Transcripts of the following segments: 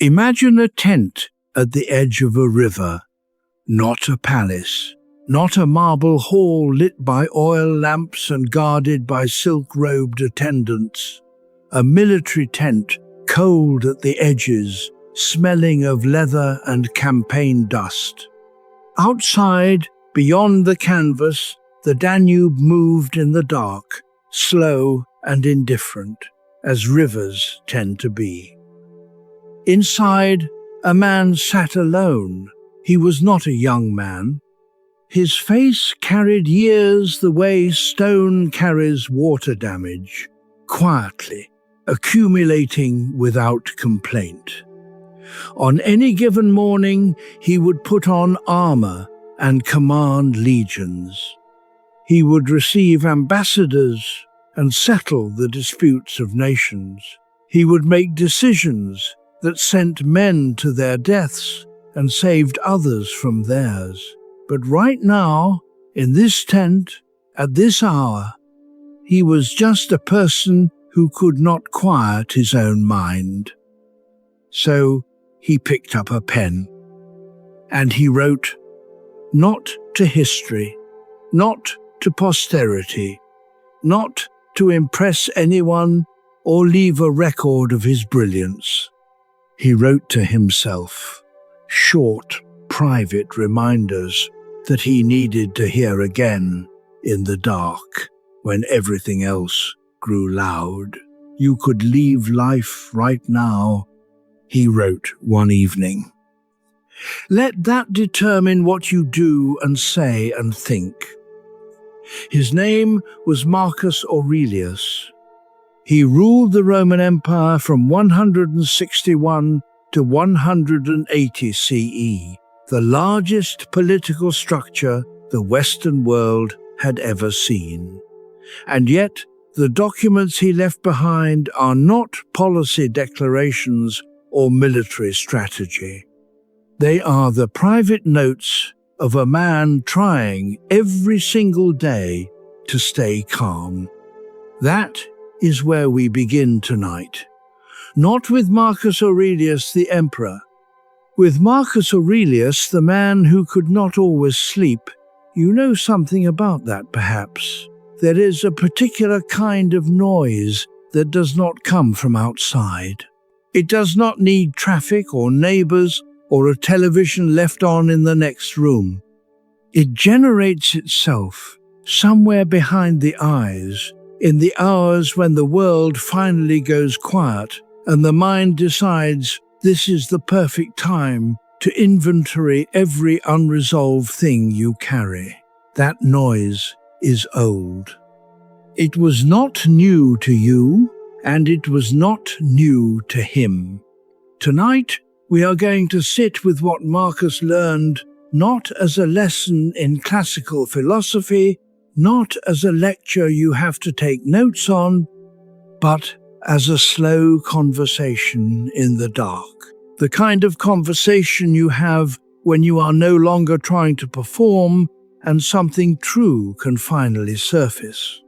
Imagine a tent at the edge of a river, not a palace, not a marble hall lit by oil lamps and guarded by silk-robed attendants. A military tent, cold at the edges, smelling of leather and campaign dust. Outside, beyond the canvas, the Danube moved in the dark, slow and indifferent, as rivers tend to be. Inside, a man sat alone. He was not a young man. His face carried years the way stone carries water damage, quietly, accumulating without complaint. On any given morning, he would put on armor and command legions. He would receive ambassadors and settle the disputes of nations. He would make decisions that sent men to their deaths and saved others from theirs. But right now, in this tent, at this hour, he was just a person who could not quiet his own mind. So he picked up a pen, and he wrote, not to history, not to posterity, not to impress anyone or leave a record of his brilliance. He wrote to himself, short, private reminders that he needed to hear again in the dark when everything else grew loud. You could leave life right now, he wrote one evening. Let that determine what you do and say and think. His name was Marcus Aurelius. He ruled the Roman Empire from 161 to 180 CE, the largest political structure the Western world had ever seen. And yet, the documents he left behind are not policy declarations or military strategy. They are the private notes of a man trying every single day to stay calm. That is where we begin tonight. Not with Marcus Aurelius the emperor. With Marcus Aurelius, the man who could not always sleep. You know something about that, perhaps. There is a particular kind of noise that does not come from outside. It does not need traffic or neighbors or a television left on in the next room. It generates itself somewhere behind the eyes, in the hours when the world finally goes quiet and the mind decides this is the perfect time to inventory every unresolved thing you carry. That noise is old. It was not new to you, and it was not new to him. Tonight, we are going to sit with what Marcus learned, not as a lesson in classical philosophy, not as a lecture you have to take notes on, but as a slow conversation in the dark. The kind of conversation you have when you are no longer trying to perform and something true can finally surface.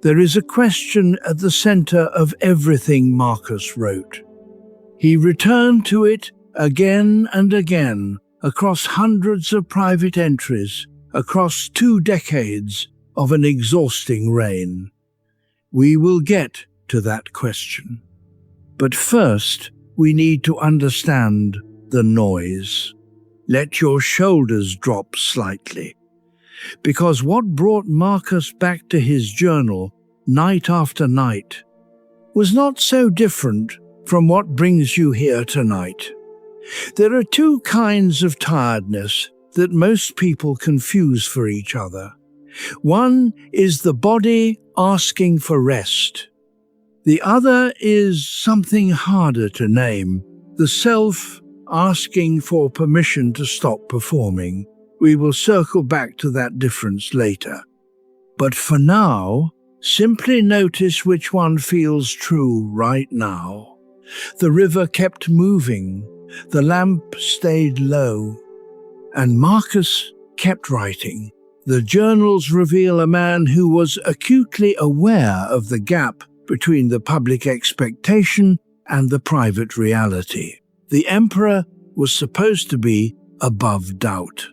There is a question at the center of everything Marcus wrote. He returned to it again and again across hundreds of private entries, across 2 decades of an exhausting reign. We will get to that question. But first, we need to understand the noise. Let your shoulders drop slightly. Because what brought Marcus back to his journal night after night was not so different from what brings you here tonight. There are 2 kinds of tiredness that most people confuse for each other. One is the body asking for rest. The other is something harder to name, the self asking for permission to stop performing. We will circle back to that difference later. But for now, simply notice which one feels true right now. The river kept moving, the lamp stayed low, and Marcus kept writing. The journals reveal a man who was acutely aware of the gap between the public expectation and the private reality. The emperor was supposed to be above doubt,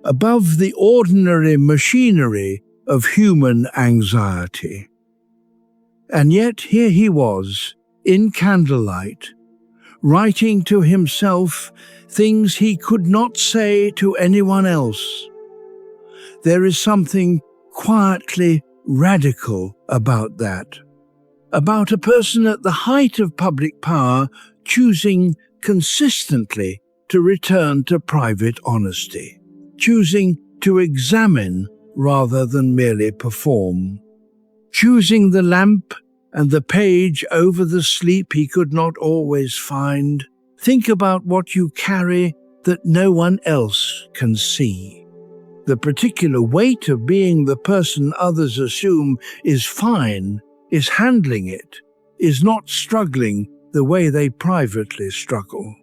above the ordinary machinery of human anxiety. And yet here he was, in candlelight, writing to himself things he could not say to anyone else. There is something quietly radical about that, about a person at the height of public power choosing consistently to return to private honesty, choosing to examine rather than merely perform, choosing the lamp and the page over the sleep he could not always find. Think about what you carry that no one else can see. The particular weight of being the person others assume is fine, is handling it, is not struggling the way they privately struggle.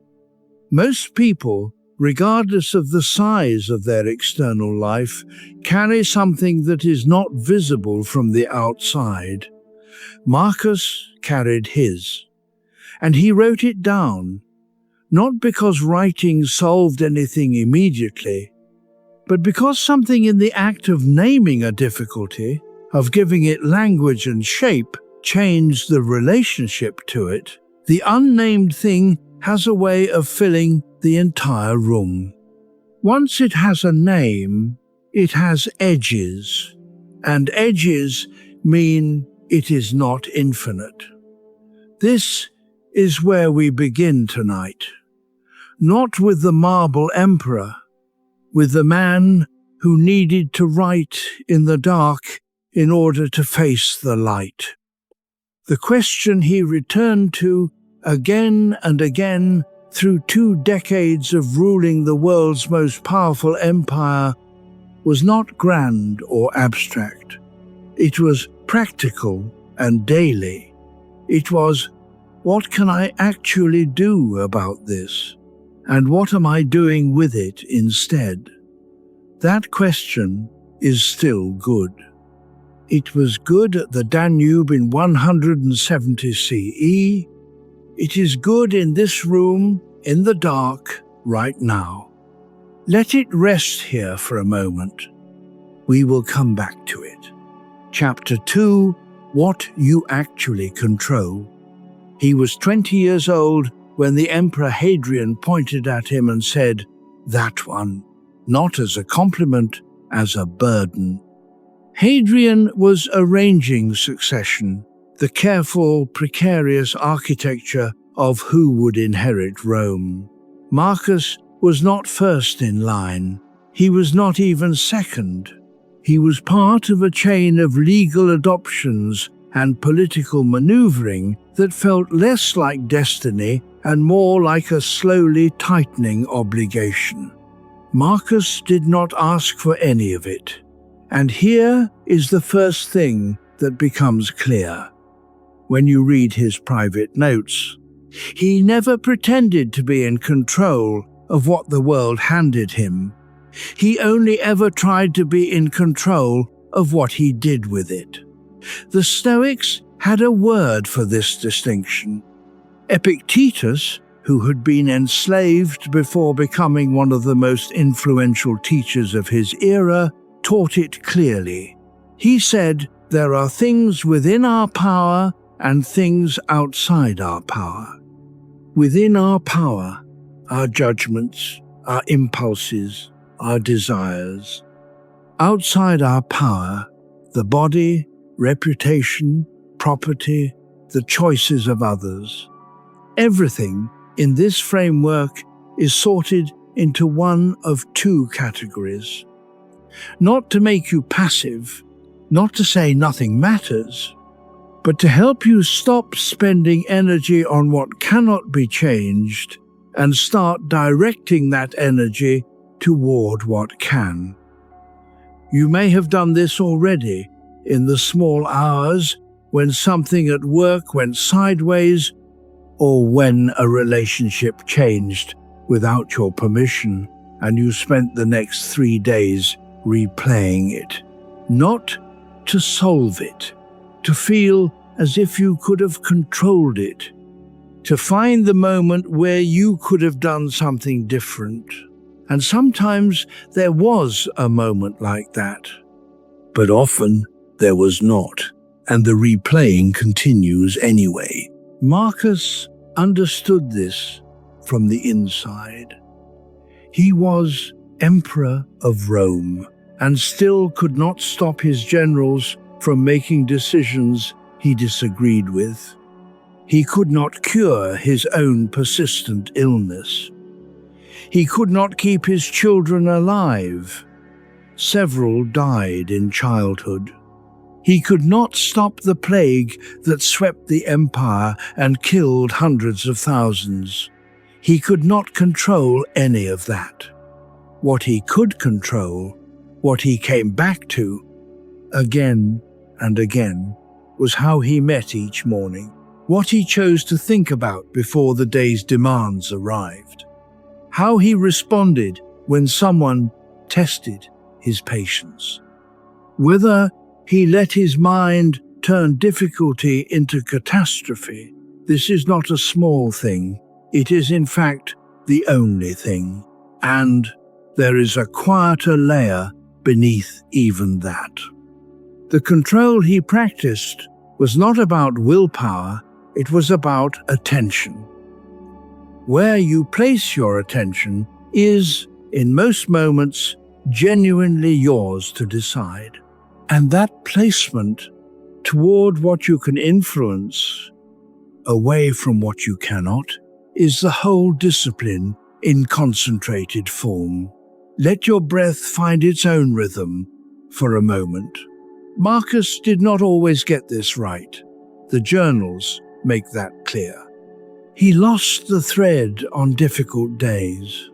Most people, regardless of the size of their external life, carry something that is not visible from the outside. Marcus carried his, and he wrote it down, not because writing solved anything immediately, but because something in the act of naming a difficulty, of giving it language and shape, changed the relationship to it. The unnamed thing has a way of filling the entire room. Once it has a name, it has edges, and edges mean it is not infinite. This is where we begin tonight, not with the marble emperor, with the man who needed to write in the dark in order to face the light. The question he returned to again and again through 2 decades of ruling the world's most powerful empire was not grand or abstract. It was practical and daily. It was, what can I actually do about this? And what am I doing with it instead? That question is still good. It was good at the Danube in 170 CE. It is good in this room, in the dark, right now. Let it rest here for a moment. We will come back to it. Chapter 2, What You Actually Control. He was 20 years old when the Emperor Hadrian pointed at him and said, "That one," not as a compliment, as a burden. Hadrian was arranging succession, the careful, precarious architecture of who would inherit Rome. Marcus was not first in line. He was not even second. He was part of a chain of legal adoptions and political maneuvering that felt less like destiny and more like a slowly tightening obligation. Marcus did not ask for any of it. And here is the first thing that becomes clear. When you read his private notes, he never pretended to be in control of what the world handed him. He only ever tried to be in control of what he did with it. The Stoics had a word for this distinction. Epictetus, who had been enslaved before becoming one of the most influential teachers of his era, taught it clearly. He said, there are things within our power and things outside our power. Within our power, our judgments, our impulses, our desires. Outside our power, the body, reputation, property, the choices of others. Everything in this framework is sorted into one of 2 categories. Not to make you passive, not to say nothing matters, but to help you stop spending energy on what cannot be changed and start directing that energy toward what can. You may have done this already in the small hours when something at work went sideways or when a relationship changed without your permission and you spent the next 3 days replaying it. Not to solve it, to feel as if you could have controlled it, to find the moment where you could have done something different. And sometimes there was a moment like that. But often there was not, and the replaying continues anyway. Marcus understood this from the inside. He was Emperor of Rome, and still could not stop his generals from making decisions he disagreed with. He could not cure his own persistent illness. He could not keep his children alive. Several died in childhood. He could not stop the plague that swept the empire and killed hundreds of thousands. He could not control any of that. What he could control, what he came back to, again and again, was how he met each morning, what he chose to think about before the day's demands arrived, how he responded when someone tested his patience, whether he let his mind turn difficulty into catastrophe. This is not a small thing. It is, in fact, the only thing. And there is a quieter layer beneath even that. The control he practiced was not about willpower, it was about attention. Where you place your attention is, in most moments, genuinely yours to decide. And that placement toward what you can influence, away from what you cannot, is the whole discipline in concentrated form. Let your breath find its own rhythm for a moment. Marcus did not always get this right. The journals make that clear. He lost the thread on difficult days.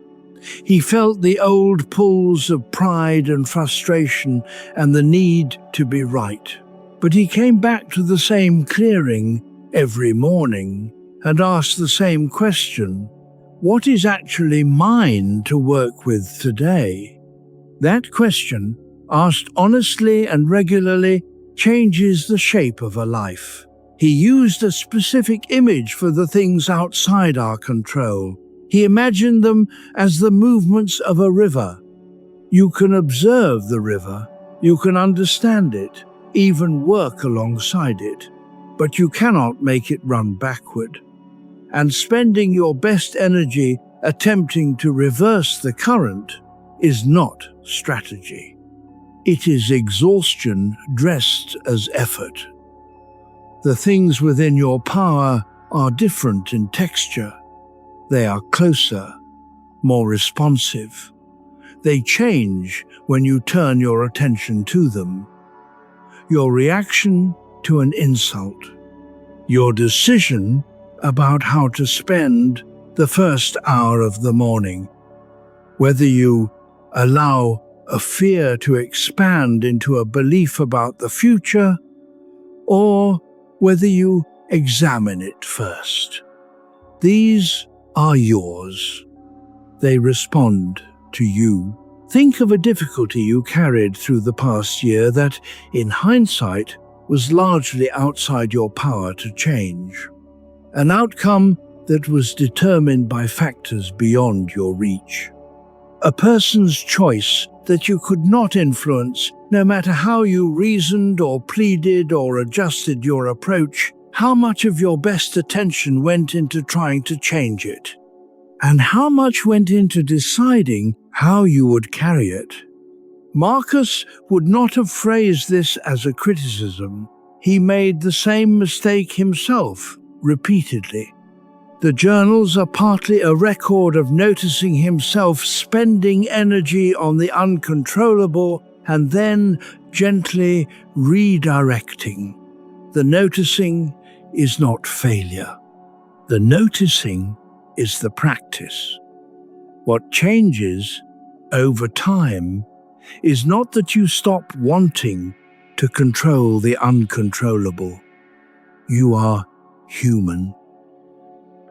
He felt the old pulls of pride and frustration and the need to be right. But he came back to the same clearing every morning and asked the same question: what is actually mine to work with today? That question, asked honestly and regularly, changes the shape of a life. He used a specific image for the things outside our control. He imagined them as the movements of a river. You can observe the river, you can understand it, even work alongside it, but you cannot make it run backward. And spending your best energy attempting to reverse the current is not strategy. It is exhaustion dressed as effort. The things within your power are different in texture. They are closer, more responsive. They change when you turn your attention to them. Your reaction to an insult, your decision about how to spend the first hour of the morning, whether you allow a fear to expand into a belief about the future, or whether you examine it first. These are yours. They respond to you. Think of a difficulty you carried through the past year that, in hindsight, was largely outside your power to change. An outcome that was determined by factors beyond your reach. A person's choice that you could not influence, no matter how you reasoned or pleaded or adjusted your approach. How much of your best attention went into trying to change it? And how much went into deciding how you would carry it? Marcus would not have phrased this as a criticism. He made the same mistake himself, repeatedly. The journals are partly a record of noticing himself spending energy on the uncontrollable and then gently redirecting. The noticing is not failure. The noticing is the practice. What changes over time is not that you stop wanting to control the uncontrollable. You are human.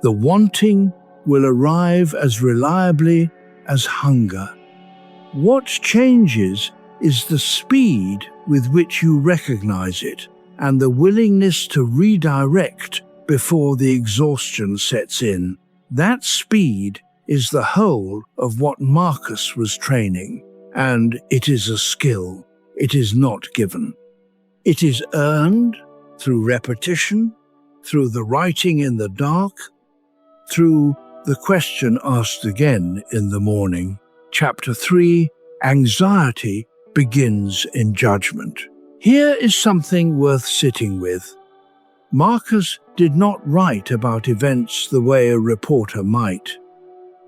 The wanting will arrive as reliably as hunger. What changes is the speed with which you recognize it and the willingness to redirect before the exhaustion sets in. That speed is the whole of what Marcus was training, and it is a skill. It is not given. It is earned through repetition, through the writing in the dark, through the question asked again in the morning. Chapter 3, Anxiety begins in judgment. Here is something worth sitting with. Marcus did not write about events the way a reporter might.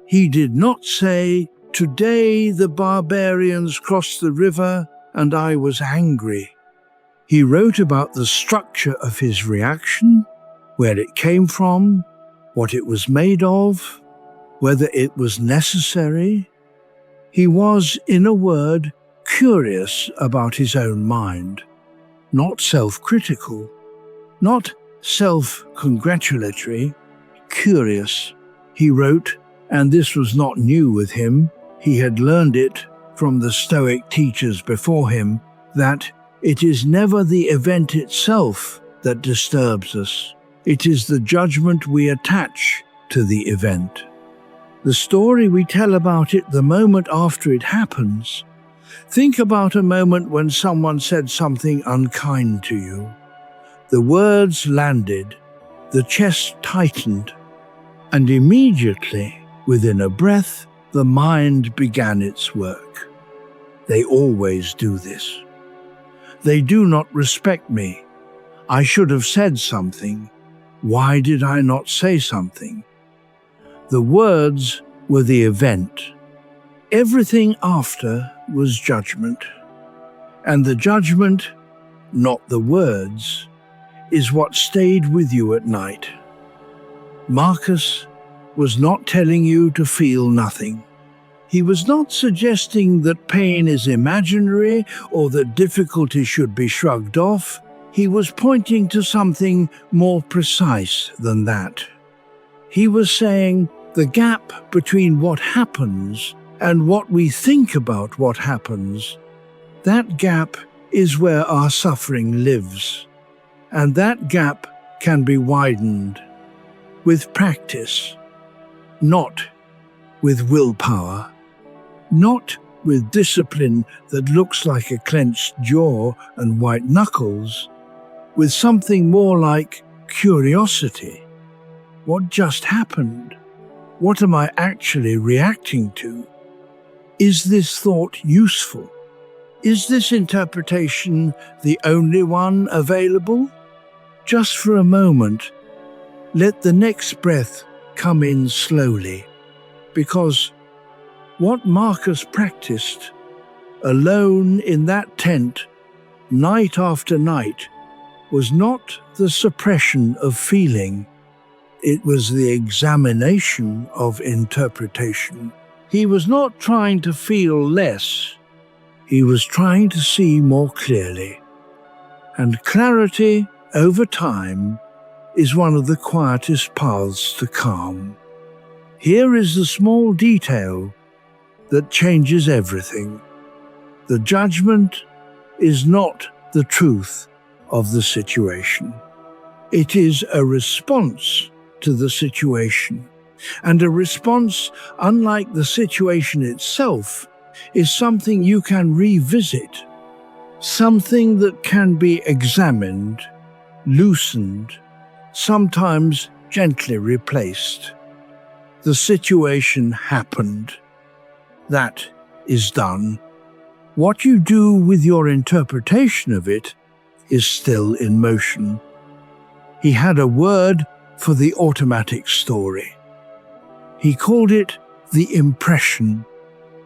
He did not say, "Today the barbarians crossed the river and I was angry." He wrote about the structure of his reaction, where it came from, what it was made of, whether it was necessary. He was, in a word, curious about his own mind, not self-critical, not self-congratulatory, curious. He wrote, and this was not new with him, he had learned it from the Stoic teachers before him, that it is never the event itself that disturbs us. It is the judgment we attach to the event. The story we tell about it the moment after it happens. Think about a moment when someone said something unkind to you. The words landed, the chest tightened, and immediately, within a breath, the mind began its work. They always do this. They do not respect me. I should have said something. Why did I not say something? The words were the event. Everything after was judgment. And the judgment, not the words, is what stayed with you at night. Marcus was not telling you to feel nothing. He was not suggesting that pain is imaginary or that difficulty should be shrugged off. He was pointing to something more precise than that. He was saying the gap between what happens and what we think about what happens, that gap is where our suffering lives. And that gap can be widened with practice, not with willpower, not with discipline that looks like a clenched jaw and white knuckles, with something more like curiosity. What just happened? What am I actually reacting to? Is this thought useful? Is this interpretation the only one available? Just for a moment, let the next breath come in slowly, because what Marcus practiced, alone in that tent, night after night, was not the suppression of feeling, it was the examination of interpretation. He was not trying to feel less, he was trying to see more clearly. And clarity, over time, is one of the quietest paths to calm. Here is the small detail that changes everything. The judgment is not the truth of the situation. It is a response to the situation. And a response, unlike the situation itself, is something you can revisit, something that can be examined, loosened, sometimes gently replaced. The situation happened. That is done. What you do with your interpretation of it is still in motion. He had a word for the automatic story. He called it the impression,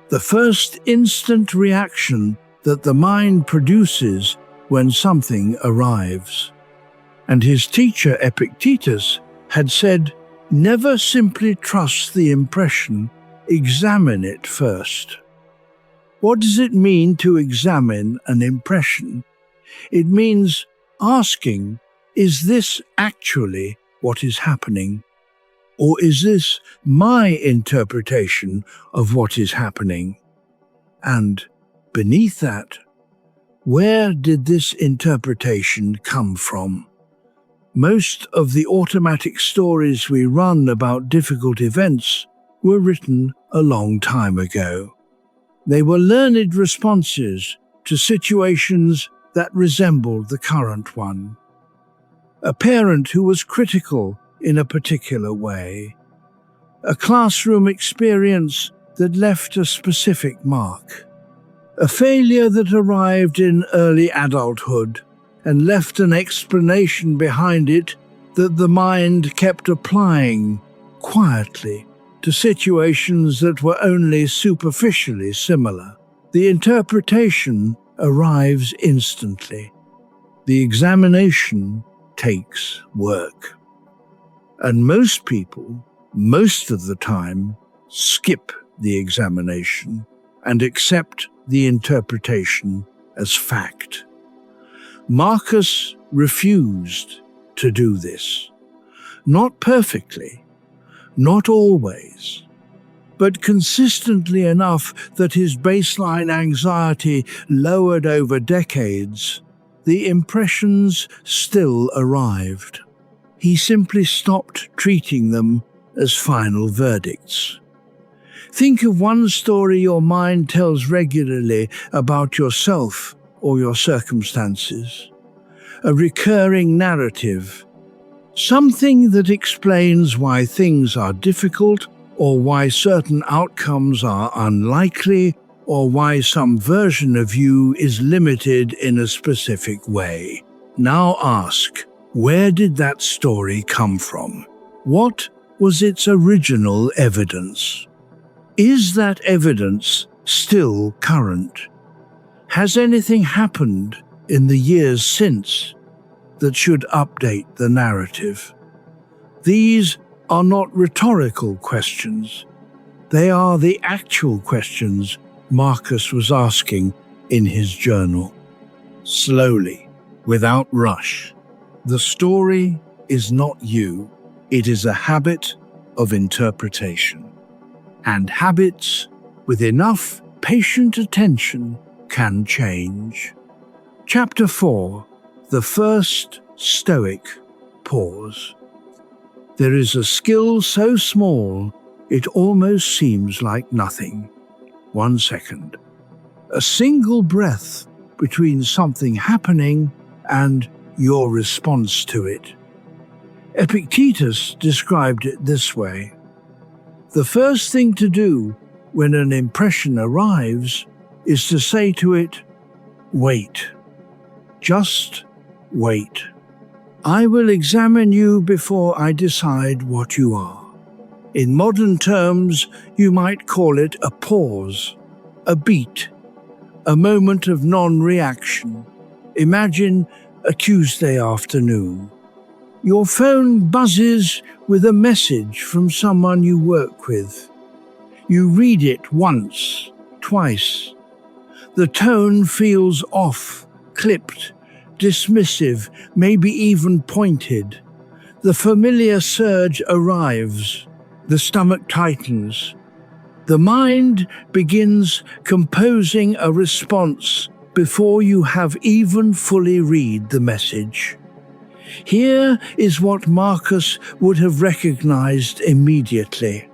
the first instant reaction that the mind produces when something arrives. And his teacher Epictetus had said, never simply trust the impression, examine it first. What does it mean to examine an impression? It means asking, is this actually what is happening? Or is this my interpretation of what is happening? And beneath that, where did this interpretation come from? Most of the automatic stories we run about difficult events were written a long time ago. They were learned responses to situations that resembled the current one. A parent who was critical in a particular way. A classroom experience that left a specific mark. A failure that arrived in early adulthood and left an explanation behind it that the mind kept applying quietly to situations that were only superficially similar. The interpretation arrives instantly. The examination takes work. And most people, most of the time, skip the examination and accept the interpretation as fact. Marcus refused to do this. Not perfectly, not always, but consistently enough that his baseline anxiety lowered over decades. The impressions still arrived. He simply stopped treating them as final verdicts. Think of one story your mind tells regularly about yourself or your circumstances. A recurring narrative. Something that explains why things are difficult, or why certain outcomes are unlikely, or why some version of you is limited in a specific way. Now ask, where did that story come from? What was its original evidence? Is that evidence still current? Has anything happened in the years since that should update the narrative? These are not rhetorical questions. They are the actual questions Marcus was asking in his journal. Slowly, without rush. The story is not you. It is a habit of interpretation. And habits with enough patient attention can change. Chapter 4. The first Stoic pause. There is a skill so small it almost seems like nothing. 1 second. A single breath between something happening and your response to it. Epictetus described it this way. The first thing to do when an impression arrives is to say to it, wait. Just wait. I will examine you before I decide what you are. In modern terms, you might call it a pause, a beat, a moment of non-reaction. Imagine a Tuesday afternoon. Your phone buzzes with a message from someone you work with. You read it once, twice. The tone feels off, clipped, dismissive, maybe even pointed. The familiar surge arrives. The stomach tightens. The mind begins composing a response before you have even fully read the message. Here is what Marcus would have recognized immediately.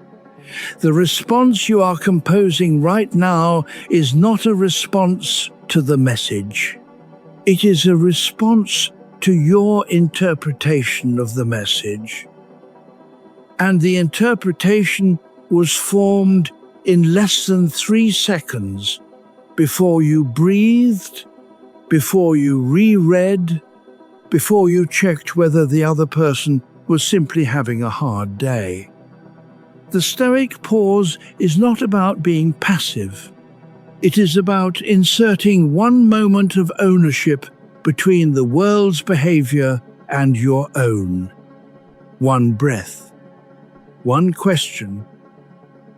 The response you are composing right now is not a response to the message. It is a response to your interpretation of the message. And the interpretation was formed in less than 3 seconds before you breathed, before you reread, before you checked whether the other person was simply having a hard day. The Stoic pause is not about being passive. It is about inserting one moment of ownership between the world's behavior and your own. One breath. One question.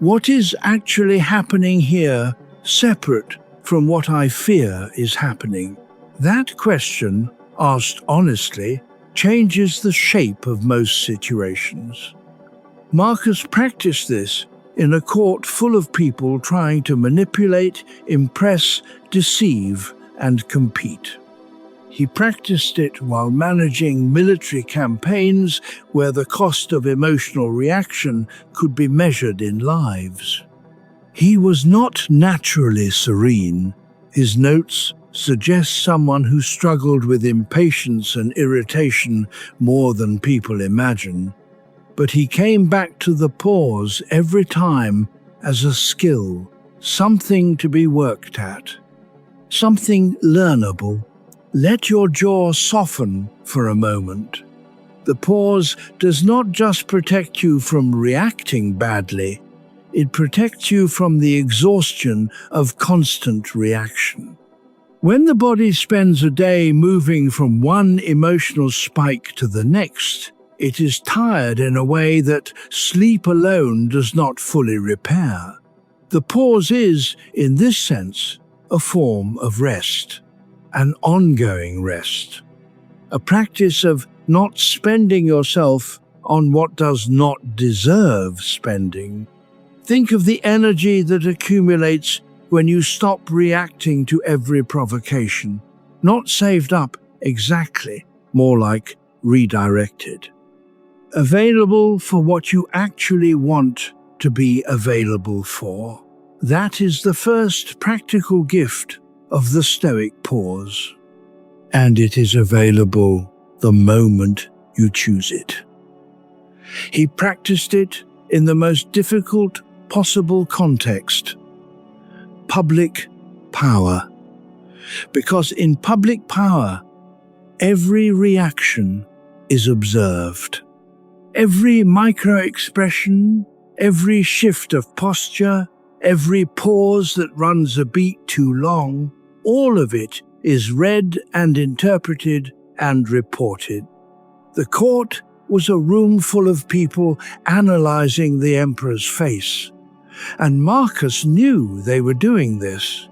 What is actually happening here separate from what I fear is happening? That question, asked honestly, changes the shape of most situations. Marcus practiced this in a court full of people trying to manipulate, impress, deceive, and compete. He practiced it while managing military campaigns where the cost of emotional reaction could be measured in lives. He was not naturally serene. His notes suggest someone who struggled with impatience and irritation more than people imagine. But he came back to the pause every time as a skill, something to be worked at, something learnable. Let your jaw soften for a moment. The pause does not just protect you from reacting badly, it protects you from the exhaustion of constant reaction. When the body spends a day moving from one emotional spike to the next, it is tired in a way that sleep alone does not fully repair. The pause is, in this sense, a form of rest, an ongoing rest, a practice of not spending yourself on what does not deserve spending. Think of the energy that accumulates when you stop reacting to every provocation, not saved up exactly, more like redirected. Available for what you actually want to be available for. That is the first practical gift of the Stoic pause. And it is available the moment you choose it. He practiced it in the most difficult possible context, public power. Because in public power, every reaction is observed. Every micro-expression, every shift of posture, every pause that runs a beat too long, all of it is read and interpreted and reported. The court was a room full of people analyzing the emperor's face, and Marcus knew they were doing this,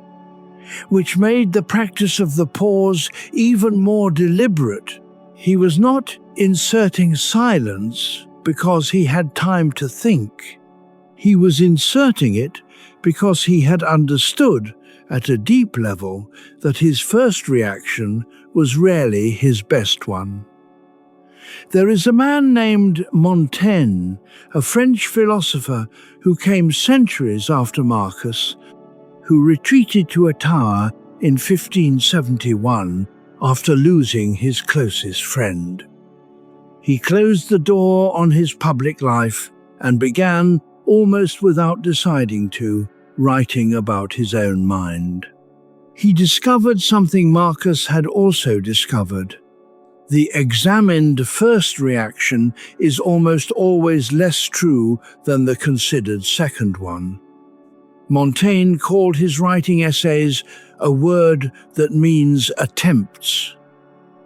which made the practice of the pause even more deliberate. He was not inserting silence because he had time to think. He was inserting it because he had understood at a deep level that his first reaction was rarely his best one. There is a man named Montaigne, a French philosopher who came centuries after Marcus, who retreated to a tower in 1571 after losing his closest friend. He closed the door on his public life and began, almost without deciding to, writing about his own mind. He discovered something Marcus had also discovered. The examined first reaction is almost always less true than the considered second one. Montaigne called his writing essays a word that means attempts.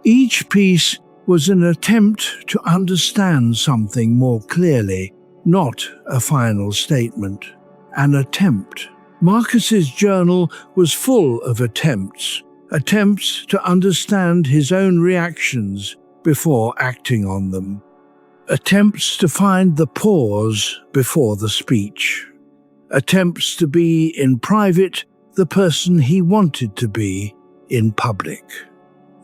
Each piece was an attempt to understand something more clearly, not a final statement. An attempt. Marcus's journal was full of attempts to understand his own reactions before acting on them. Attempts to find the pause before the speech. Attempts to be in private the person he wanted to be in public.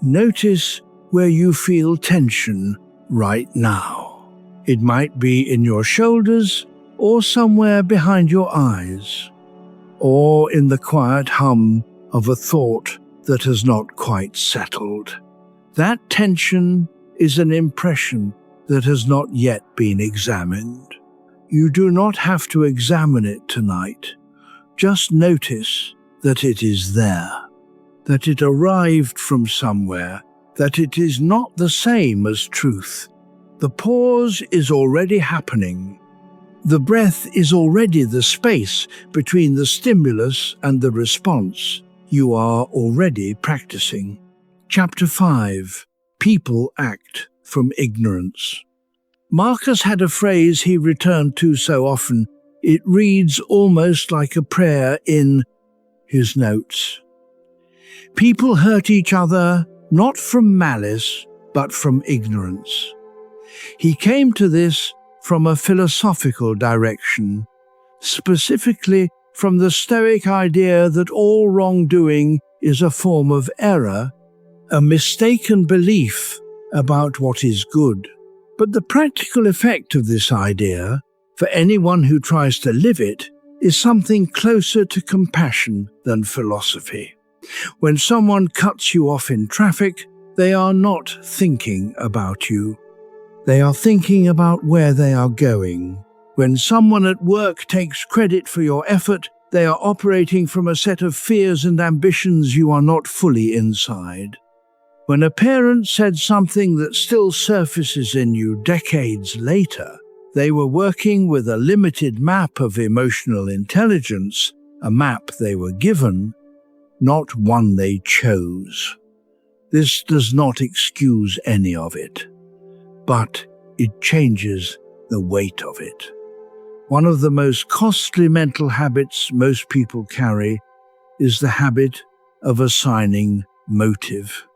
Notice where you feel tension right now. It might be in your shoulders or somewhere behind your eyes, or in the quiet hum of a thought that has not quite settled. That tension is an impression that has not yet been examined. You do not have to examine it tonight. Just notice that it is there, that it arrived from somewhere, that it is not the same as truth. The pause is already happening. The breath is already the space between the stimulus and the response. You are already practicing. Chapter 5. People act from ignorance. Marcus had a phrase he returned to so often, it reads almost like a prayer in his notes. People hurt each other not from malice, but from ignorance. He came to this from a philosophical direction, specifically from the Stoic idea that all wrongdoing is a form of error a mistaken belief about what is good. But the practical effect of this idea, for anyone who tries to live it, is something closer to compassion than philosophy. When someone cuts you off in traffic, they are not thinking about you. They are thinking about where they are going. When someone at work takes credit for your effort, they are operating from a set of fears and ambitions you are not fully inside. When a parent said something that still surfaces in you decades later, they were working with a limited map of emotional intelligence, a map they were given, not one they chose. This does not excuse any of it, but it changes the weight of it. One of the most costly mental habits most people carry is the habit of assigning motive.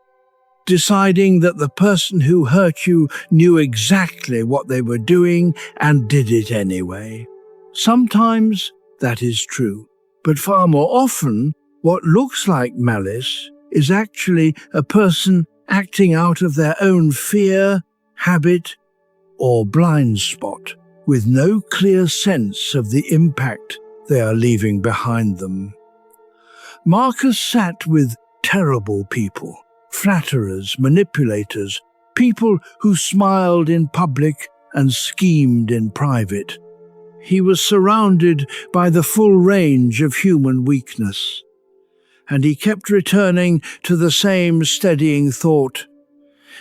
Deciding that the person who hurt you knew exactly what they were doing and did it anyway. Sometimes that is true, but far more often, what looks like malice is actually a person acting out of their own fear, habit, or blind spot, with no clear sense of the impact they are leaving behind them. Marcus sat with terrible people, flatterers, manipulators, people who smiled in public and schemed in private. He was surrounded by the full range of human weakness, and he kept returning to the same steadying thought: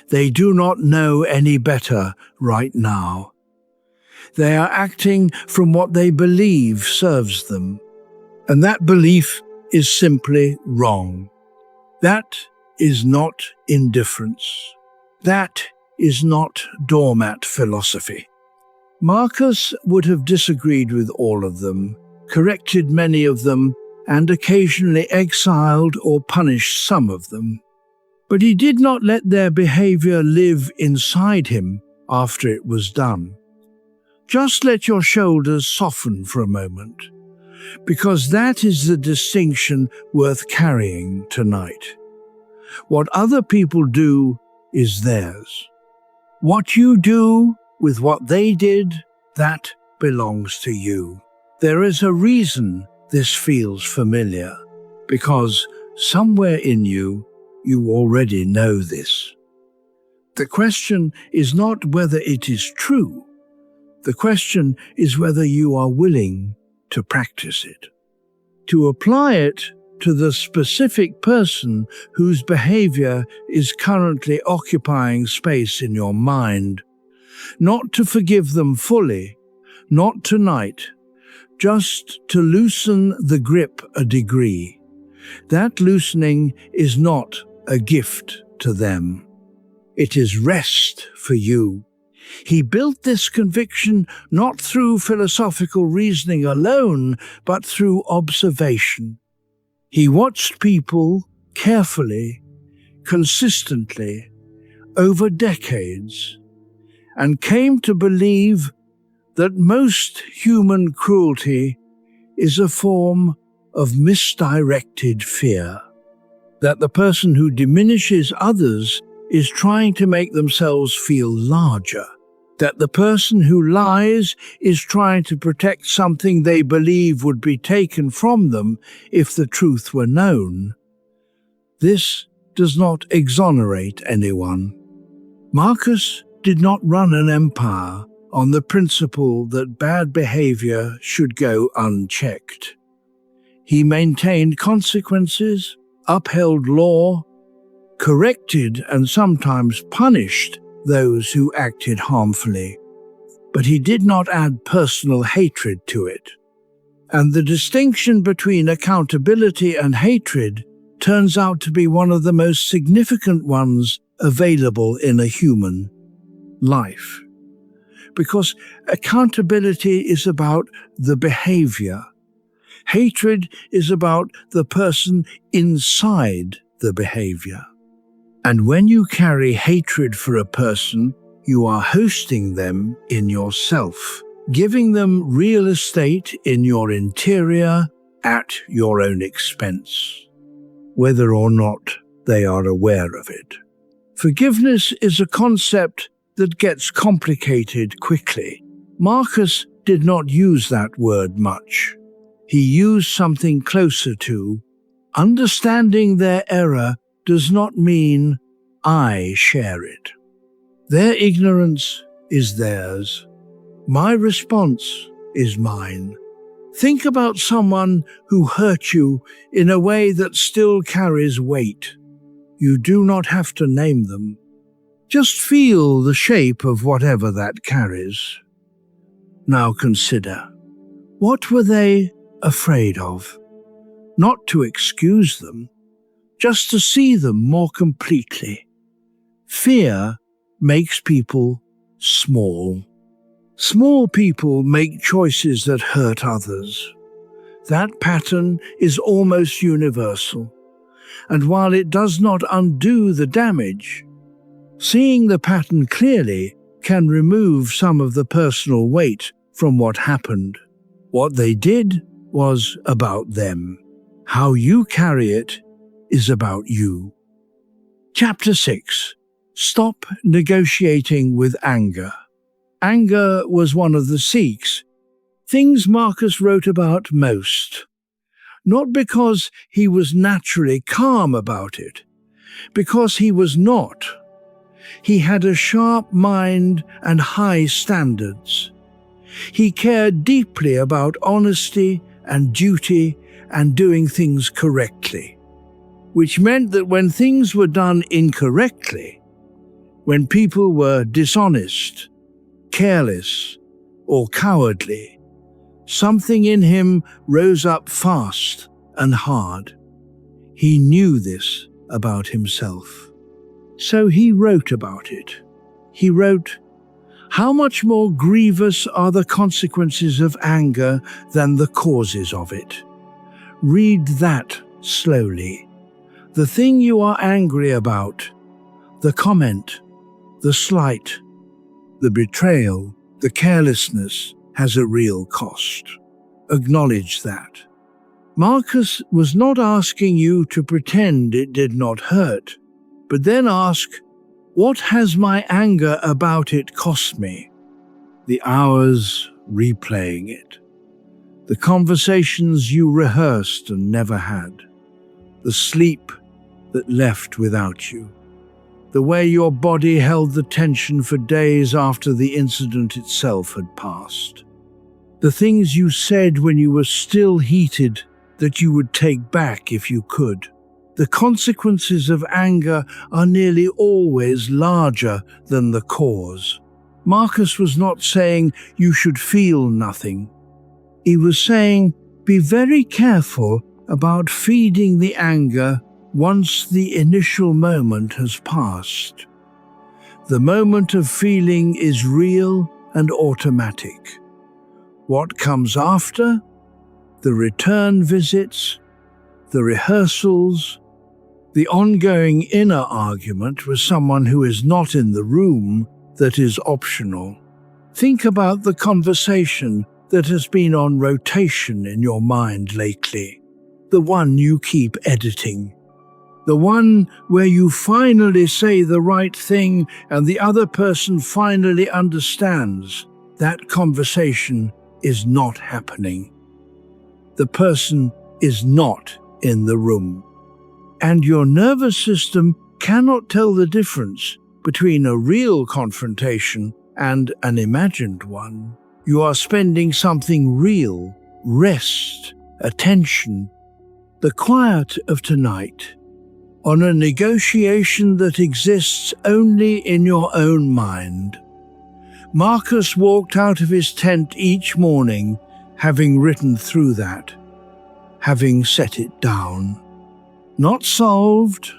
they do not know any better right now. They are acting from what they believe serves them, and that belief is simply wrong. That is not indifference. That is not doormat philosophy. Marcus would have disagreed with all of them, corrected many of them, and occasionally exiled or punished some of them. But he did not let their behavior live inside him after it was done. Just let your shoulders soften for a moment, because that is the distinction worth carrying tonight. What other people do is theirs. What you do with what they did, that belongs to you. There is a reason this feels familiar, because somewhere in you, you already know this. The question is not whether it is true. The question is whether you are willing to practice it, to apply it to the specific person whose behavior is currently occupying space in your mind. Not to forgive them fully, not tonight, just to loosen the grip a degree. That loosening is not a gift to them. It is rest for you. He built this conviction not through philosophical reasoning alone, but through observation. He watched people carefully, consistently, over decades, and came to believe that most human cruelty is a form of misdirected fear, that the person who diminishes others is trying to make themselves feel larger, that the person who lies is trying to protect something they believe would be taken from them if the truth were known. This does not exonerate anyone. Marcus did not run an empire on the principle that bad behavior should go unchecked. He maintained consequences, upheld law, corrected and sometimes punished those who acted harmfully, but he did not add personal hatred to it. And the distinction between accountability and hatred turns out to be one of the most significant ones available in a human life. Because accountability is about the behavior. Hatred is about the person inside the behavior. And when you carry hatred for a person, you are hosting them in yourself, giving them real estate in your interior at your own expense, whether or not they are aware of it. Forgiveness is a concept that gets complicated quickly. Marcus did not use that word much. He used something closer to, understanding their error does not mean I share it. Their ignorance is theirs. My response is mine. Think about someone who hurt you in a way that still carries weight. You do not have to name them. Just feel the shape of whatever that carries. Now consider, what were they afraid of? Not to excuse them, just to see them more completely. Fear makes people small. Small people make choices that hurt others. That pattern is almost universal, and while it does not undo the damage, seeing the pattern clearly can remove some of the personal weight from what happened. What they did was about them. How you carry it is about you. Chapter 6. Stop negotiating with anger. Anger was one of the things Marcus wrote about most. Not because he was naturally calm about it, because he was not. He had a sharp mind and high standards. He cared deeply about honesty and duty and doing things correctly, which meant that when things were done incorrectly, when people were dishonest, careless, or cowardly, something in him rose up fast and hard. He knew this about himself. So he wrote about it. He wrote, "How much more grievous are the consequences of anger than the causes of it?" Read that slowly. The thing you are angry about, the comment, the slight, the betrayal, the carelessness, has a real cost. Acknowledge that. Marcus was not asking you to pretend it did not hurt, but then ask, what has my anger about it cost me? The hours replaying it. The conversations you rehearsed and never had. The sleep that left without you. The way your body held the tension for days after the incident itself had passed. The things you said when you were still heated that you would take back if you could. The consequences of anger are nearly always larger than the cause. Marcus was not saying you should feel nothing. He was saying, be very careful about feeding the anger once the initial moment has passed. The moment of feeling is real and automatic. What comes after? The return visits, the rehearsals, the ongoing inner argument with someone who is not in the room that is optional. Think about the conversation that has been on rotation in your mind lately, the one you keep editing, the one where you finally say the right thing and the other person finally understands. That conversation is not happening. The person is not in the room. And your nervous system cannot tell the difference between a real confrontation and an imagined one. You are spending something real, rest, attention, the quiet of tonight, on a negotiation that exists only in your own mind. Marcus walked out of his tent each morning having written through that, having set it down. Not solved,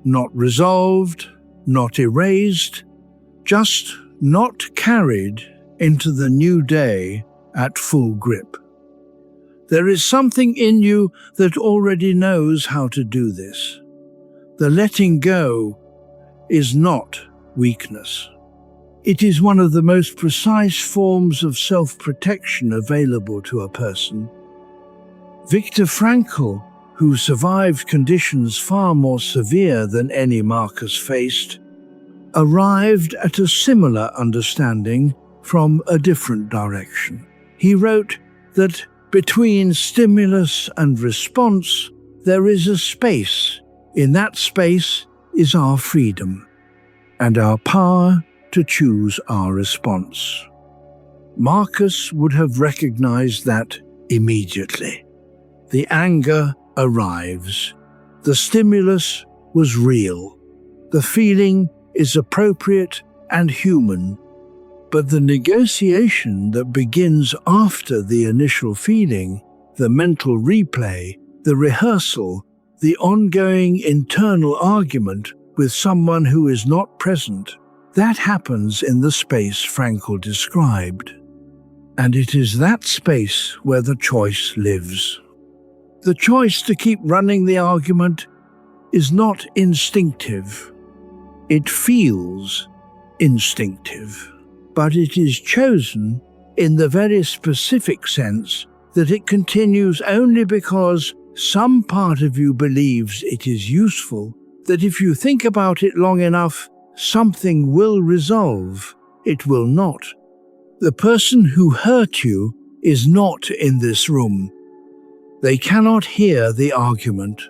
not resolved, not erased, just not carried into the new day at full grip. There is something in you that already knows how to do this. The letting go is not weakness. It is one of the most precise forms of self-protection available to a person. Viktor Frankl, who survived conditions far more severe than any Marcus faced, arrived at a similar understanding from a different direction. He wrote that between stimulus and response, there is a space. In that space is our freedom and our power to choose our response. Marcus would have recognized that immediately. The anger arrives. The stimulus was real. The feeling is appropriate and human. But the negotiation that begins after the initial feeling, the mental replay, the rehearsal, the ongoing internal argument with someone who is not present, that happens in the space Frankl described. And it is that space where the choice lives. The choice to keep running the argument is not instinctive. It feels instinctive, but it is chosen in the very specific sense that it continues only because some part of you believes it is useful, that if you think about it long enough, something will resolve. It will not. The person who hurt you is not in this room. They cannot hear the argument,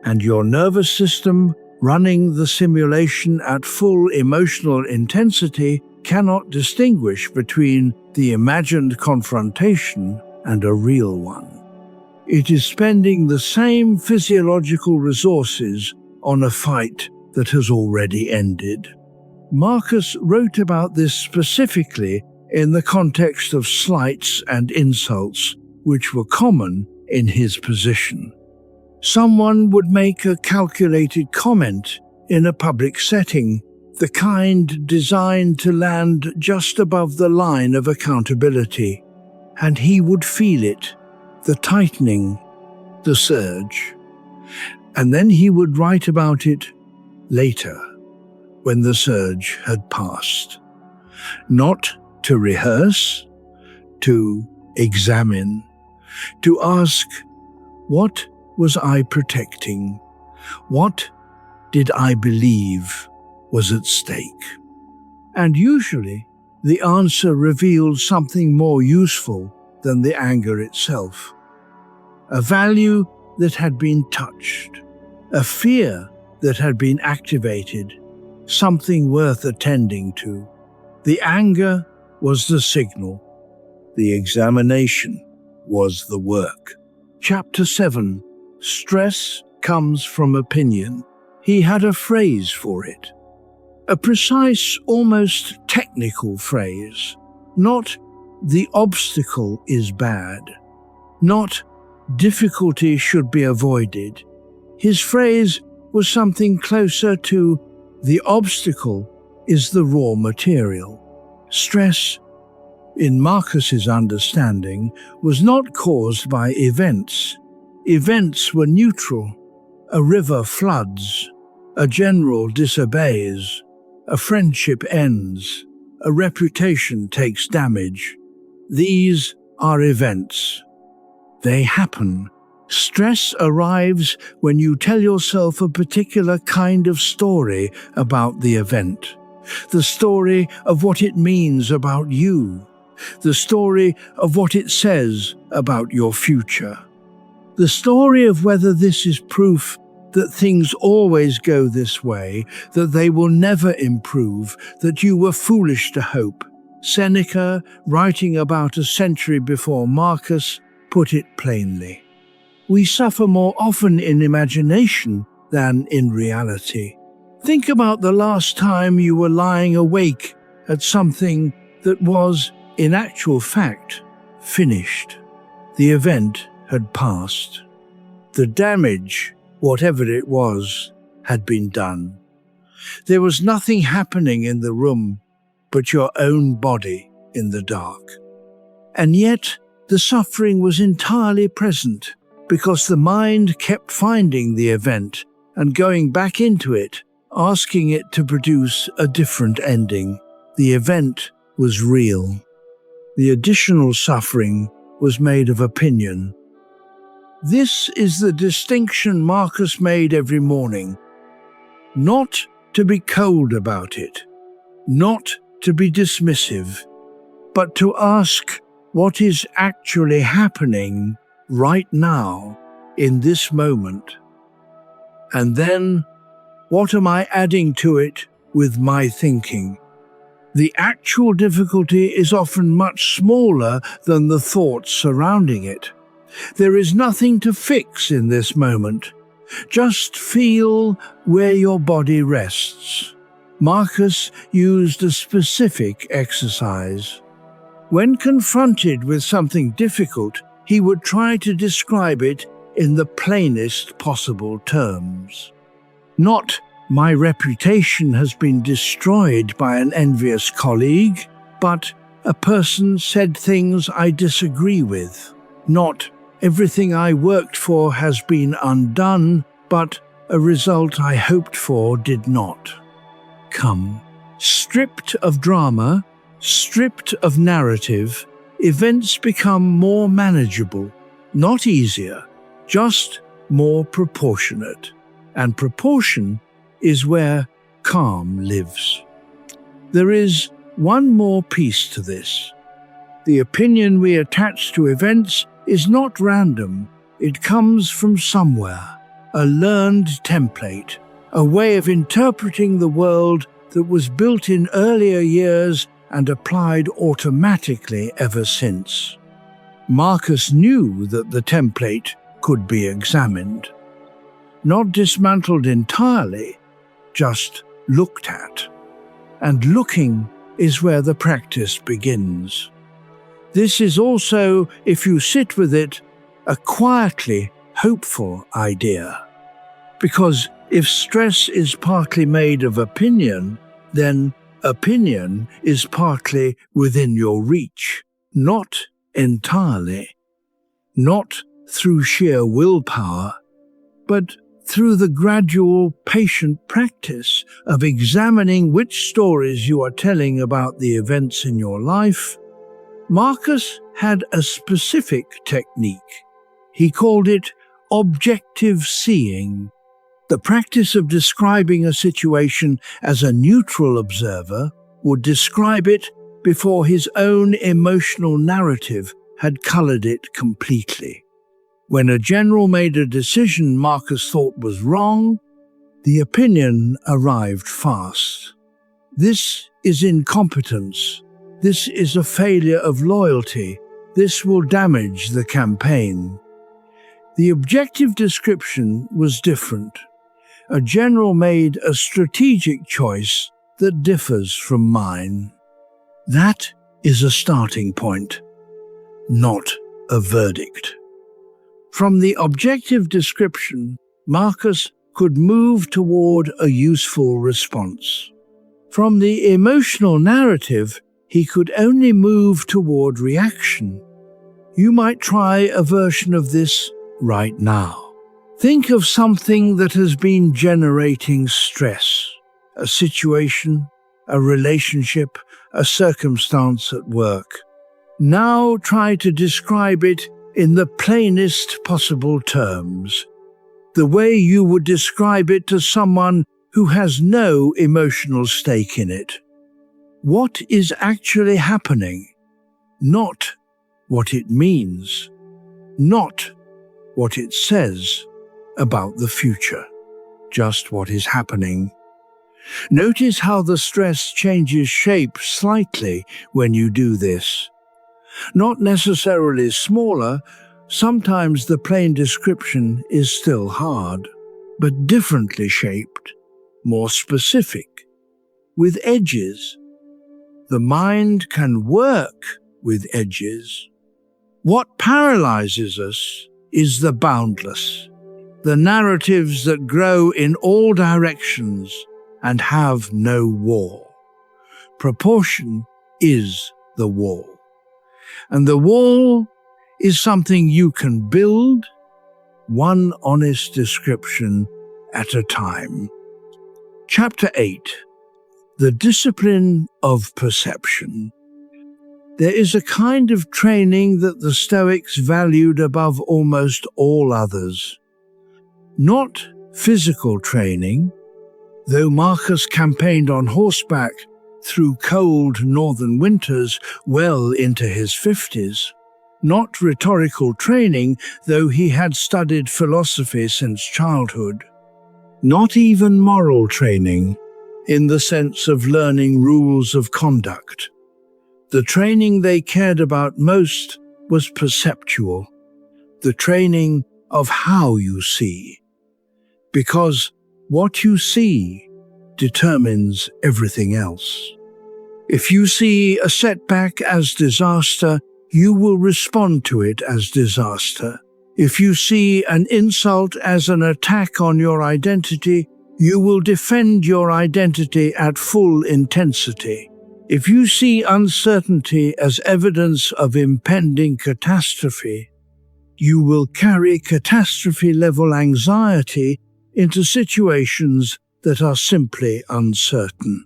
and your nervous system, running the simulation at full emotional intensity, cannot distinguish between the imagined confrontation and a real one. It is spending the same physiological resources on a fight that has already ended. Marcus wrote about this specifically in the context of slights and insults, which were common in his position. Someone would make a calculated comment in a public setting, the kind designed to land just above the line of accountability, and he would feel it, the tightening, the surge. And then he would write about it later, when the surge had passed. Not to rehearse, to examine, to ask, what was I protecting? What did I believe was at stake? And usually, the answer revealed something more useful than the anger itself. A value that had been touched, a fear that had been activated, something worth attending to. The anger was the signal. The examination was the work. Chapter 7. Stress comes from opinion. He had a phrase for it. A precise, almost technical phrase. Not the obstacle is bad. Not difficulty should be avoided. His phrase was something closer to the obstacle is the raw material. Stress, in Marcus's understanding, was not caused by events. Events were neutral. A river floods. A general disobeys. A friendship ends. A reputation takes damage. These are events. They happen. Stress arrives when you tell yourself a particular kind of story about the event. The story of what it means about you. The story of what it says about your future. The story of whether this is proof that things always go this way, that they will never improve, that you were foolish to hope. Seneca, writing about a century before Marcus, put it plainly. We suffer more often in imagination than in reality. Think about the last time you were lying awake at something that was, in actual fact, finished. The event had passed. The damage, whatever it was, had been done. There was nothing happening in the room but your own body in the dark. And yet, the suffering was entirely present because the mind kept finding the event and going back into it, asking it to produce a different ending. The event was real. The additional suffering was made of opinion. This is the distinction Marcus made every morning. Not to be cold about it, not to be dismissive, but to ask what is actually happening right now in this moment. And then, what am I adding to it with my thinking? The actual difficulty is often much smaller than the thoughts surrounding it. There is nothing to fix in this moment. Just feel where your body rests. Marcus used a specific exercise. When confronted with something difficult, he would try to describe it in the plainest possible terms. Not, "My reputation has been destroyed by an envious colleague," but "A person said things I disagree with." Not, "Everything I worked for has been undone," but "A result I hoped for did not." Come, stripped of drama, stripped of narrative, events become more manageable, not easier, just more proportionate. And proportion is where calm lives. There is one more piece to this. The opinion we attach to events is not random. It comes from somewhere, a learned template, a way of interpreting the world that was built in earlier years and applied automatically ever since. Marcus knew that the template could be examined. Not dismantled entirely, just looked at. And looking is where the practice begins. This is also, if you sit with it, a quietly hopeful idea. Because if stress is partly made of opinion, then opinion is partly within your reach, not entirely. Not through sheer willpower, but through the gradual, patient practice of examining which stories you are telling about the events in your life. Marcus had a specific technique. He called it objective seeing. The practice of describing a situation as a neutral observer would describe it before his own emotional narrative had colored it completely. When a general made a decision Marcus thought was wrong, the opinion arrived fast. This is incompetence. This is a failure of loyalty. This will damage the campaign. The objective description was different. A general made a strategic choice that differs from mine. That is a starting point, not a verdict. From the objective description, Marcus could move toward a useful response. From the emotional narrative, he could only move toward reaction. You might try a version of this right now. Think of something that has been generating stress, a situation, a relationship, a circumstance at work. Now try to describe it in the plainest possible terms, the way you would describe it to someone who has no emotional stake in it. What is actually happening? Not what it means, not what it says about the future, just what is happening. Notice how the stress changes shape slightly when you do this. Not necessarily smaller, sometimes the plain description is still hard, but differently shaped, more specific, with edges. The mind can work with edges. What paralyzes us is the boundless, the narratives that grow in all directions and have no wall. Proportion is the wall. And the wall is something you can build, one honest description at a time. Chapter 8. The Discipline of Perception. There is a kind of training that the Stoics valued above almost all others. Not physical training, though Marcus campaigned on horseback through cold northern winters well into his 50s. Not rhetorical training, though he had studied philosophy since childhood. Not even moral training, in the sense of learning rules of conduct. The training they cared about most was perceptual, the training of how you see. Because what you see determines everything else. If you see a setback as disaster, you will respond to it as disaster. If you see an insult as an attack on your identity, you will defend your identity at full intensity. If you see uncertainty as evidence of impending catastrophe, you will carry catastrophe-level anxiety into situations that are simply uncertain.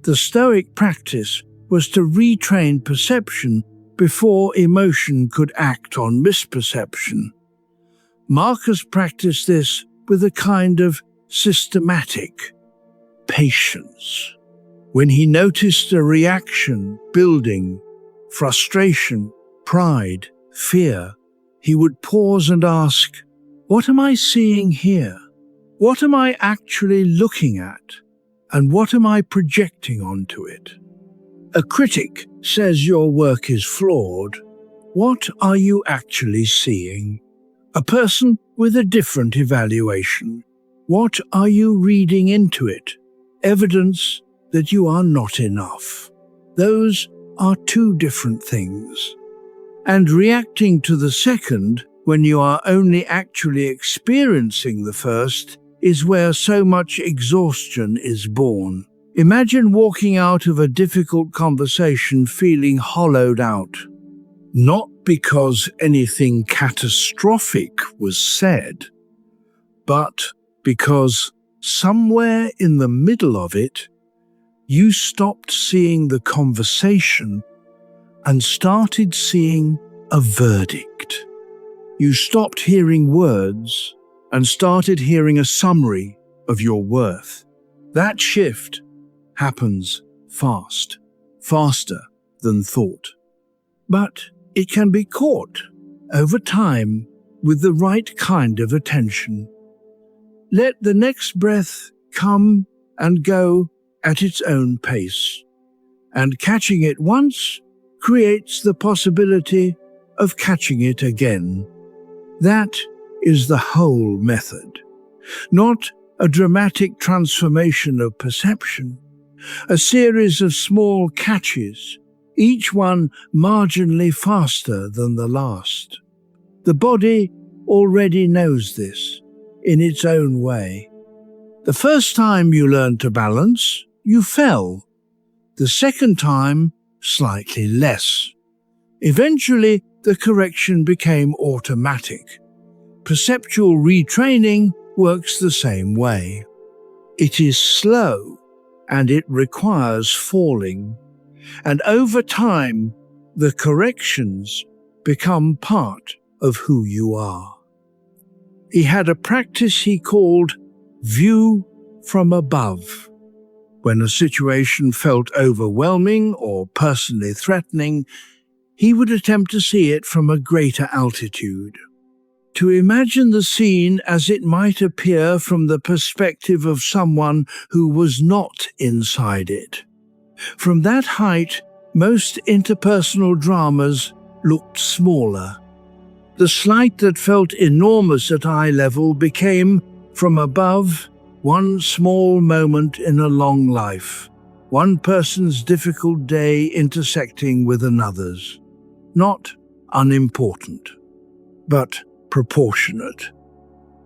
The Stoic practice was to retrain perception before emotion could act on misperception. Marcus practiced this with a kind of systematic patience. When he noticed a reaction building, frustration, pride, fear, he would pause and ask, "What am I seeing here? What am I actually looking at? And what am I projecting onto it?" A critic says your work is flawed. What are you actually seeing? A person with a different evaluation. What are you reading into it? Evidence that you are not enough. Those are two different things. And reacting to the second, when you are only actually experiencing the first, is where so much exhaustion is born. Imagine walking out of a difficult conversation feeling hollowed out. Not because anything catastrophic was said, but because somewhere in the middle of it, you stopped seeing the conversation and started seeing a verdict. You stopped hearing words and started hearing a summary of your worth. That shift happens fast, faster than thought. But it can be caught over time with the right kind of attention. Let the next breath come and go at its own pace, and catching it once creates the possibility of catching it again. That is the whole method, not a dramatic transformation of perception, a series of small catches, each one marginally faster than the last. The body already knows this in its own way. The first time you learned to balance, you fell. The second time, slightly less. Eventually, the correction became automatic. Perceptual retraining works the same way. It is slow, and it requires falling. And over time, the corrections become part of who you are. He had a practice he called view from above. When a situation felt overwhelming or personally threatening, he would attempt to see it from a greater altitude. To imagine the scene as it might appear from the perspective of someone who was not inside it. From that height, most interpersonal dramas looked smaller. The slight that felt enormous at eye level became, from above, one small moment in a long life, one person's difficult day intersecting with another's. Not unimportant, but proportionate.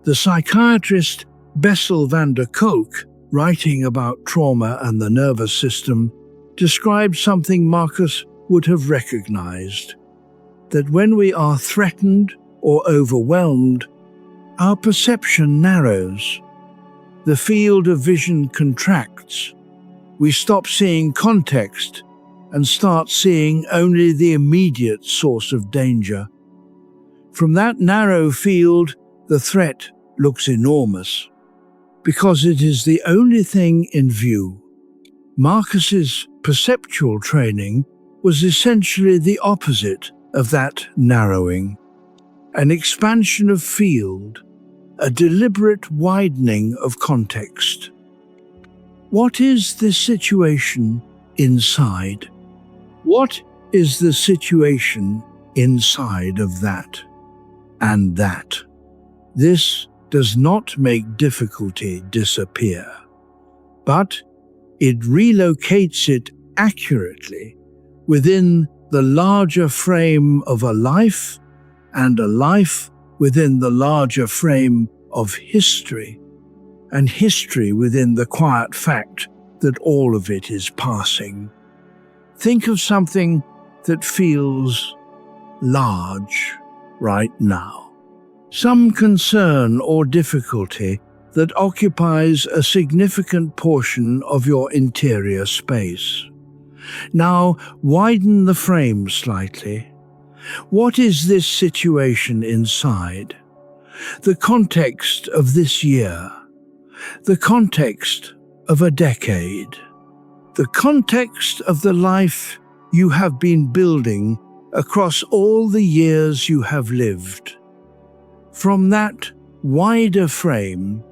The psychiatrist Bessel van der Kolk, writing about trauma and the nervous system, described something Marcus would have recognized, that when we are threatened or overwhelmed, our perception narrows. The field of vision contracts. We stop seeing context and start seeing only the immediate source of danger. From that narrow field, the threat looks enormous, because it is the only thing in view. Marcus's perceptual training was essentially the opposite of that narrowing, an expansion of field, a deliberate widening of context. What is this situation inside? What is the situation inside of that and that? This does not make difficulty disappear, but it relocates it accurately within the larger frame of a life and a life within the larger frame of history, and history within the quiet fact that all of it is passing. Think of something that feels large right now. Some concern or difficulty that occupies a significant portion of your interior space. Now widen the frame slightly. What is this situation inside? The context of this year. The context of a decade. The context of the life you have been building across all the years you have lived. From that wider frame,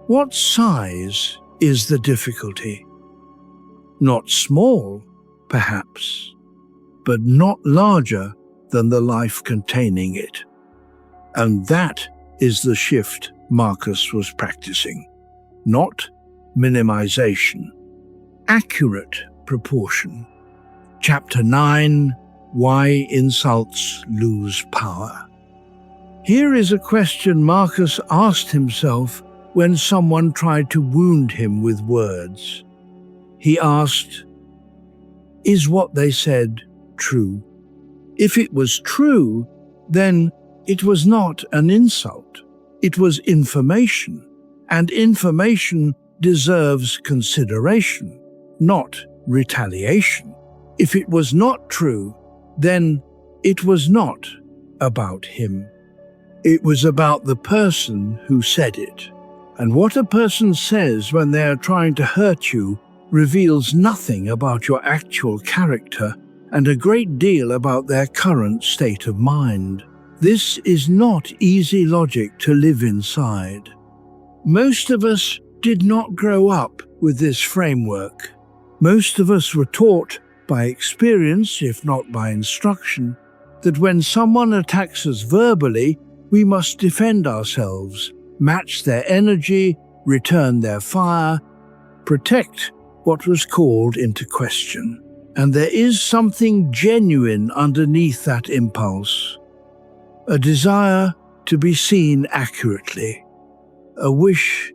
what size is the difficulty? Not small, perhaps, but not larger than the life containing it. And that is the shift Marcus was practicing. Not minimization. Accurate proportion. Chapter 9, Why Insults Lose Power. Here is a question Marcus asked himself when someone tried to wound him with words. He asked, "Is what they said true?" If it was true, then it was not an insult. It was information, and information deserves consideration, not retaliation. If it was not true, then it was not about him. It was about the person who said it. And what a person says when they are trying to hurt you reveals nothing about your actual character and a great deal about their current state of mind. This is not easy logic to live inside. Most of us did not grow up with this framework. Most of us were taught by experience, if not by instruction, that when someone attacks us verbally, we must defend ourselves, match their energy, return their fire, protect what was called into question. And there is something genuine underneath that impulse. A desire to be seen accurately. A wish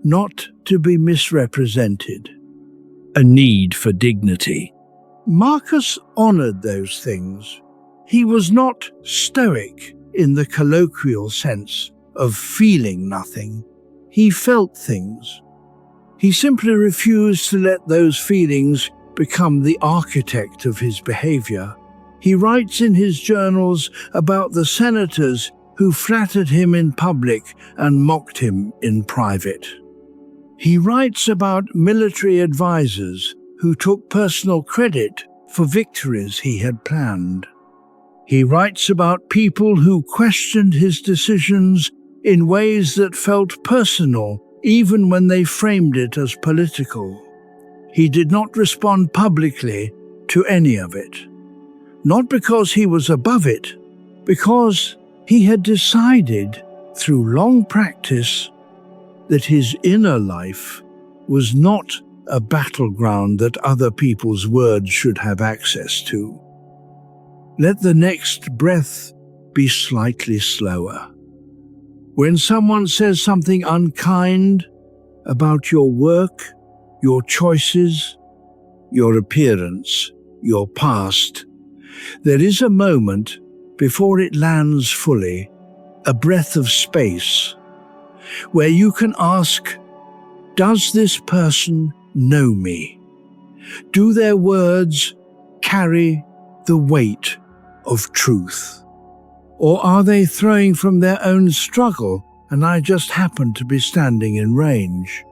not to be misrepresented. A need for dignity. Marcus honored those things. He was not stoic in the colloquial sense of feeling nothing. He felt things. He simply refused to let those feelings become the architect of his behavior. He writes in his journals about the senators who flattered him in public and mocked him in private. He writes about military advisors who took personal credit for victories he had planned. He writes about people who questioned his decisions in ways that felt personal, even when they framed it as political. He did not respond publicly to any of it. Not because he was above it, because he had decided through long practice that his inner life was not a battleground that other people's words should have access to. Let the next breath be slightly slower. When someone says something unkind about your work, your choices, your appearance, your past, there is a moment before it lands fully, a breath of space, where you can ask, does this person know me? Do their words carry the weight of truth? Or are they throwing from their own struggle and I just happen to be standing in range?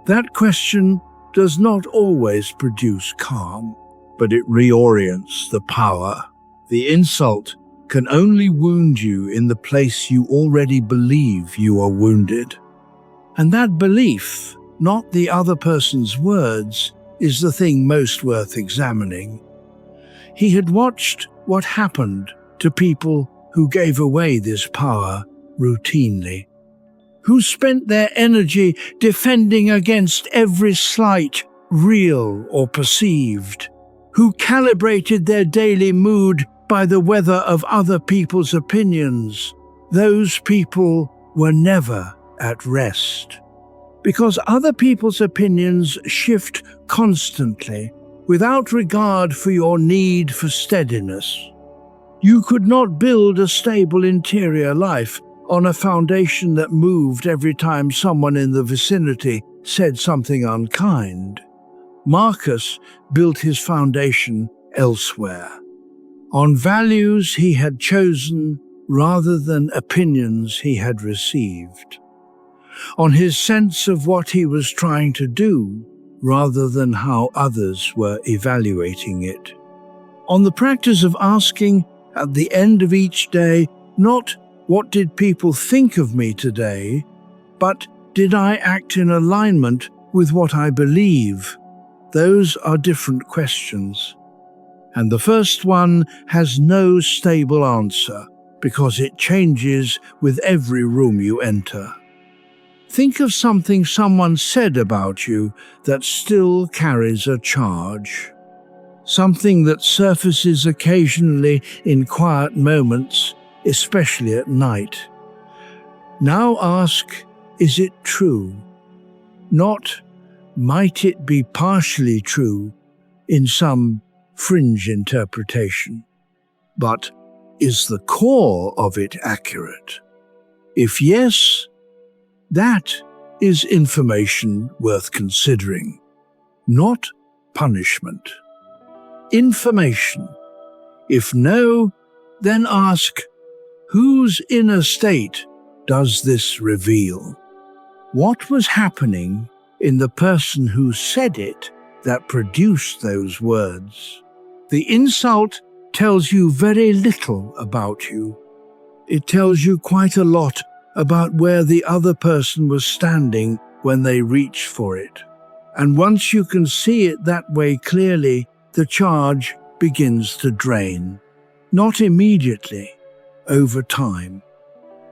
That question does not always produce calm, but it reorients the power. The insult can only wound you in the place you already believe you are wounded. And that belief, not the other person's words, is the thing most worth examining. He had watched what happened to people who gave away this power routinely, who spent their energy defending against every slight, real or perceived, who calibrated their daily mood by the weather of other people's opinions. Those people were never at rest, because other people's opinions shift constantly without regard for your need for steadiness. You could not build a stable interior life on a foundation that moved every time someone in the vicinity said something unkind. Marcus built his foundation elsewhere, on values he had chosen rather than opinions he had received, on his sense of what he was trying to do rather than how others were evaluating it, on the practice of asking at the end of each day, not what did people think of me today, but did I act in alignment with what I believe? Those are different questions. And the first one has no stable answer because it changes with every room you enter. Think of something someone said about you that still carries a charge. Something that surfaces occasionally in quiet moments, especially at night. Now ask, is it true? Not, might it be partially true in some fringe interpretation? But is the core of it accurate? If yes, that is information worth considering, not punishment. Information. If no, then ask, whose inner state does this reveal? What was happening in the person who said it that produced those words? The insult tells you very little about you. It tells you quite a lot about where the other person was standing when they reached for it. And once you can see it that way clearly, the charge begins to drain. Not immediately, over time.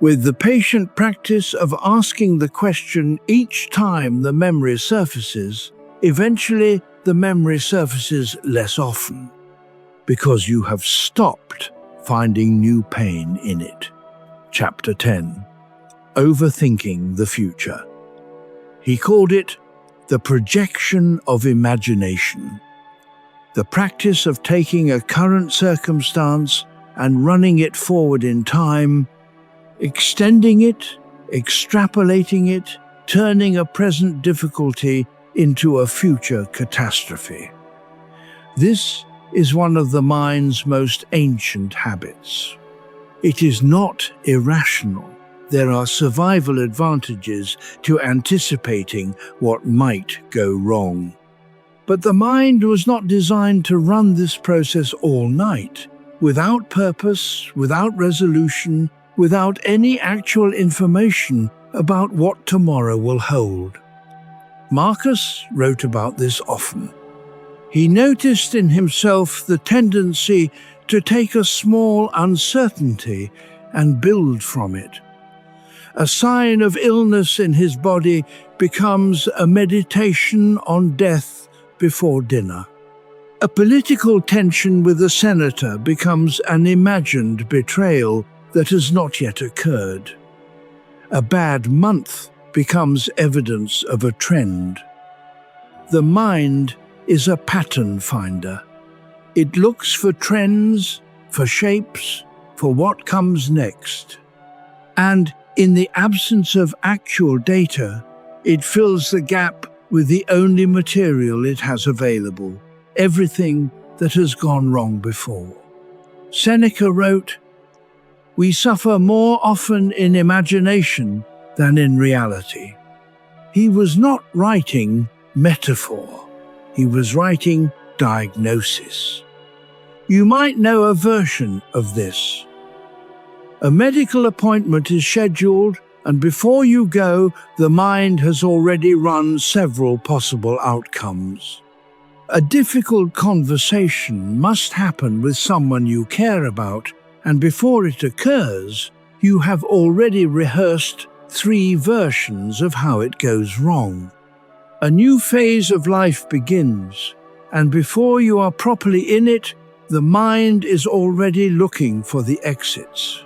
With the patient practice of asking the question each time the memory surfaces, eventually the memory surfaces less often, because you have stopped finding new pain in it. Chapter 10. Overthinking the Future. He called it the projection of imagination. The practice of taking a current circumstance and running it forward in time, extending it, extrapolating it, turning a present difficulty into a future catastrophe. This is one of the mind's most ancient habits. It is not irrational. There are survival advantages to anticipating what might go wrong. But the mind was not designed to run this process all night, without purpose, without resolution, without any actual information about what tomorrow will hold. Marcus wrote about this often. He noticed in himself the tendency to take a small uncertainty and build from it. A sign of illness in his body becomes a meditation on death before dinner. A political tension with a senator becomes an imagined betrayal that has not yet occurred. A bad month becomes evidence of a trend. The mind is a pattern finder. It looks for trends, for shapes, for what comes next. And in the absence of actual data, it fills the gap with the only material it has available, everything that has gone wrong before. Seneca wrote, "We suffer more often in imagination than in reality." He was not writing metaphor. He was writing diagnosis. You might know a version of this. A medical appointment is scheduled, and before you go, the mind has already run several possible outcomes. A difficult conversation must happen with someone you care about, and before it occurs, you have already rehearsed 3 versions of how it goes wrong. A new phase of life begins, and before you are properly in it, the mind is already looking for the exits.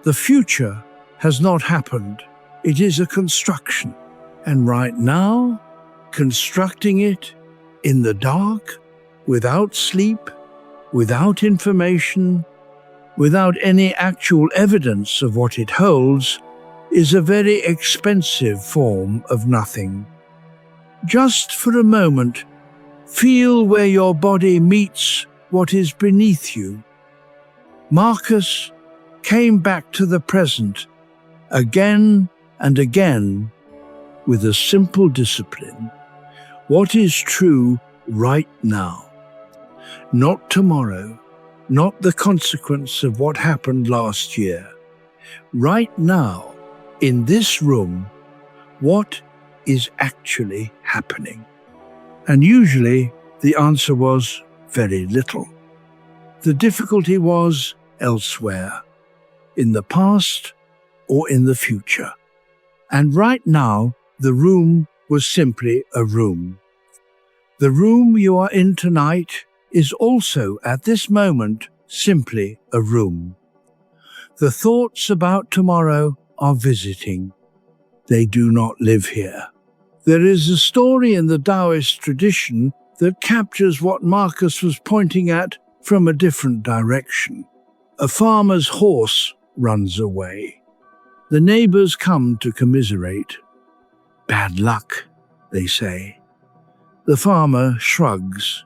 The future has not happened. It is a construction, and right now, constructing it in the dark, without sleep, without information, without any actual evidence of what it holds, is a very expensive form of nothing. Just for a moment, feel where your body meets what is beneath you. Marcus came back to the present again and again with a simple discipline. What is true right now? Not tomorrow, not the consequence of what happened last year. Right now, in this room, what is actually happening? And usually the answer was very little. The difficulty was elsewhere, in the past or in the future. And right now, the room was simply a room. The room you are in tonight is also, at this moment, simply a room. The thoughts about tomorrow are visiting. They do not live here. There is a story in the Taoist tradition that captures what Marcus was pointing at from a different direction. A farmer's horse runs away. The neighbors come to commiserate. "Bad luck," they say. The farmer shrugs.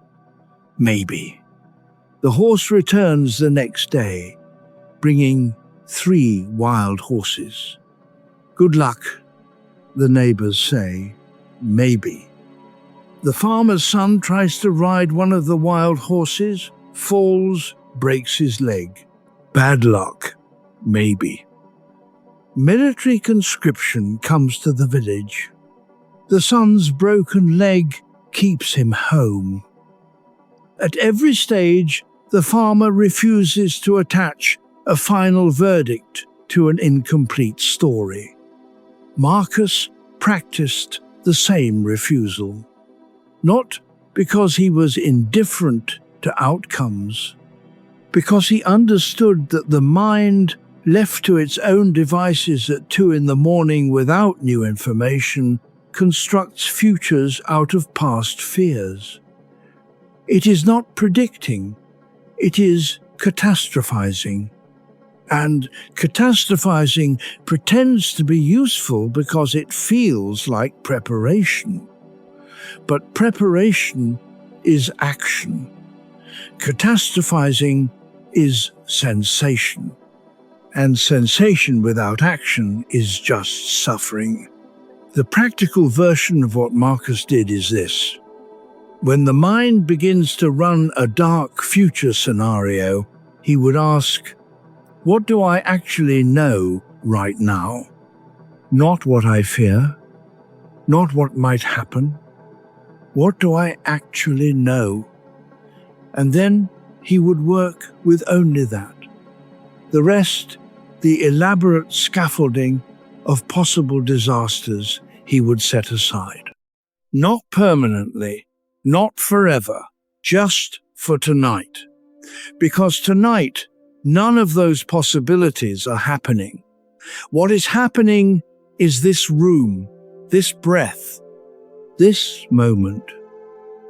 "Maybe." The horse returns the next day, bringing 3 wild horses. "Good luck," the neighbors say. "Maybe." The farmer's son tries to ride one of the wild horses, falls, breaks his leg. "Bad luck, maybe." Military conscription comes to the village. The son's broken leg keeps him home. At every stage, the farmer refuses to attach a final verdict to an incomplete story. Marcus practiced the same refusal, not because he was indifferent to outcomes, because he understood that the mind, left to its own devices at 2 a.m. without new information, constructs futures out of past fears. It is not predicting, it is catastrophizing. And catastrophizing pretends to be useful because it feels like preparation. But preparation is action. Catastrophizing is sensation. And sensation without action is just suffering. The practical version of what Marcus did is this. When the mind begins to run a dark future scenario, he would ask, what do I actually know right now? Not what I fear, not what might happen. What do I actually know? And then he would work with only that. The rest, the elaborate scaffolding of possible disasters, he would set aside. Not permanently, not forever, just for tonight. Because tonight, none of those possibilities are happening. What is happening is this room, this breath, this moment.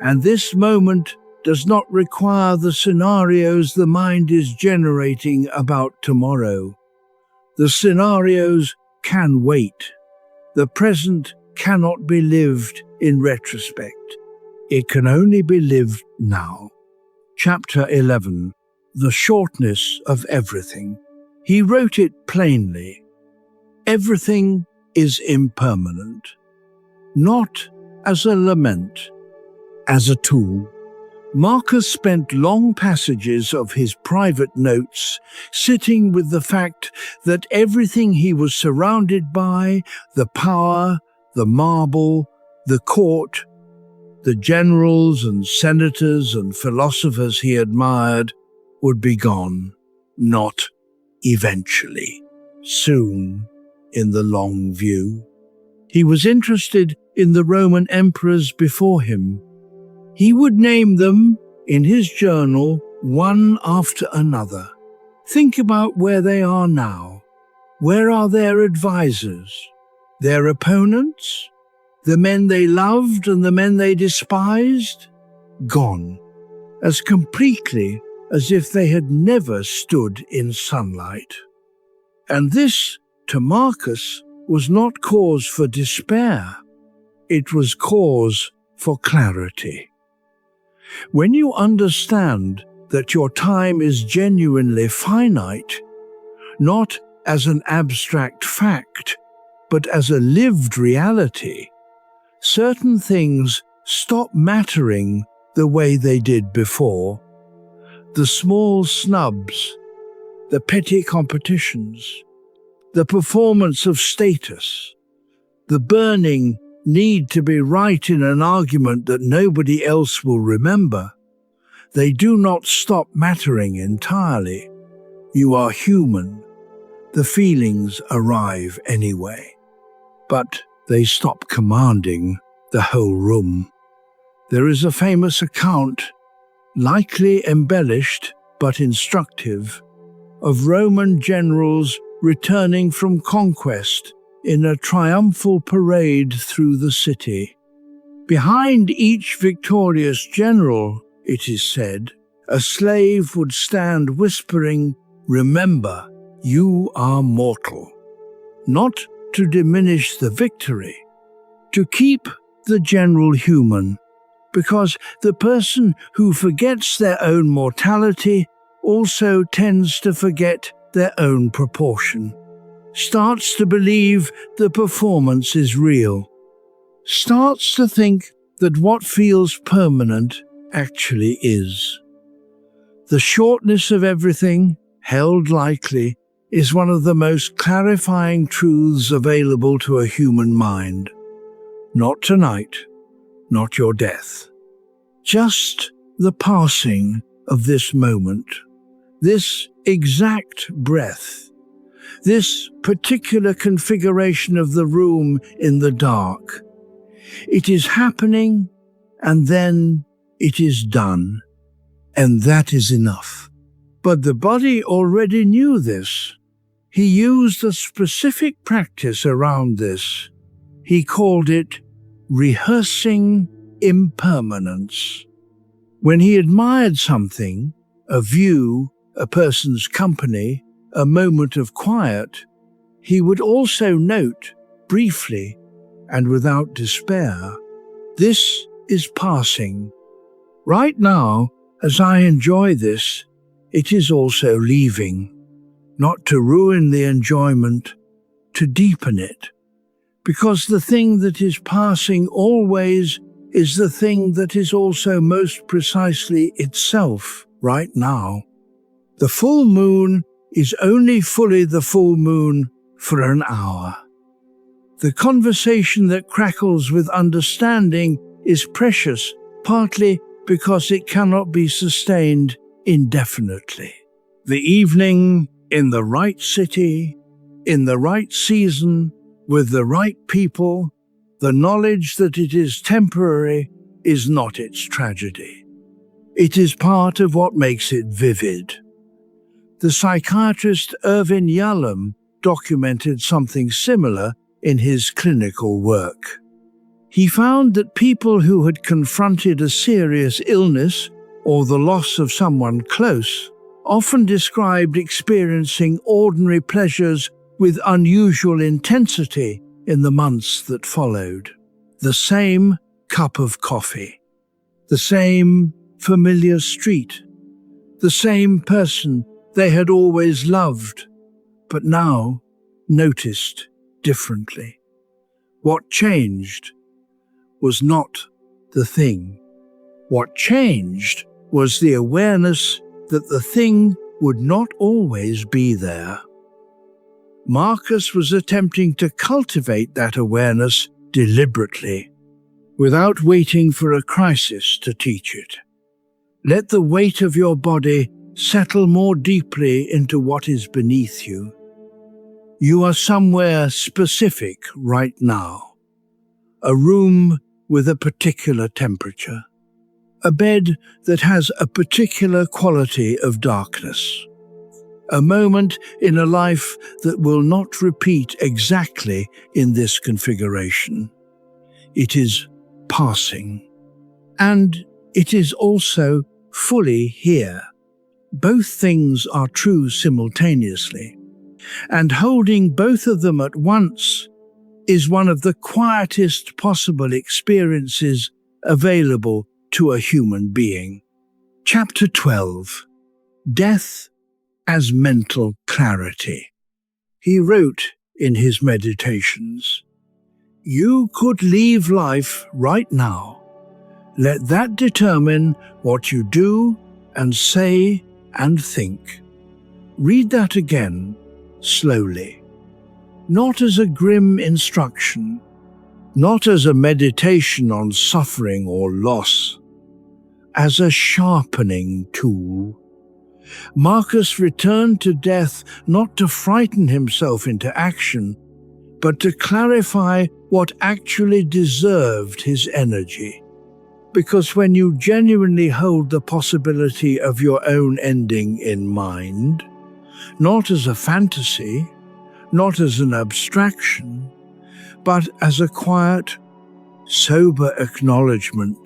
And this moment does not require the scenarios the mind is generating about tomorrow. The scenarios can wait. The present cannot be lived in retrospect. It can only be lived now. Chapter 11. The Shortness of Everything. He wrote it plainly. Everything is impermanent, not as a lament, as a tool. Marcus spent long passages of his private notes sitting with the fact that everything he was surrounded by, the power, the marble, the court, the generals and senators and philosophers he admired, would be gone, not eventually, soon, in the long view. He was interested in the Roman emperors before him. He would name them in his journal one after another. Think about where they are now. Where are their advisors? Their opponents? The men they loved and the men they despised? Gone, as completely as if they had never stood in sunlight. And this, to Marcus, was not cause for despair. It was cause for clarity. When you understand that your time is genuinely finite, not as an abstract fact, but as a lived reality, certain things stop mattering the way they did before. The small snubs, the petty competitions, the performance of status, the burning need to be right in an argument that nobody else will remember. They do not stop mattering entirely. You are human. The feelings arrive anyway. But they stop commanding the whole room. There is a famous account, likely embellished but instructive, of Roman generals returning from conquest in a triumphal parade through the city. Behind each victorious general, it is said, a slave would stand whispering, "Remember, you are mortal." Not to diminish the victory, to keep the general human, because the person who forgets their own mortality also tends to forget their own proportion, starts to believe the performance is real, starts to think that what feels permanent actually is. The shortness of everything, held lightly, is one of the most clarifying truths available to a human mind. Not tonight, not your death. Just the passing of this moment, this exact breath, this particular configuration of the room in the dark. It is happening, and then it is done, and that is enough. But the body already knew this. He used a specific practice around this. He called it rehearsing impermanence. When he admired something, a view, a person's company, a moment of quiet, he would also note, briefly and without despair, this is passing. Right now, as I enjoy this, it is also leaving. Not to ruin the enjoyment, to deepen it. Because the thing that is passing always is the thing that is also most precisely itself right now. The full moon is only fully the full moon for an hour. The conversation that crackles with understanding is precious, partly because it cannot be sustained indefinitely. The evening, in the right city, in the right season, with the right people, the knowledge that it is temporary is not its tragedy. It is part of what makes it vivid. The psychiatrist Irvin Yalom documented something similar in his clinical work. He found that people who had confronted a serious illness or the loss of someone close often described experiencing ordinary pleasures with unusual intensity in the months that followed. The same cup of coffee, the same familiar street, the same person they had always loved, but now noticed differently. What changed was not the thing. What changed was the awareness that the thing would not always be there. Marcus was attempting to cultivate that awareness deliberately, without waiting for a crisis to teach it. Let the weight of your body settle more deeply into what is beneath you. You are somewhere specific right now. A room with a particular temperature. A bed that has a particular quality of darkness. A moment in a life that will not repeat exactly in this configuration. It is passing. And it is also fully here. Both things are true simultaneously. And holding both of them at once is one of the quietest possible experiences available to a human being. Chapter 12. Death as Mental Clarity. He wrote in his meditations, "You could leave life right now. Let that determine what you do and say and think." Read that again, slowly. Not as a grim instruction, not as a meditation on suffering or loss, as a sharpening tool. Marcus returned to death not to frighten himself into action, but to clarify what actually deserved his energy. Because when you genuinely hold the possibility of your own ending in mind, not as a fantasy, not as an abstraction, but as a quiet, sober acknowledgement,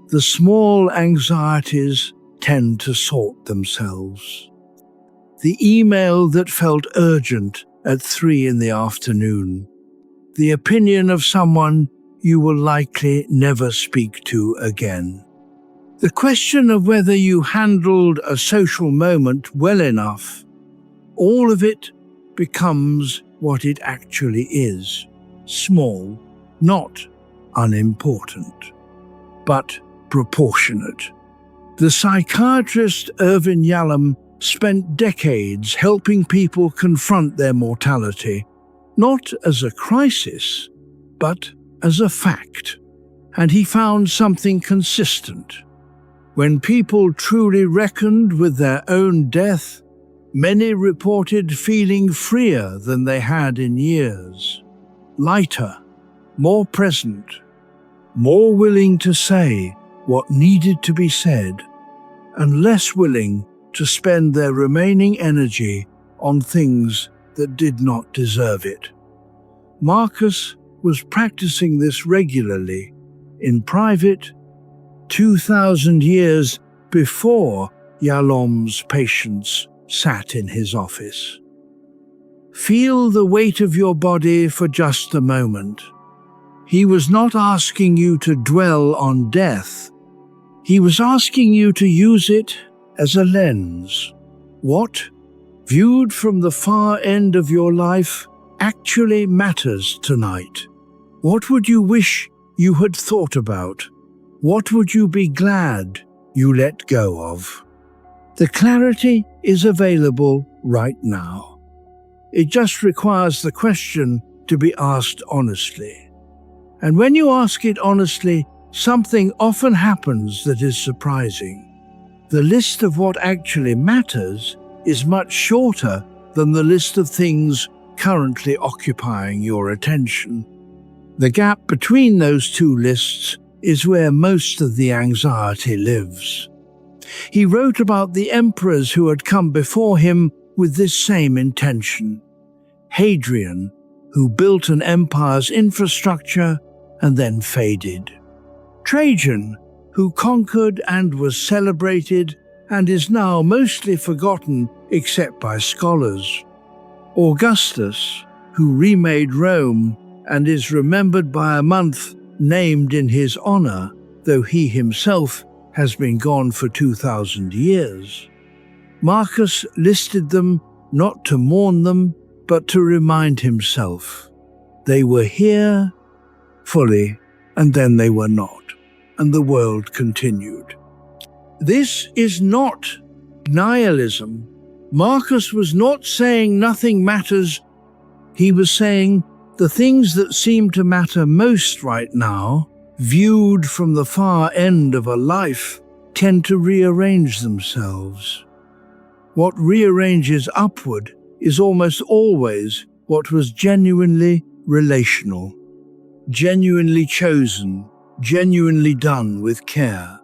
the small anxieties tend to sort themselves. The email that felt urgent at 3 in the afternoon, the opinion of someone you will likely never speak to again. The question of whether you handled a social moment well enough, all of it becomes what it actually is, small, not unimportant, but proportionate. The psychiatrist Irvin Yalom spent decades helping people confront their mortality, not as a crisis, but as a fact. And he found something consistent. When people truly reckoned with their own death, many reported feeling freer than they had in years, lighter, more present, more willing to say what needed to be said, and less willing to spend their remaining energy on things that did not deserve it. Marcus was practicing this regularly, in private, 2,000 years before Yalom's patients sat in his office. Feel the weight of your body for just a moment. He was not asking you to dwell on death. He was asking you to use it as a lens. What, viewed from the far end of your life, actually matters tonight? What would you wish you had thought about? What would you be glad you let go of? The clarity is available right now. It just requires the question to be asked honestly. And when you ask it honestly, something often happens that is surprising. The list of what actually matters is much shorter than the list of things currently occupying your attention. The gap between those two lists is where most of the anxiety lives. He wrote about the emperors who had come before him with this same intention. Hadrian, who built an empire's infrastructure and then faded. Trajan, who conquered and was celebrated and is now mostly forgotten except by scholars. Augustus, who remade Rome and is remembered by a month named in his honor, though he himself has been gone for 2,000 years. Marcus listed them not to mourn them, but to remind himself. They were here fully, and then they were not, and the world continued. This is not nihilism. Marcus was not saying nothing matters. He was saying the things that seem to matter most right now, viewed from the far end of a life, tend to rearrange themselves. What rearranges upward is almost always what was genuinely relational, genuinely chosen, genuinely done with care.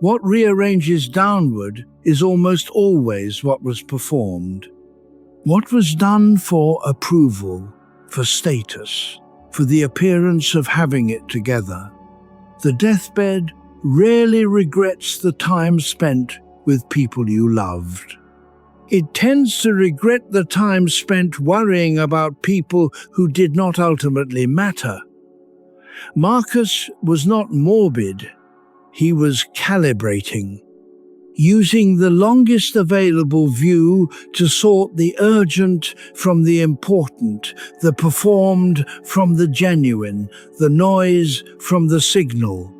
What rearranges downward is almost always what was performed. What was done for approval, for status, for the appearance of having it together. The deathbed rarely regrets the time spent with people you loved. It tends to regret the time spent worrying about people who did not ultimately matter. Marcus was not morbid, he was calibrating, using the longest available view to sort the urgent from the important, the performed from the genuine, the noise from the signal.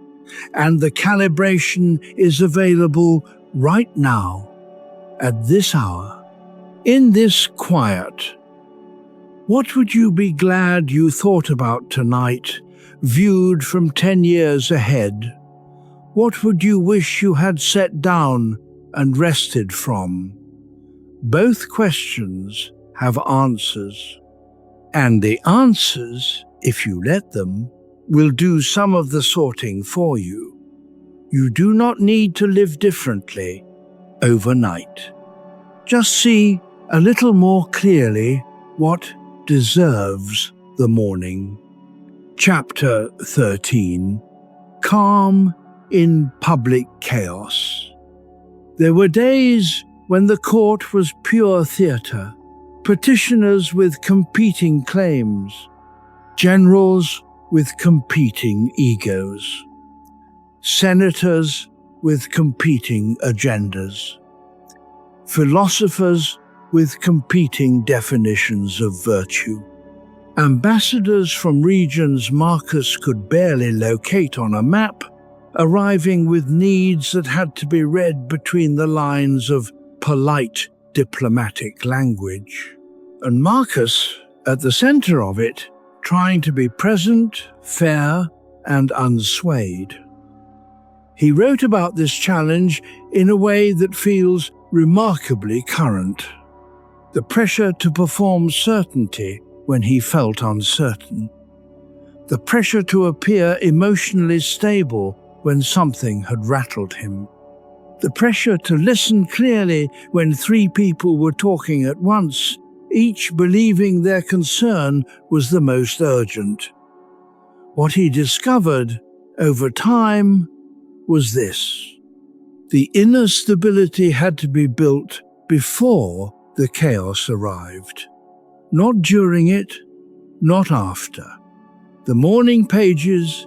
And the calibration is available right now, at this hour, in this quiet. What would you be glad you thought about tonight, viewed from 10 years ahead? What would you wish you had set down and rested from? Both questions have answers. And the answers, if you let them, will do some of the sorting for you. You do not need to live differently overnight. Just see a little more clearly what deserves the morning. Chapter 13. Calm in public chaos. There were days when the court was pure theatre, petitioners with competing claims, generals with competing egos, senators with competing agendas, philosophers with competing definitions of virtue, ambassadors from regions Marcus could barely locate on a map, arriving with needs that had to be read between the lines of polite diplomatic language. And Marcus, at the center of it, trying to be present, fair, and unswayed. He wrote about this challenge in a way that feels remarkably current. The pressure to perform certainty when he felt uncertain. The pressure to appear emotionally stable when something had rattled him. The pressure to listen clearly when 3 people were talking at once, each believing their concern was the most urgent. What he discovered over time was this: the inner stability had to be built before the chaos arrived. Not during it, not after. The morning pages,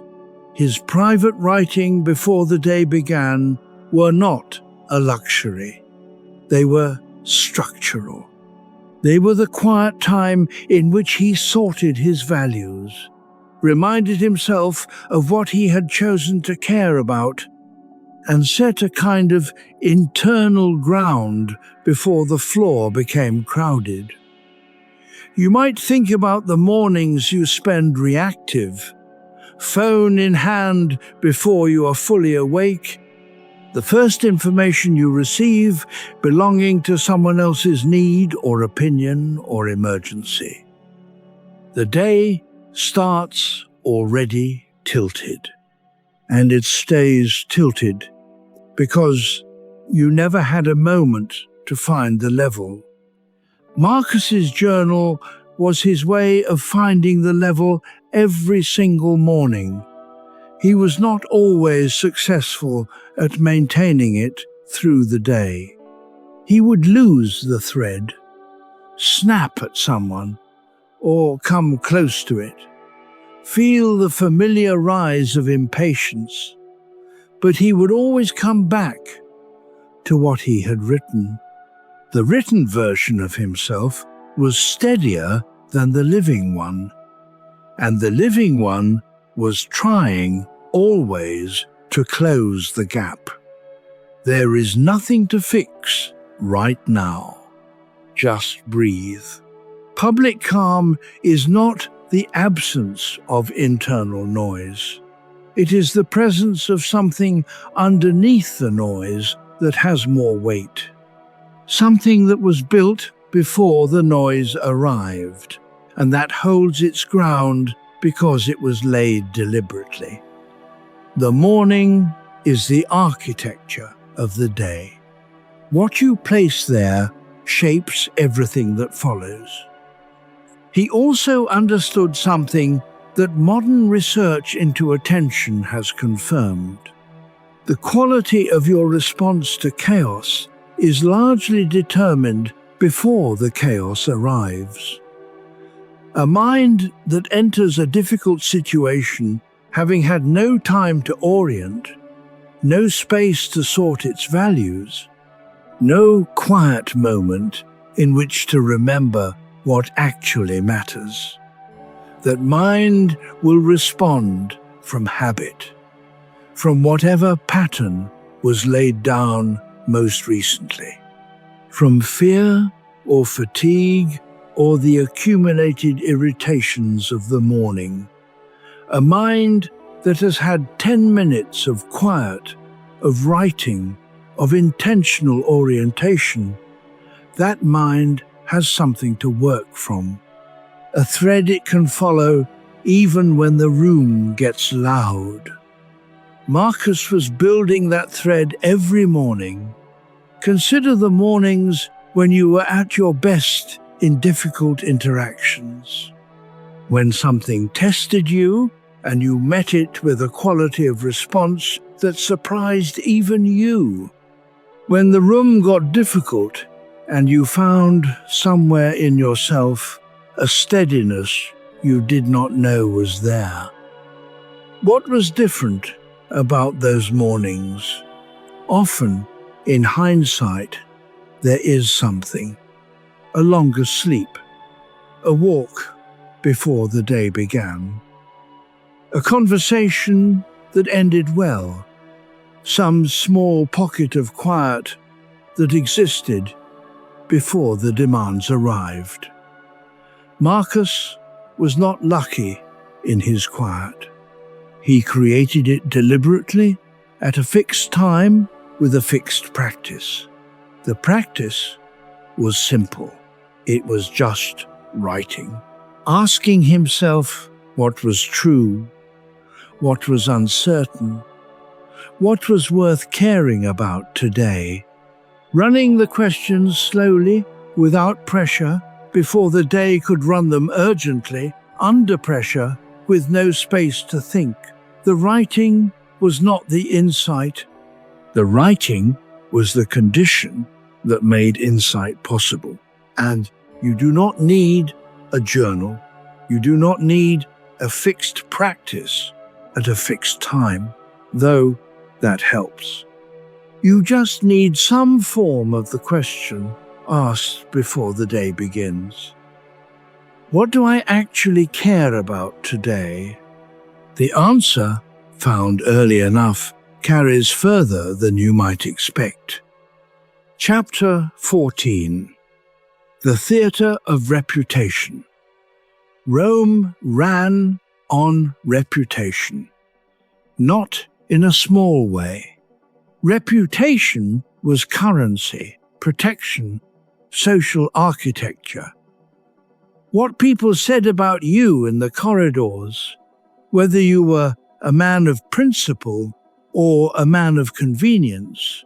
his private writing before the day began, were not a luxury. They were structural. They were the quiet time in which he sorted his values, reminded himself of what he had chosen to care about, and set a kind of internal ground before the floor became crowded. You might think about the mornings you spend reactive, phone in hand before you are fully awake, the first information you receive belonging to someone else's need or opinion or emergency. The day starts already tilted, and it stays tilted because you never had a moment to find the level. Marcus's journal was his way of finding the level every single morning. He was not always successful at maintaining it through the day. He would lose the thread, snap at someone, or come close to it, feel the familiar rise of impatience, but he would always come back to what he had written. The written version of himself was steadier than the living one, and the living one was trying always to close the gap. There is nothing to fix right now. Just breathe. Public calm is not the absence of internal noise. It is the presence of something underneath the noise that has more weight. Something that was built before the noise arrived, and that holds its ground because it was laid deliberately. The morning is the architecture of the day. What you place there shapes everything that follows. He also understood something that modern research into attention has confirmed. The quality of your response to chaos is largely determined before the chaos arrives. A mind that enters a difficult situation having had no time to orient, no space to sort its values, no quiet moment in which to remember what actually matters. That mind will respond from habit, from whatever pattern was laid down most recently, from fear or fatigue or the accumulated irritations of the morning. A mind that has had 10 minutes of quiet, of writing, of intentional orientation, that mind has something to work from, a thread it can follow even when the room gets loud. Marcus was building that thread every morning. Consider the mornings when you were at your best in difficult interactions. When something tested you and you met it with a quality of response that surprised even you. When the room got difficult and you found somewhere in yourself a steadiness you did not know was there. What was different about those mornings? Often, in hindsight, there is something. A longer sleep, a walk before the day began, a conversation that ended well, some small pocket of quiet that existed before the demands arrived. Marcus was not lucky in his quiet. He created it deliberately at a fixed time with a fixed practice. The practice was simple. It was just writing, asking himself what was true, what was uncertain, what was worth caring about today, running the questions slowly, without pressure, before the day could run them urgently, under pressure, with no space to think. The writing was not the insight. The writing was the condition that made insight possible. And you do not need a journal. You do not need a fixed practice at a fixed time, though that helps. You just need some form of the question asked before the day begins. What do I actually care about today? The answer, found early enough, carries further than you might expect. Chapter 14. The Theatre of Reputation. Rome ran on reputation, not in a small way. Reputation was currency, protection, social architecture. What people said about you in the corridors, whether you were a man of principle or a man of convenience,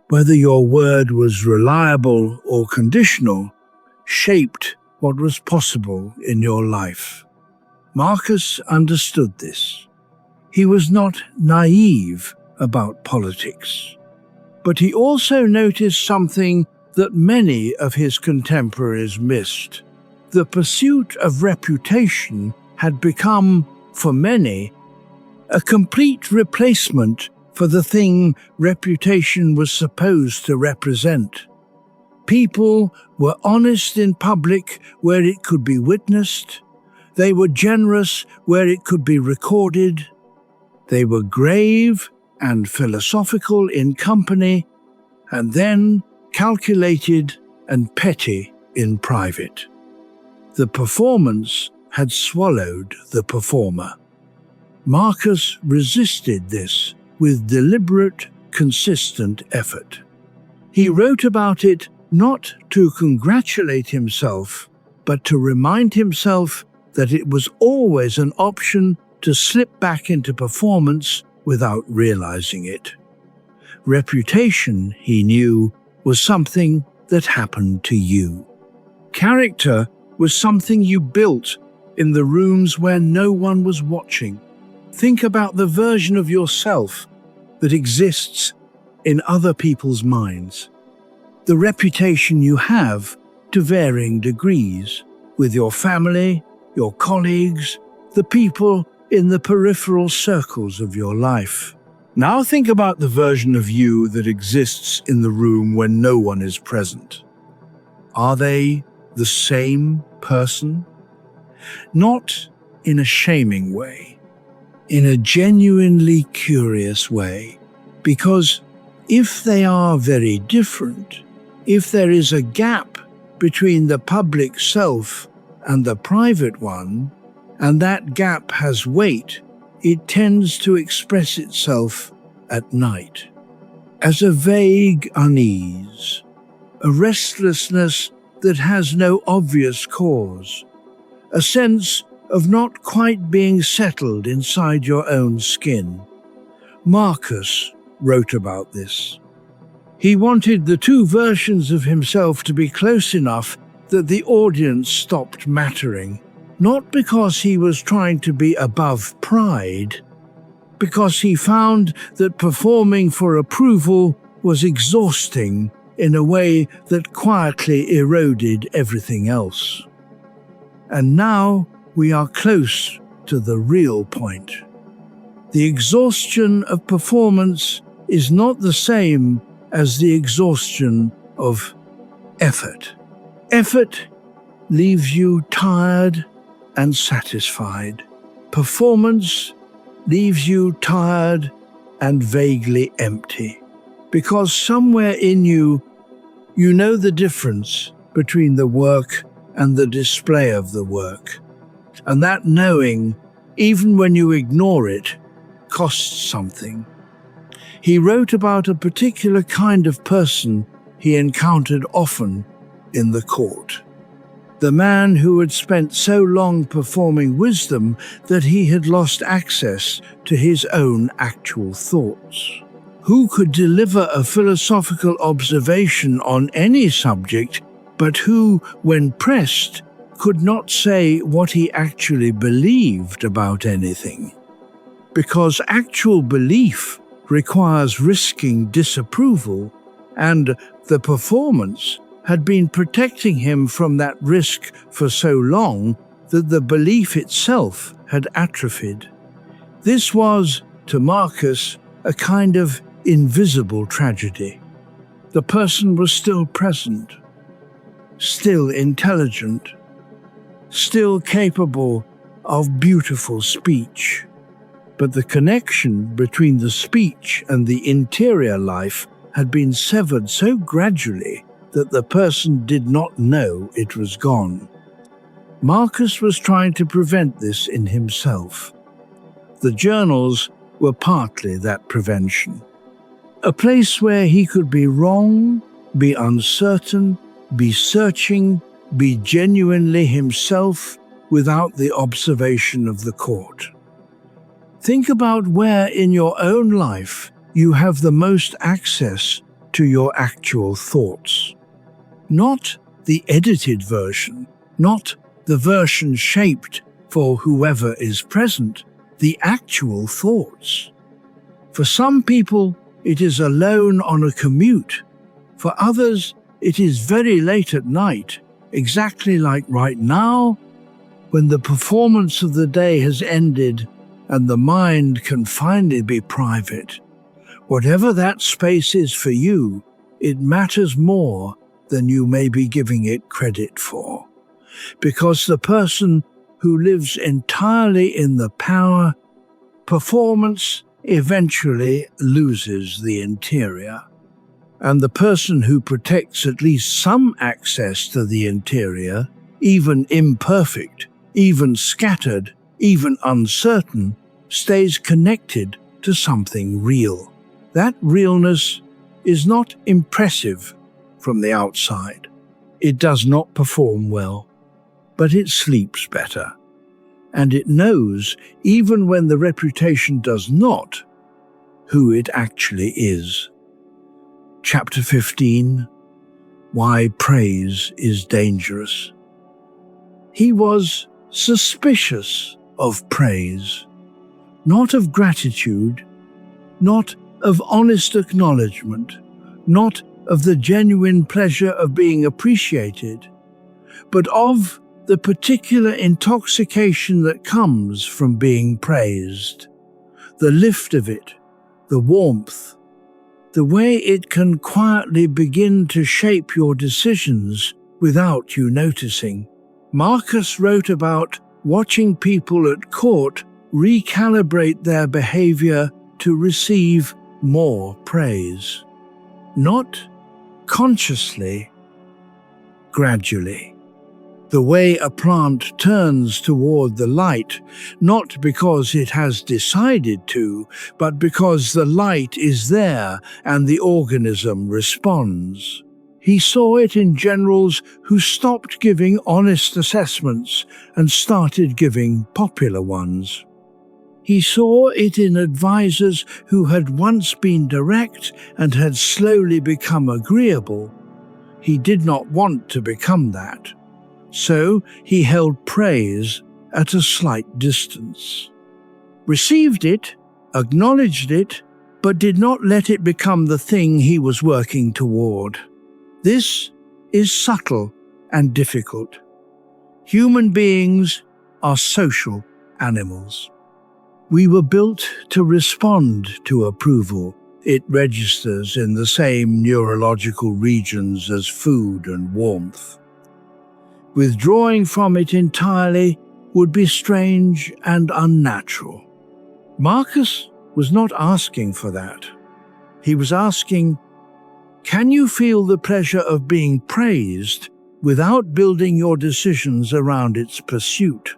whether your word was reliable or conditional, shaped what was possible in your life. Marcus understood this. He was not naive about politics, but he also noticed something that many of his contemporaries missed. The pursuit of reputation had become, for many, a complete replacement for the thing reputation was supposed to represent. People were honest in public where it could be witnessed. They were generous where it could be recorded. They were grave and philosophical in company, and then calculated and petty in private. The performance had swallowed the performer. Marcus resisted this with deliberate, consistent effort. He wrote about it not to congratulate himself, but to remind himself that it was always an option to slip back into performance without realizing it. Reputation, he knew, was something that happened to you. Character was something you built in the rooms where no one was watching. Think about the version of yourself that exists in other people's minds. The reputation you have to varying degrees with your family, your colleagues, the people in the peripheral circles of your life. Now think about the version of you that exists in the room when no one is present. Are they the same person? Not in a shaming way, in a genuinely curious way, because if they are very different, if there is a gap between the public self and the private one, and that gap has weight, it tends to express itself at night as a vague unease, a restlessness that has no obvious cause, a sense of not quite being settled inside your own skin. Marcus wrote about this. He wanted the two versions of himself to be close enough that the audience stopped mattering, not because he was trying to be above pride, because he found that performing for approval was exhausting in a way that quietly eroded everything else. And now we are close to the real point. The exhaustion of performance is not the same as the exhaustion of effort. Effort leaves you tired and satisfied. Performance leaves you tired and vaguely empty, because somewhere in you, you know the difference between the work and the display of the work. And that knowing, even when you ignore it, costs something. He wrote about a particular kind of person he encountered often in the court. The man who had spent so long performing wisdom that he had lost access to his own actual thoughts. Who could deliver a philosophical observation on any subject, but who, when pressed, could not say what he actually believed about anything? Because actual belief requires risking disapproval, and the performance had been protecting him from that risk for so long that the belief itself had atrophied. This was, to Marcus, a kind of invisible tragedy. The person was still present, still intelligent, still capable of beautiful speech, but the connection between the speech and the interior life had been severed so gradually that the person did not know it was gone. Marcus was trying to prevent this in himself. The journals were partly that prevention. A place where he could be wrong, be uncertain, be searching, be genuinely himself without the observation of the court. Think about where in your own life you have the most access to your actual thoughts. Not the edited version, not the version shaped for whoever is present, the actual thoughts. For some people, it is alone on a commute. For others, it is very late at night, exactly like right now, when the performance of the day has ended and the mind can finally be private, Whatever that space is for you, it matters more than you may be giving it credit for. Because the person who lives entirely in the power, performance eventually loses the interior. And the person who protects at least some access to the interior, even imperfect, even scattered, even uncertain, stays connected to something real. That realness is not impressive from the outside. It does not perform well, but it sleeps better. And it knows, even when the reputation does not, who it actually is. Chapter 15. Why Praise is Dangerous. He was suspicious of praise, not of gratitude, not of honest acknowledgement, not of the genuine pleasure of being appreciated, but of the particular intoxication that comes from being praised, the lift of it, the warmth, the way it can quietly begin to shape your decisions without you noticing. Marcus wrote about watching people at court recalibrate their behavior to receive more praise. Not consciously, gradually. The way a plant turns toward the light, not because it has decided to, but because the light is there and the organism responds. He saw it in generals who stopped giving honest assessments and started giving popular ones. He saw it in advisors who had once been direct and had slowly become agreeable. He did not want to become that. So he held praise at a slight distance. Received it, acknowledged it, but did not let it become the thing he was working toward. This is subtle and difficult. Human beings are social animals. We were built to respond to approval. It registers in the same neurological regions as food and warmth. Withdrawing from it entirely would be strange and unnatural. Marcus was not asking for that. He was asking, can you feel the pleasure of being praised without building your decisions around its pursuit?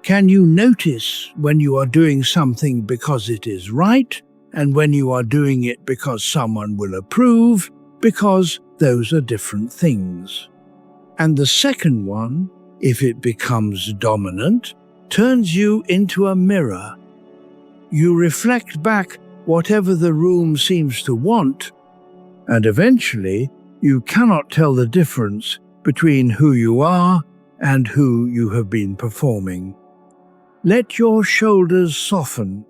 Can you notice when you are doing something because it is right, and when you are doing it because someone will approve, because those are different things? And the second one, if it becomes dominant, turns you into a mirror. You reflect back whatever the room seems to want, and eventually you cannot tell the difference between who you are and who you have been performing. Let your shoulders soften.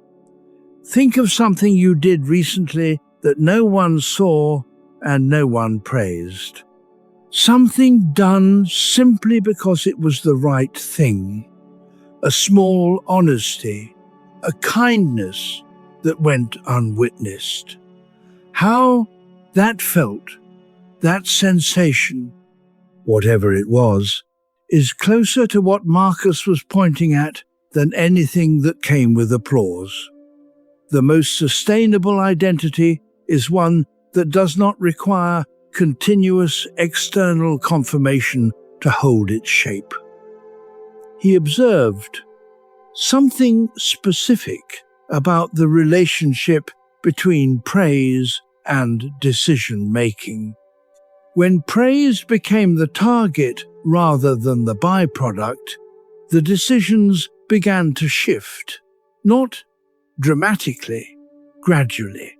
Think of something you did recently that no one saw and no one praised. Something done simply because it was the right thing. A small honesty, a kindness that went unwitnessed. How that felt, that sensation, whatever it was, is closer to what Marcus was pointing at than anything that came with applause. The most sustainable identity is one that does not require continuous external confirmation to hold its shape. He observed something specific about the relationship between praise and decision-making. When praise became the target rather than the byproduct, the decisions began to shift, not dramatically, gradually.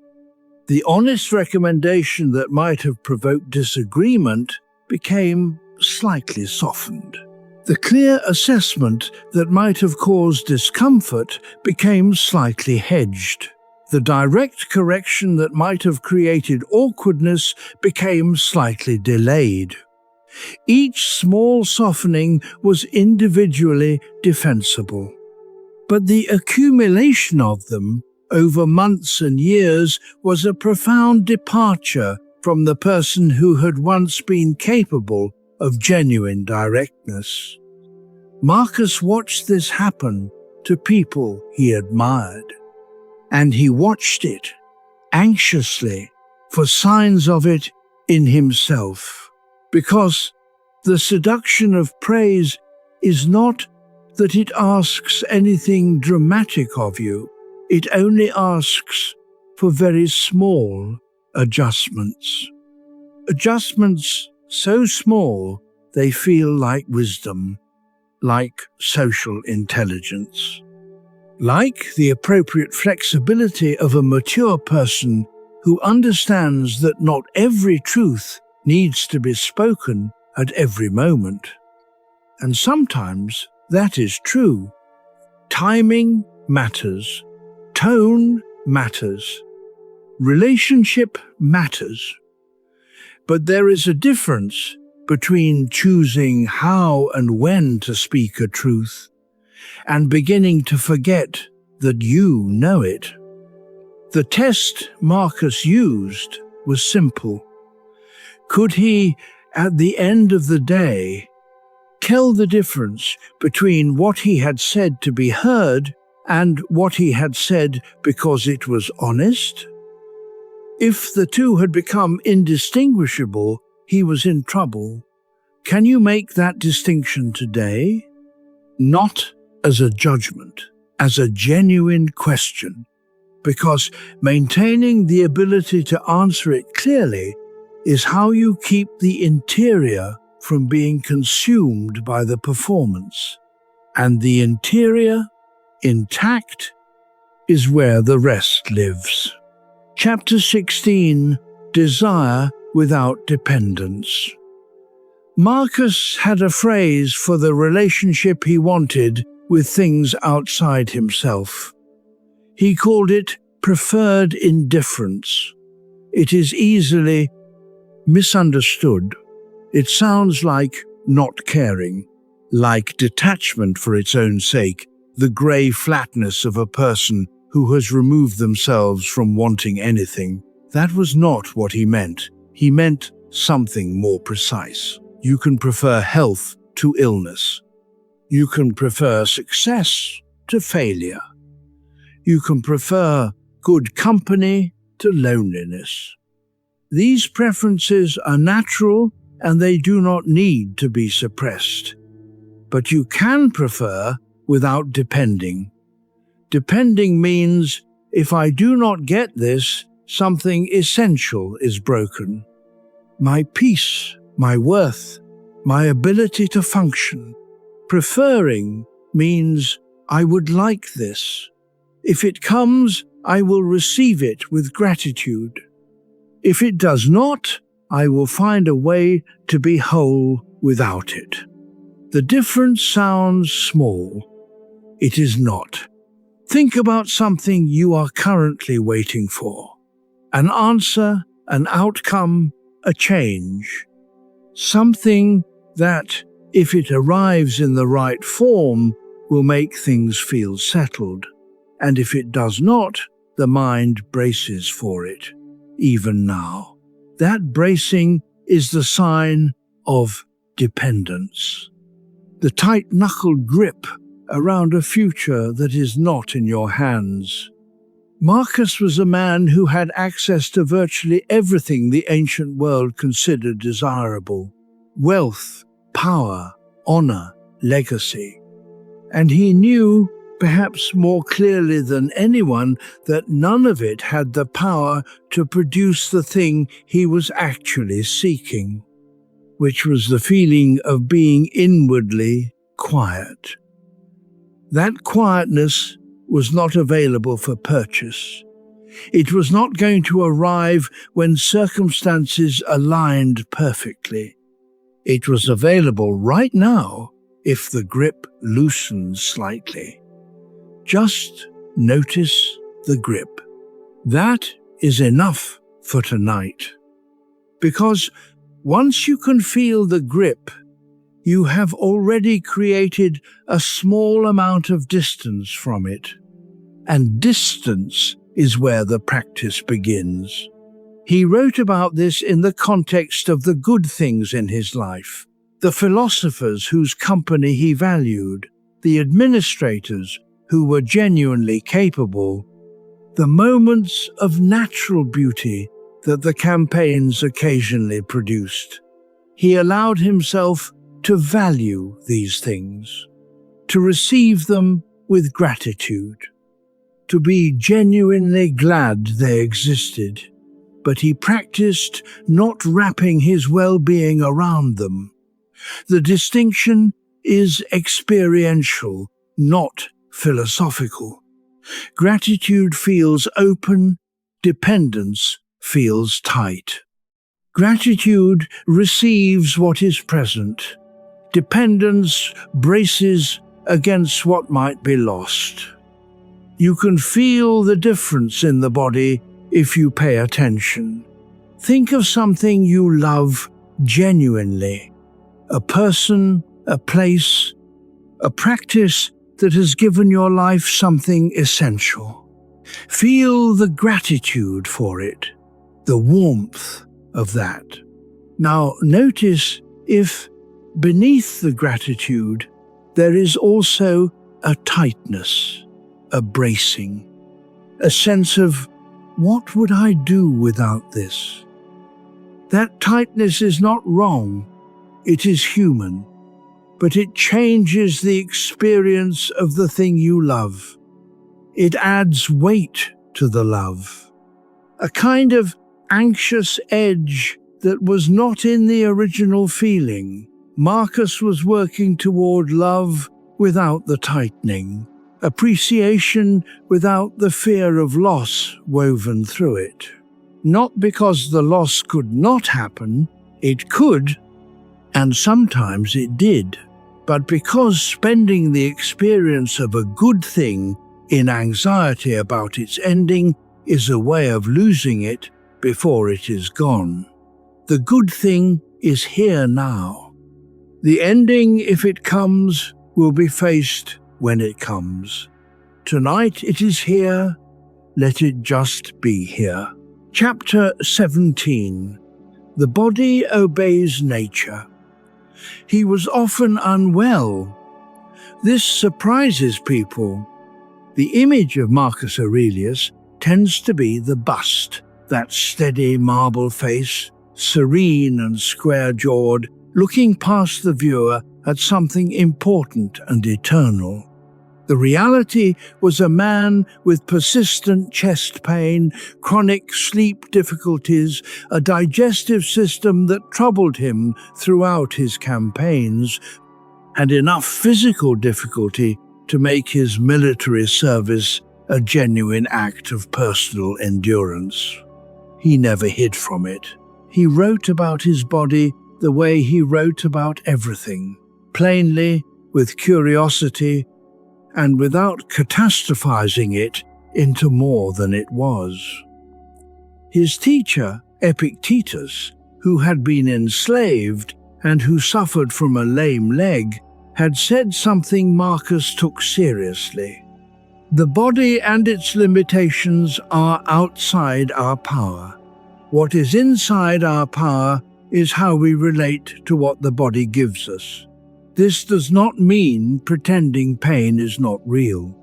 The honest recommendation that might have provoked disagreement became slightly softened. The clear assessment that might have caused discomfort became slightly hedged. The direct correction that might have created awkwardness became slightly delayed. Each small softening was individually defensible, but the accumulation of them over months and years was a profound departure from the person who had once been capable of genuine directness. Marcus watched this happen to people he admired, and he watched it anxiously for signs of it in himself, because the seduction of praise is not that it asks anything dramatic of you. It only asks for very small adjustments. Adjustments so small they feel like wisdom, like social intelligence, like the appropriate flexibility of a mature person who understands that not every truth needs to be spoken at every moment. And sometimes that is true. Timing matters. Tone matters. Relationship matters. But there is a difference between choosing how and when to speak a truth and beginning to forget that you know it. The test Marcus used was simple. Could he, at the end of the day, tell the difference between what he had said to be heard and what he had said because it was honest? If the two had become indistinguishable, he was in trouble. Can you make that distinction today? Not as a judgment, as a genuine question, because maintaining the ability to answer it clearly is how you keep the interior from being consumed by the performance. And the interior, intact, is where the rest lives. Chapter 16, Desire Without Dependence. Marcus had a phrase for the relationship he wanted with things outside himself. He called it preferred indifference. It is easily misunderstood. It sounds like not caring, like detachment for its own sake, the grey flatness of a person who has removed themselves from wanting anything. That was not what he meant. He meant something more precise. You can prefer health to illness. You can prefer success to failure. You can prefer good company to loneliness. These preferences are natural and they do not need to be suppressed. But you can prefer without depending. Depending means, if I do not get this, something essential is broken. My peace, my worth, my ability to function. Preferring means, I would like this. If it comes, I will receive it with gratitude. If it does not, I will find a way to be whole without it. The difference sounds small. It is not. Think about something you are currently waiting for. An answer, an outcome, a change. Something that, if it arrives in the right form, will make things feel settled. And if it does not, the mind braces for it, even now. That bracing is the sign of dependence. The tight-knuckled grip around a future that is not in your hands. Marcus was a man who had access to virtually everything the ancient world considered desirable: wealth, power, honor, legacy. And he knew, perhaps more clearly than anyone, that none of it had the power to produce the thing he was actually seeking, which was the feeling of being inwardly quiet. That quietness was not available for purchase. It was not going to arrive when circumstances aligned perfectly. It was available right now if the grip loosened slightly. Just notice the grip. That is enough for tonight. Because once you can feel the grip, you have already created a small amount of distance from it. And distance is where the practice begins. He wrote about this in the context of the good things in his life, the philosophers whose company he valued, the administrators who were genuinely capable, the moments of natural beauty that the campaigns occasionally produced. He allowed himself to value these things, to receive them with gratitude, to be genuinely glad they existed, but he practiced not wrapping his well-being around them. The distinction is experiential, not philosophical. Gratitude feels open, dependence feels tight. Gratitude receives what is present. Dependence braces against what might be lost. You can feel the difference in the body if you pay attention. Think of something you love genuinely. A person, a place, a practice that has given your life something essential. Feel the gratitude for it, the warmth of that. Now notice if, beneath the gratitude, there is also a tightness, a bracing, a sense of, what would I do without this? That tightness is not wrong, it is human, but it changes the experience of the thing you love. It adds weight to the love, a kind of anxious edge that was not in the original feeling. Marcus was working toward love without the tightening, appreciation without the fear of loss woven through it. Not because the loss could not happen, it could, and sometimes it did, but because spending the experience of a good thing in anxiety about its ending is a way of losing it before it is gone. The good thing is here now. The ending, if it comes, will be faced when it comes. Tonight it is here, let it just be here. Chapter 17. The body obeys nature. He was often unwell. This surprises people. The image of Marcus Aurelius tends to be the bust, that steady marble face, serene and square-jawed, looking past the viewer at something important and eternal. The reality was a man with persistent chest pain, chronic sleep difficulties, a digestive system that troubled him throughout his campaigns, and enough physical difficulty to make his military service a genuine act of personal endurance. He never hid from it. He wrote about his body the way he wrote about everything, plainly, with curiosity, and without catastrophizing it into more than it was. His teacher, Epictetus, who had been enslaved and who suffered from a lame leg, had said something Marcus took seriously. The body and its limitations are outside our power. What is inside our power is how we relate to what the body gives us. This does not mean pretending pain is not real.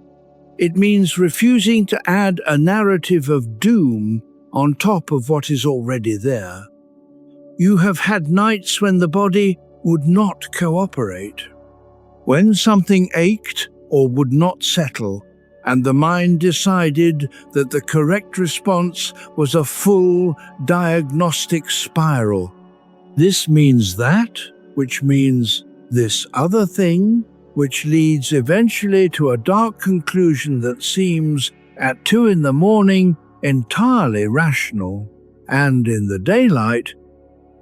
It means refusing to add a narrative of doom on top of what is already there. You have had nights when the body would not cooperate, when something ached or would not settle, and the mind decided that the correct response was a full diagnostic spiral. This means that, which means this other thing, which leads eventually to a dark conclusion that seems, at 2 a.m, entirely rational, and in the daylight,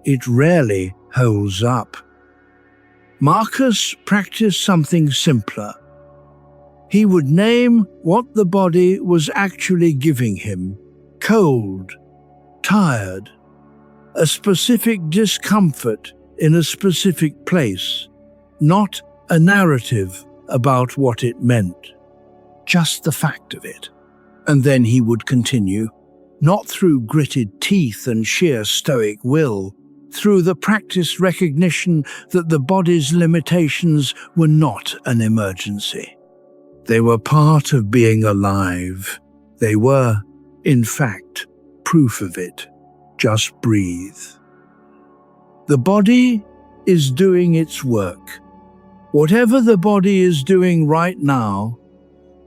it rarely holds up. Marcus practiced something simpler. He would name what the body was actually giving him: cold, tired, a specific discomfort in a specific place, not a narrative about what it meant, just the fact of it. And then he would continue, not through gritted teeth and sheer stoic will, through the practiced recognition that the body's limitations were not an emergency. They were part of being alive. They were, in fact, proof of it. Just breathe. The body is doing its work. Whatever the body is doing right now,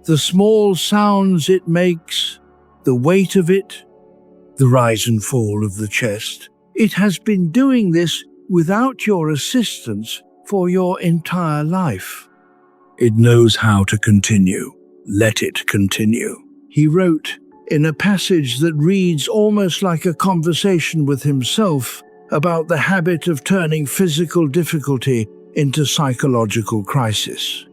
the small sounds it makes, the weight of it, the rise and fall of the chest, it has been doing this without your assistance for your entire life. It knows how to continue. Let it continue. He wrote in a passage that reads almost like a conversation with himself about the habit of turning physical difficulty into psychological crisis.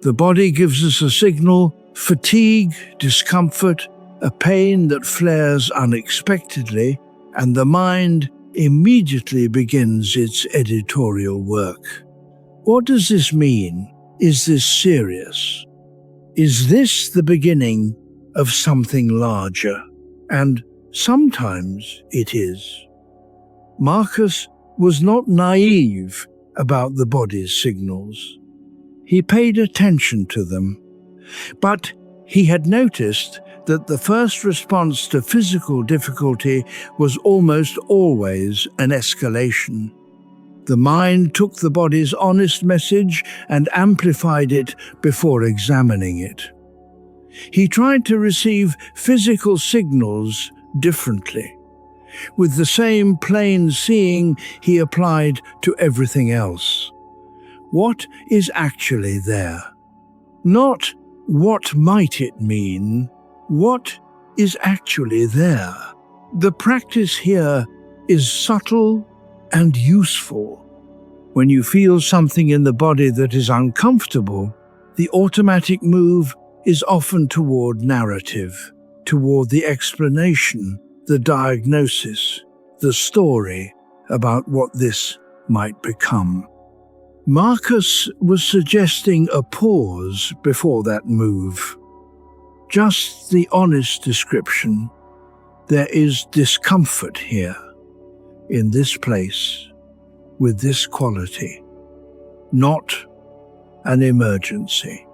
The body gives us a signal: fatigue, discomfort, a pain that flares unexpectedly, and the mind immediately begins its editorial work. What does this mean? Is this serious? Is this the beginning of something larger? And sometimes it is. Marcus was not naive about the body's signals. He paid attention to them, but he had noticed that the first response to physical difficulty was almost always an escalation. The mind took the body's honest message and amplified it before examining it. He tried to receive physical signals differently. With the same plain seeing he applied to everything else. What is actually there? Not what might it mean, what is actually there? The practice here is subtle and useful. When you feel something in the body that is uncomfortable, the automatic move is often toward narrative, toward the explanation, the diagnosis, the story about what this might become. Marcus was suggesting a pause before that move. Just the honest description. There is discomfort here, in this place, with this quality. Not an emergency.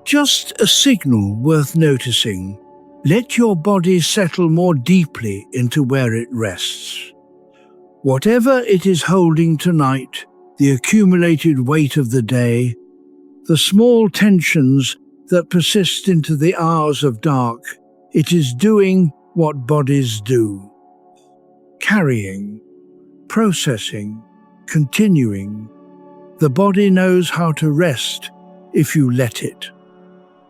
Just a signal worth noticing. Let your body settle more deeply into where it rests. Whatever it is holding tonight, the accumulated weight of the day, the small tensions that persist into the hours of dark, it is doing what bodies do. Carrying, processing, continuing. The body knows how to rest if you let it.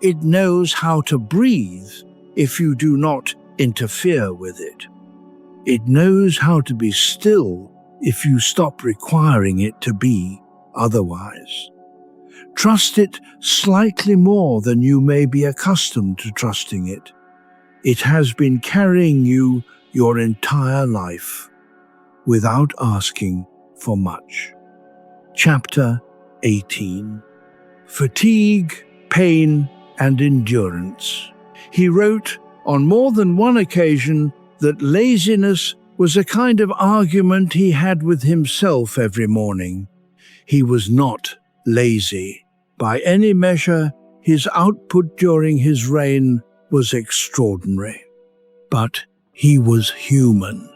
It knows how to breathe if you do not interfere with it. It knows how to be still if you stop requiring it to be otherwise. Trust it slightly more than you may be accustomed to trusting it. It has been carrying you your entire life without asking for much. Chapter 18. Fatigue, Pain, and Endurance. He wrote on more than one occasion that laziness was a kind of argument he had with himself every morning. He was not lazy. By any measure, his output during his reign was extraordinary. But he was human,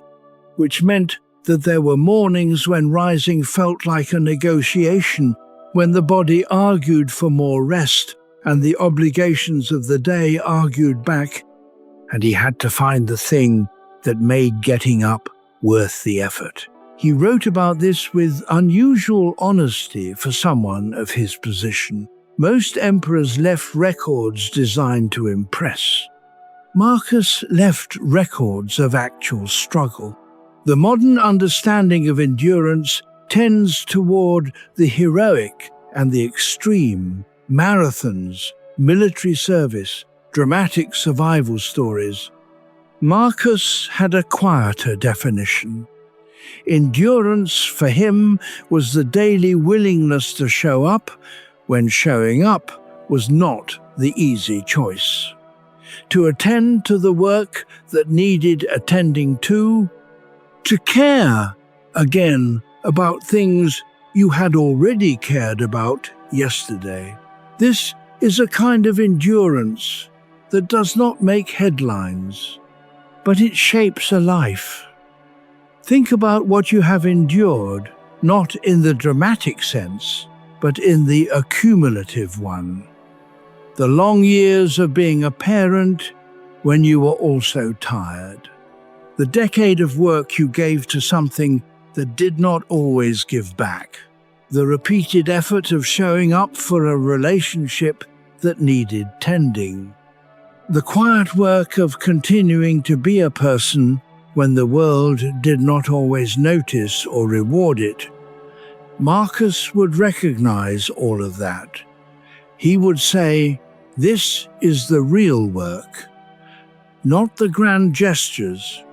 which meant that there were mornings when rising felt like a negotiation, when the body argued for more rest and the obligations of the day argued back, and he had to find the thing that made getting up worth the effort. He wrote about this with unusual honesty for someone of his position. Most emperors left records designed to impress. Marcus left records of actual struggle. The modern understanding of endurance tends toward the heroic and the extreme, marathons, military service, dramatic survival stories. Marcus had a quieter definition. Endurance for him was the daily willingness to show up when showing up was not the easy choice. to attend to the work that needed attending to care again about things you had already cared about yesterday. This is a kind of endurance that does not make headlines, but it shapes a life. Think about what you have endured, not in the dramatic sense, but in the accumulative one. The long years of being a parent when you were also tired. The decade of work you gave to something that did not always give back. The repeated effort of showing up for a relationship that needed tending. The quiet work of continuing to be a person when the world did not always notice or reward it. Marcus would recognize all of that. He would say, "This is the real work, not the grand gestures,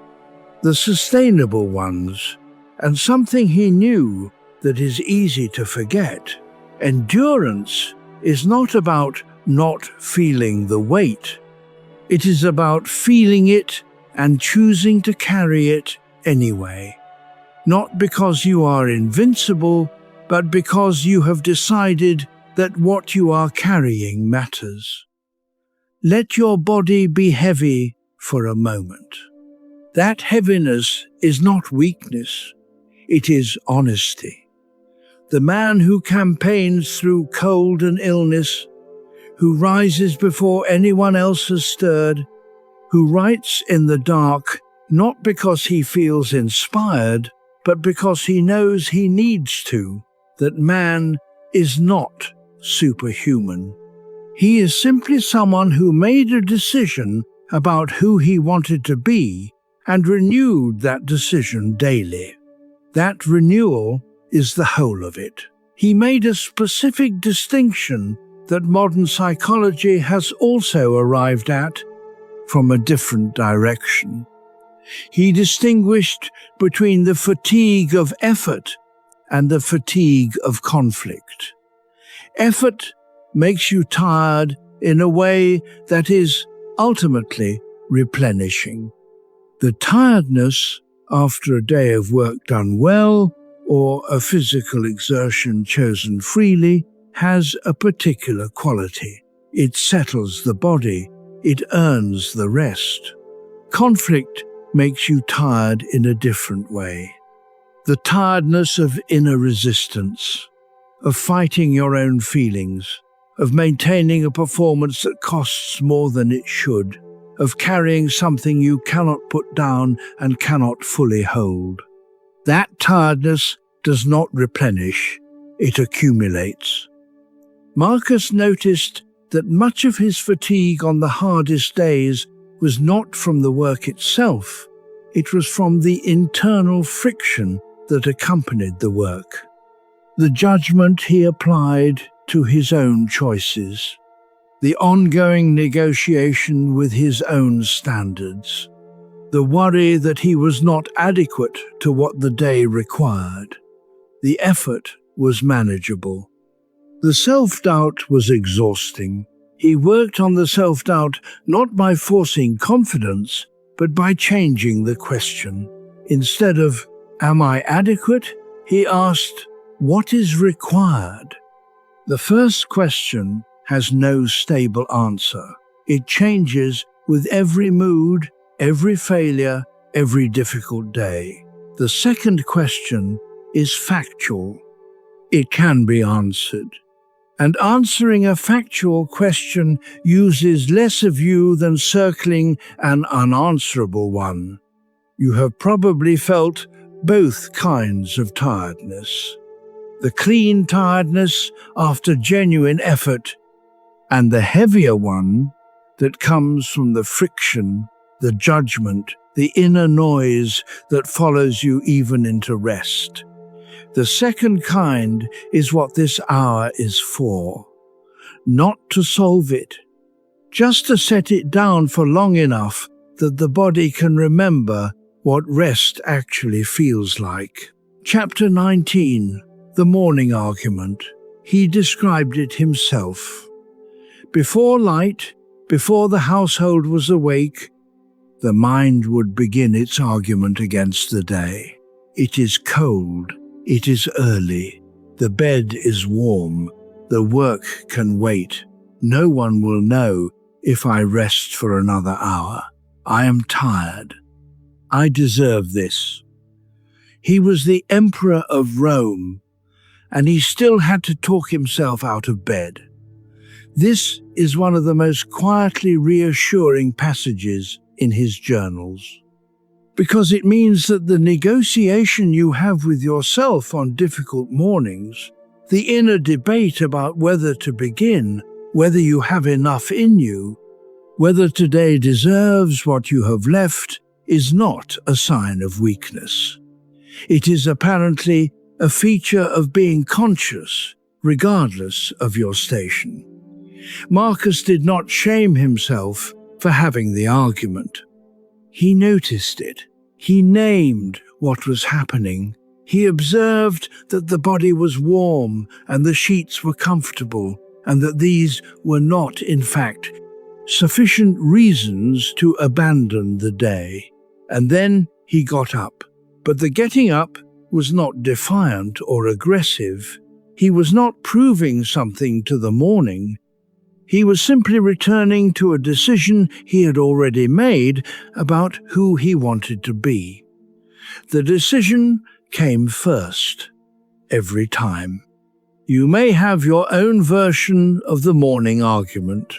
the sustainable ones," and something he knew that is easy to forget. Endurance is not about not feeling the weight. It is about feeling it and choosing to carry it anyway. Not because you are invincible, but because you have decided that what you are carrying matters. Let your body be heavy for a moment. That heaviness is not weakness, it is honesty. The man who campaigns through cold and illness, who rises before anyone else has stirred, who writes in the dark not because he feels inspired, but because he knows he needs to, that man is not superhuman. He is simply someone who made a decision about who he wanted to be and renewed that decision daily. That renewal is the whole of it. He made a specific distinction that modern psychology has also arrived at from a different direction. He distinguished between the fatigue of effort and the fatigue of conflict. Effort makes you tired in a way that is ultimately replenishing. The tiredness after a day of work done well or a physical exertion chosen freely has a particular quality. It settles the body, it earns the rest. Conflict makes you tired in a different way. The tiredness of inner resistance, of fighting your own feelings, of maintaining a performance that costs more than it should, of carrying something you cannot put down and cannot fully hold. That tiredness does not replenish, it accumulates. Marcus noticed that much of his fatigue on the hardest days was not from the work itself, it was from the internal friction that accompanied the work. The judgment he applied to his own choices, the ongoing negotiation with his own standards, the worry that he was not adequate to what the day required. The effort was manageable. The self-doubt was exhausting. He worked on the self-doubt not by forcing confidence, but by changing the question. Instead of, "Am I adequate?" he asked, "What is required?" The first question has no stable answer. It changes with every mood, every failure, every difficult day. The second question is factual. It can be answered. And answering a factual question uses less of you than circling an unanswerable one. You have probably felt both kinds of tiredness. The clean tiredness after genuine effort, and the heavier one that comes from the friction, the judgment, the inner noise that follows you even into rest. The second kind is what this hour is for. Not to solve it, just to set it down for long enough that the body can remember what rest actually feels like. Chapter 19, The Morning Argument. He described it himself. Before light Before the household was awake, the mind would begin its argument against the day. It is cold, it is early, the bed is warm, the work can wait. No one will know if I rest for another hour. I am tired. I deserve this. He was the emperor of Rome, and he still had to talk himself out of bed. This is one of the most quietly reassuring passages in his journals, because it means that the negotiation you have with yourself on difficult mornings, the inner debate about whether to begin, whether you have enough in you, whether today deserves what you have left, is not a sign of weakness. It is apparently a feature of being conscious, regardless of your station. Marcus did not shame himself for having the argument. He noticed it. He named what was happening. He observed that the body was warm and the sheets were comfortable, and that these were not, in fact, sufficient reasons to abandon the day. And then he got up. But the getting up was not defiant or aggressive. He was not proving something to the morning. He was simply returning to a decision he had already made about who he wanted to be. The decision came first, every time. You may have your own version of the morning argument,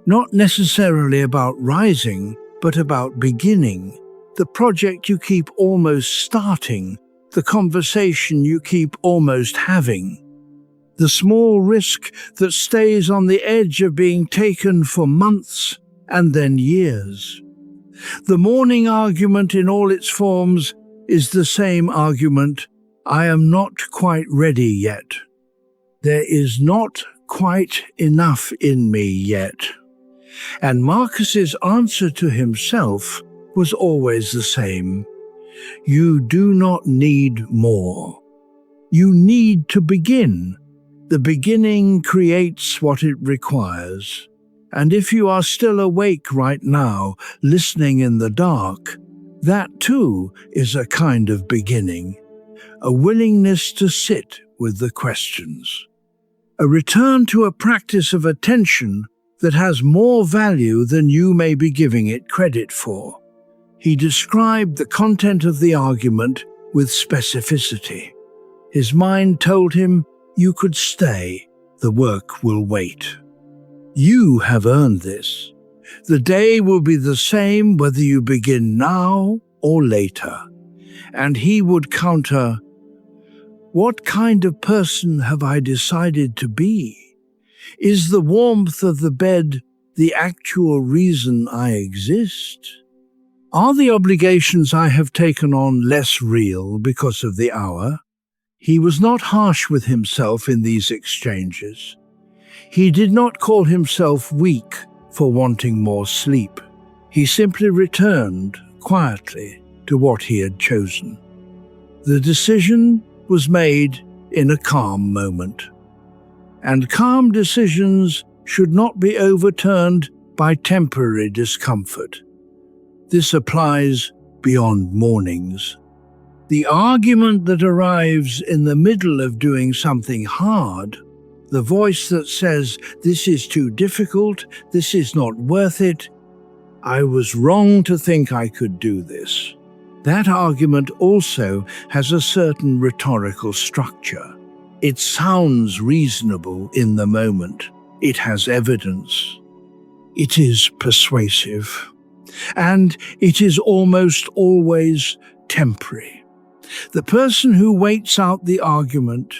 not necessarily about rising, but about beginning, the project you keep almost starting, the conversation you keep almost having, the small risk that stays on the edge of being taken for months and then years. The morning argument in all its forms is the same argument: I am not quite ready yet. There is not quite enough in me yet. And Marcus's answer to himself was always the same: you do not need more. You need to begin. The beginning creates what it requires. And if you are still awake right now, listening in the dark, that too is a kind of beginning, a willingness to sit with the questions, a return to a practice of attention that has more value than you may be giving it credit for. He described the content of the argument with specificity. His mind told him, you could stay, the work will wait. You have earned this. The day will be the same whether you begin now or later. And he would counter, what kind of person have I decided to be? Is the warmth of the bed the actual reason I exist? Are the obligations I have taken on less real because of the hour? He was not harsh with himself in these exchanges. He did not call himself weak for wanting more sleep. He simply returned quietly to what he had chosen. The decision was made in a calm moment. And calm decisions should not be overturned by temporary discomfort. This applies beyond mornings. The argument that arrives in the middle of doing something hard, the voice that says, this is too difficult, this is not worth it, I was wrong to think I could do this. That argument also has a certain rhetorical structure. It sounds reasonable in the moment. It has evidence. It is persuasive. And it is almost always temporary. The person who waits out the argument,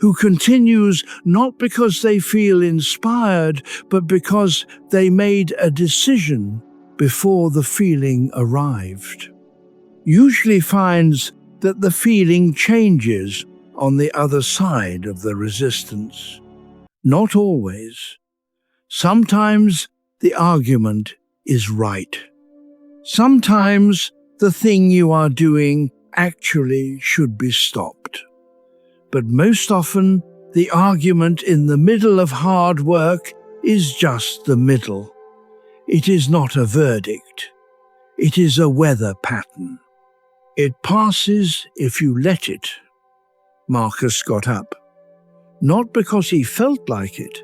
who continues not because they feel inspired, but because they made a decision before the feeling arrived, usually finds that the feeling changes on the other side of the resistance. Not always. Sometimes the argument is right. Sometimes the thing you are doing actually should be stopped. But most often, the argument in the middle of hard work is just the middle. It is not a verdict. It is a weather pattern. It passes if you let it. Marcus got up. Not because he felt like it,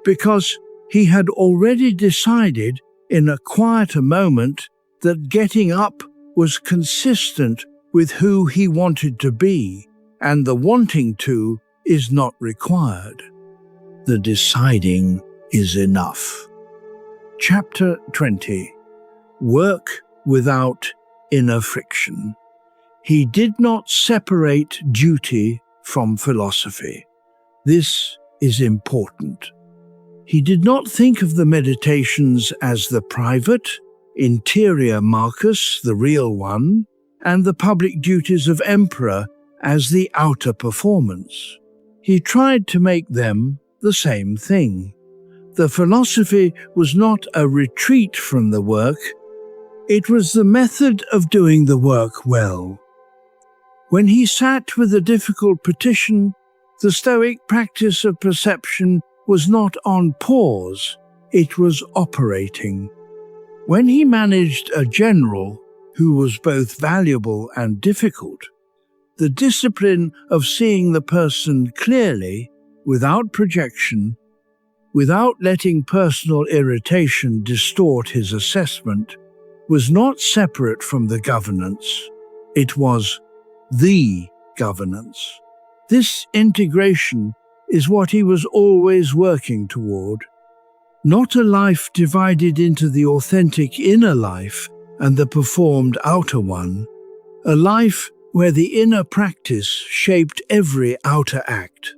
because he had already decided in a quieter moment that getting up was consistent with who he wanted to be, and the wanting to is not required. The deciding is enough. Chapter 20. Work without inner friction. He did not separate duty from philosophy. This is important. He did not think of the meditations as the private, interior Marcus, the real one, and the public duties of emperor as the outer performance. He tried to make them the same thing. The philosophy was not a retreat from the work, it was the method of doing the work well. When he sat with a difficult petition, the Stoic practice of perception was not on pause, it was operating. When he managed a general who was both valuable and difficult, the discipline of seeing the person clearly, without projection, without letting personal irritation distort his assessment, was not separate from the governance. It was the governance. This integration is what he was always working toward. Not a life divided into the authentic inner life and the performed outer one, a life where the inner practice shaped every outer act.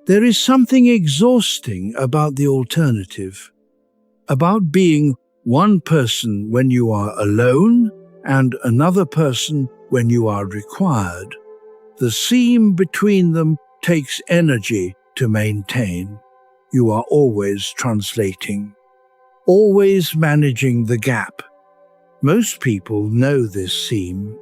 There is something exhausting about the alternative, about being one person when you are alone and another person when you are required. The seam between them takes energy to maintain. You are always translating, always managing the gap. Most people know this seam.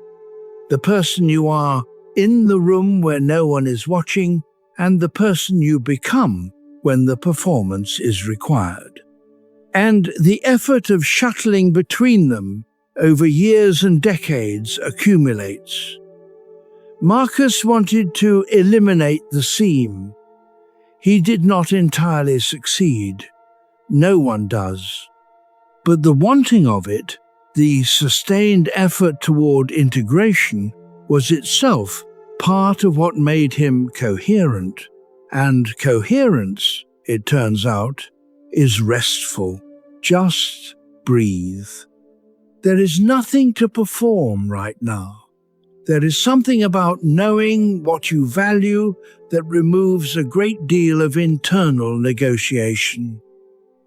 The person you are in the room where no one is watching, and the person you become when the performance is required. And the effort of shuttling between them over years and decades accumulates. Marcus wanted to eliminate the seam. He did not entirely succeed. No one does. But the wanting of it, the sustained effort toward integration, was itself part of what made him coherent. And coherence, it turns out, is restful. Just breathe. There is nothing to perform right now. There is something about knowing what you value that removes a great deal of internal negotiation.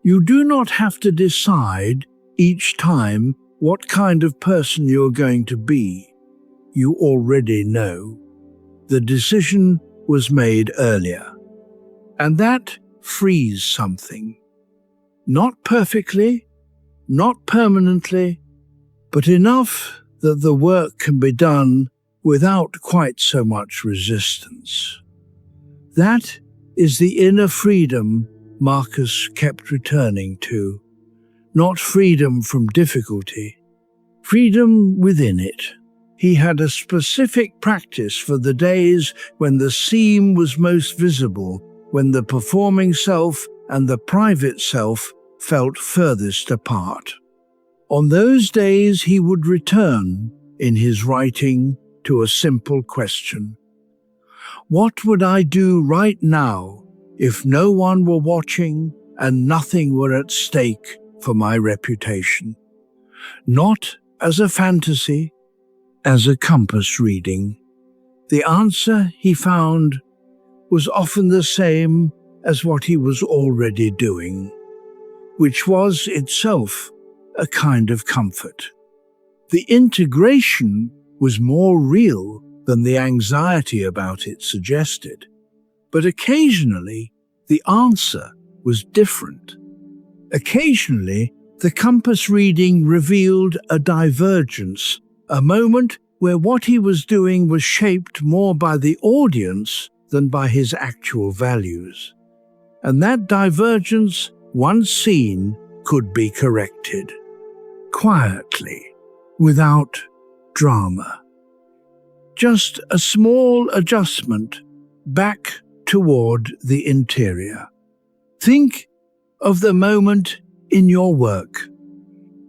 You do not have to decide each time what kind of person you are going to be. You already know. The decision was made earlier. And that frees something. Not perfectly, not permanently, but enough that the work can be done without quite so much resistance. That is the inner freedom Marcus kept returning to. Not freedom from difficulty, freedom within it. He had a specific practice for the days when the seam was most visible, when the performing self and the private self felt furthest apart. On those days he would return, in his writing, to a simple question. What would I do right now if no one were watching and nothing were at stake for my reputation? Not as a fantasy, as a compass reading. The answer, he found, was often the same as what he was already doing, which was itself a kind of comfort. The integration was more real than the anxiety about it suggested, but occasionally the answer was different. Occasionally, the compass reading revealed a divergence, a moment where what he was doing was shaped more by the audience than by his actual values. And that divergence, once seen, could be corrected, quietly, without drama. Just a small adjustment back toward the interior. Think of the moment in your work,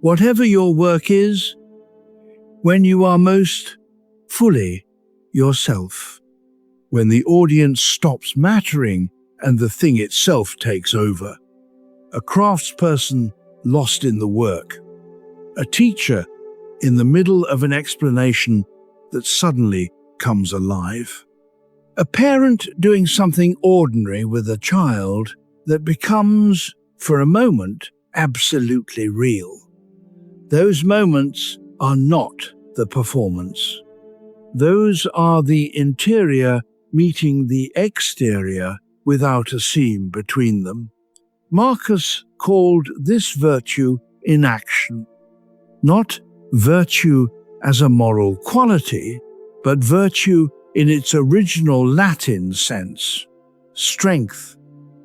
whatever your work is, when you are most fully yourself, when the audience stops mattering and the thing itself takes over. A craftsperson lost in the work, a teacher in the middle of an explanation that suddenly comes alive, a parent doing something ordinary with a child that becomes, for a moment, absolutely real. Those moments are not the performance. Those are the interior meeting the exterior without a seam between them. Marcus called this virtue inaction, not virtue as a moral quality, but virtue in its original Latin sense, strength,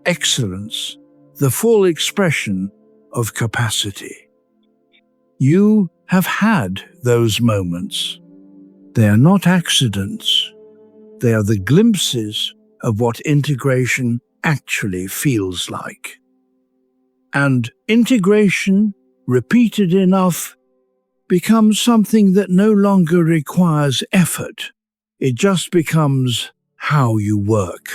excellence, the full expression of capacity. You have had those moments. They are not accidents. They are the glimpses of what integration actually feels like. And integration, repeated enough, becomes something that no longer requires effort. It just becomes how you work.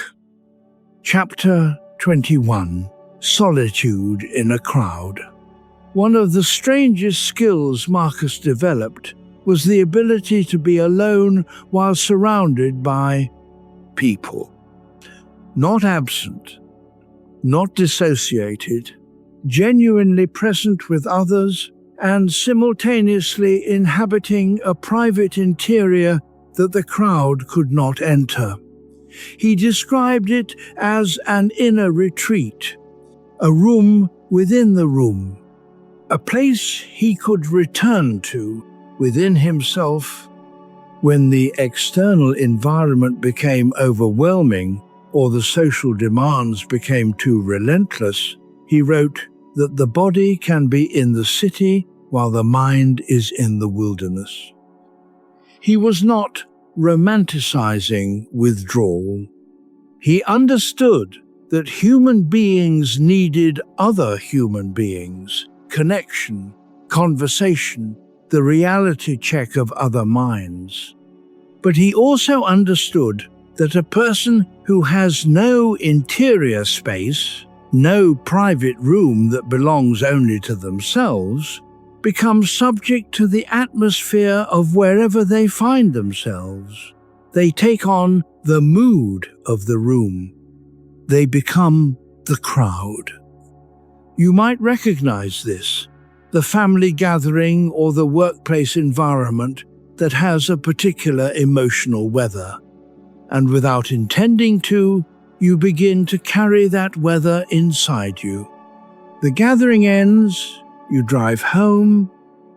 Chapter 21. Solitude in a Crowd. One of the strangest skills Marcus developed was the ability to be alone while surrounded by people. Not absent, not dissociated, genuinely present with others, and simultaneously inhabiting a private interior that the crowd could not enter. He described it as an inner retreat, a room within the room, a place he could return to within himself when the external environment became overwhelming or the social demands became too relentless. He wrote that the body can be in the city while the mind is in the wilderness. He was not romanticizing withdrawal. He understood that human beings needed other human beings, connection, conversation, the reality check of other minds. But he also understood that a person who has no interior space, no private room that belongs only to themselves, becomes subject to the atmosphere of wherever they find themselves. They take on the mood of the room. They become the crowd. You might recognize this, the family gathering or the workplace environment that has a particular emotional weather. And without intending to, you begin to carry that weather inside you. The gathering ends, you drive home,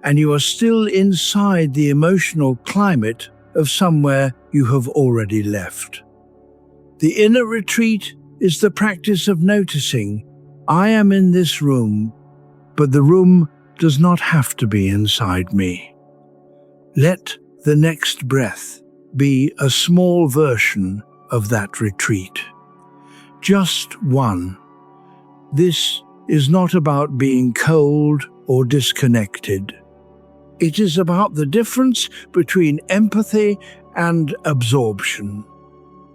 and you are still inside the emotional climate of somewhere you have already left. The inner retreat is the practice of noticing, I am in this room, but the room does not have to be inside me. Let the next breath be a small version of that retreat. Just one. This is not about being cold or disconnected. It is about the difference between empathy and absorption.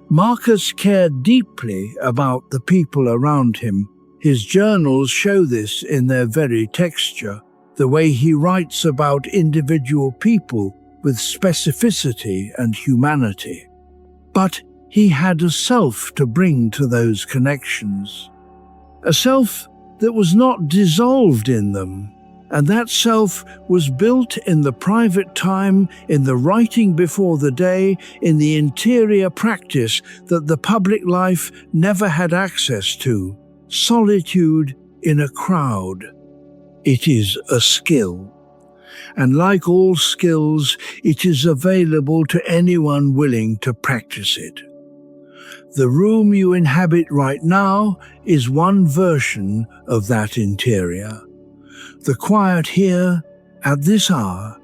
Marcus cared deeply about the people around him. His journals show this in their very texture, the way he writes about individual people with specificity and humanity. But he had a self to bring to those connections, a self that was not dissolved in them, and that self was built in the private time, in the writing before the day, in the interior practice that the public life never had access to. Solitude in a crowd. It is a skill. And like all skills, it is available to anyone willing to practice it. The room you inhabit right now is one version of that interior. The quiet here, at this hour,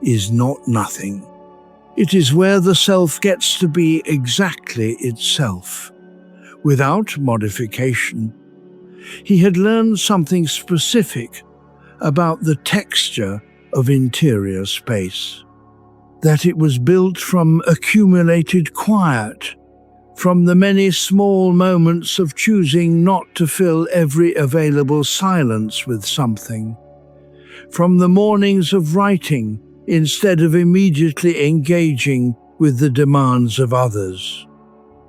is not nothing. It is where the self gets to be exactly itself, without modification. He had learned something specific about the texture of interior space, that it was built from accumulated quiet, from the many small moments of choosing not to fill every available silence with something, from the mornings of writing instead of immediately engaging with the demands of others,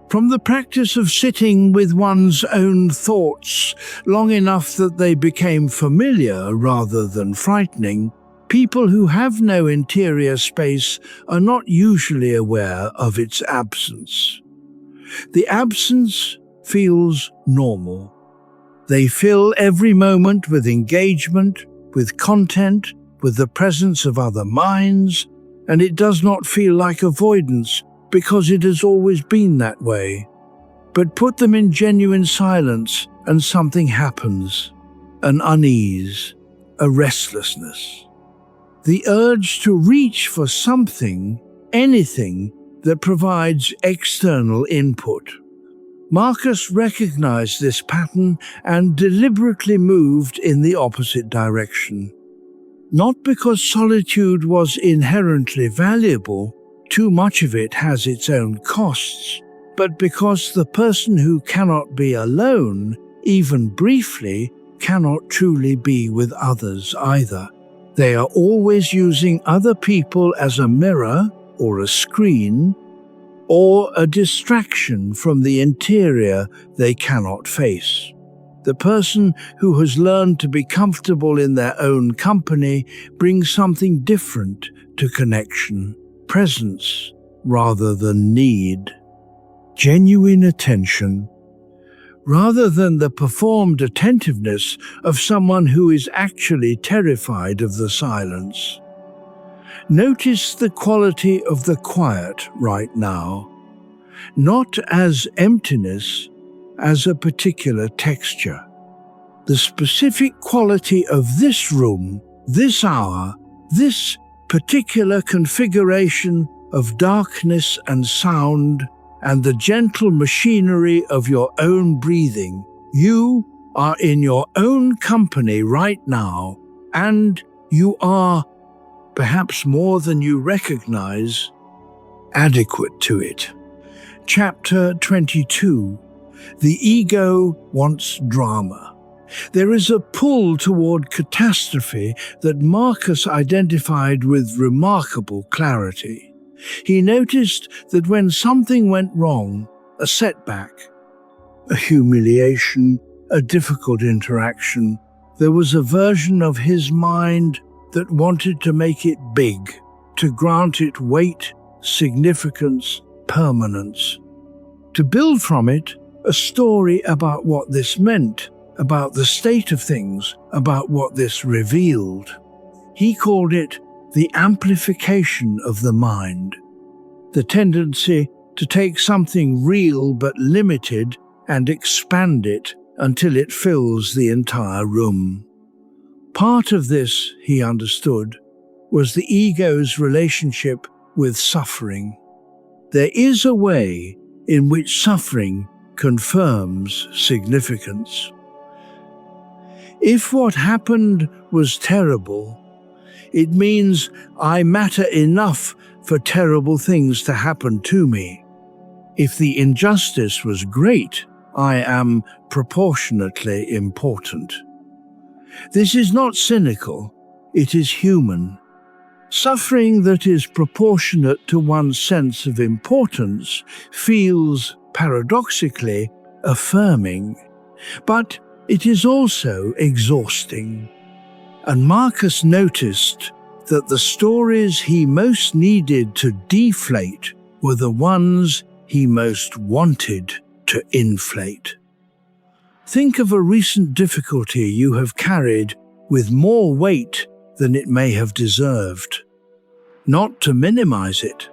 from the practice of sitting with one's own thoughts long enough that they became familiar rather than frightening. People who have no interior space are not usually aware of its absence. The absence feels normal. They fill every moment with engagement, with content, with the presence of other minds, and it does not feel like avoidance because it has always been that way. But put them in genuine silence and something happens, an unease, a restlessness. The urge to reach for something, anything, that provides external input. Marcus recognized this pattern and deliberately moved in the opposite direction. Not because solitude was inherently valuable, too much of it has its own costs, but because the person who cannot be alone, even briefly, cannot truly be with others either. They are always using other people as a mirror or a screen, or a distraction from the interior they cannot face. The person who has learned to be comfortable in their own company brings something different to connection, presence rather than need. Genuine attention, rather than the performed attentiveness of someone who is actually terrified of the silence. Notice the quality of the quiet right now, not as emptiness, as a particular texture. The specific quality of this room, this hour, this particular configuration of darkness and sound, and the gentle machinery of your own breathing. You are in your own company right now, and you are, perhaps more than you recognize, adequate to it. Chapter 22. The ego wants drama. There is a pull toward catastrophe that Marcus identified with remarkable clarity. He noticed that when something went wrong, a setback, a humiliation, a difficult interaction, there was a version of his mind that wanted to make it big, to grant it weight, significance, permanence. To build from it a story about what this meant, about the state of things, about what this revealed. He called it the amplification of the mind, the tendency to take something real but limited and expand it until it fills the entire room. Part of this, he understood, was the ego's relationship with suffering. There is a way in which suffering confirms significance. If what happened was terrible, it means I matter enough for terrible things to happen to me. If the injustice was great, I am proportionately important. This is not cynical, it is human. Suffering that is proportionate to one's sense of importance feels, paradoxically, affirming, but it is also exhausting. And Marcus noticed that the stories he most needed to deflate were the ones he most wanted to inflate. Think of a recent difficulty you have carried with more weight than it may have deserved. Not to minimize it,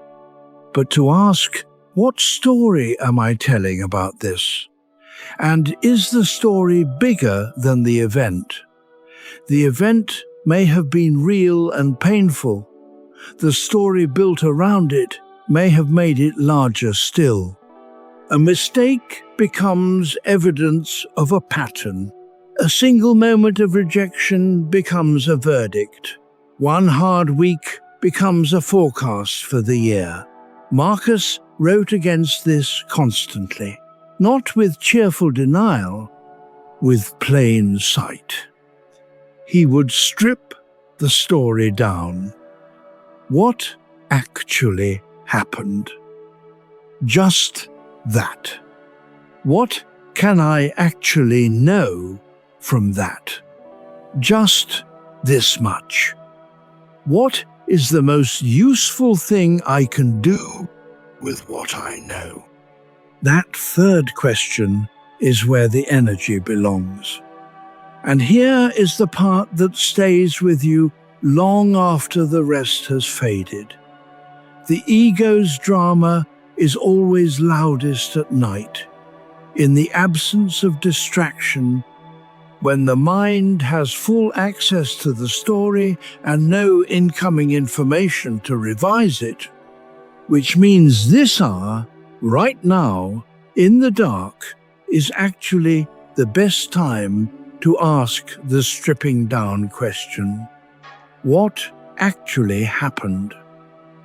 but to ask, what story am I telling about this? And is the story bigger than the event? The event may have been real and painful. The story built around it may have made it larger still. A mistake becomes evidence of a pattern. A single moment of rejection becomes a verdict. One hard week becomes a forecast for the year. Marcus wrote against this constantly, not with cheerful denial, with plain sight. He would strip the story down. What actually happened? Just that. What can I actually know from that? Just this much. What is the most useful thing I can do with what I know? That third question is where the energy belongs. And here is the part that stays with you long after the rest has faded. The ego's drama is always loudest at night, in the absence of distraction, when the mind has full access to the story and no incoming information to revise it, which means this hour, right now, in the dark, is actually the best time to ask the stripping down question. What actually happened?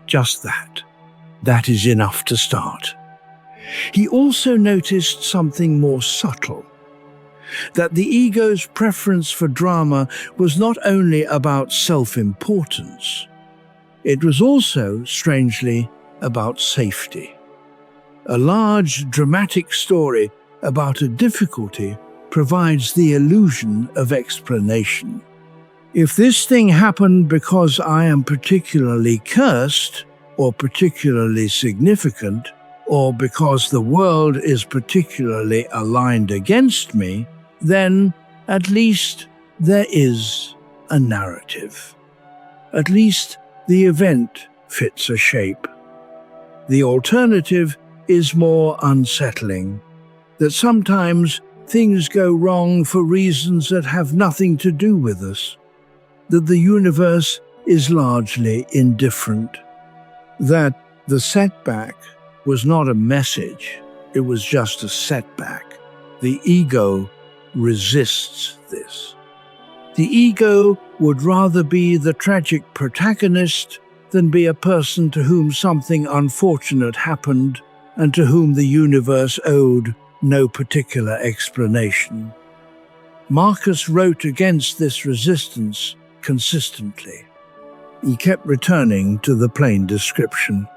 Just that. That is enough to start. He also noticed something more subtle, that the ego's preference for drama was not only about self-importance, it was also, strangely, about safety. A large, dramatic story about a difficulty provides the illusion of explanation. If this thing happened because I am particularly cursed, or particularly significant, or because the world is particularly aligned against me, then at least there is a narrative. At least the event fits a shape. The alternative is more unsettling, that sometimes things go wrong for reasons that have nothing to do with us, that the universe is largely indifferent, that the setback was not a message, it was just a setback. The ego resists this. The ego would rather be the tragic protagonist than be a person to whom something unfortunate happened and to whom the universe owed no particular explanation. Marcus wrote against this resistance consistently. He kept returning to the plain description.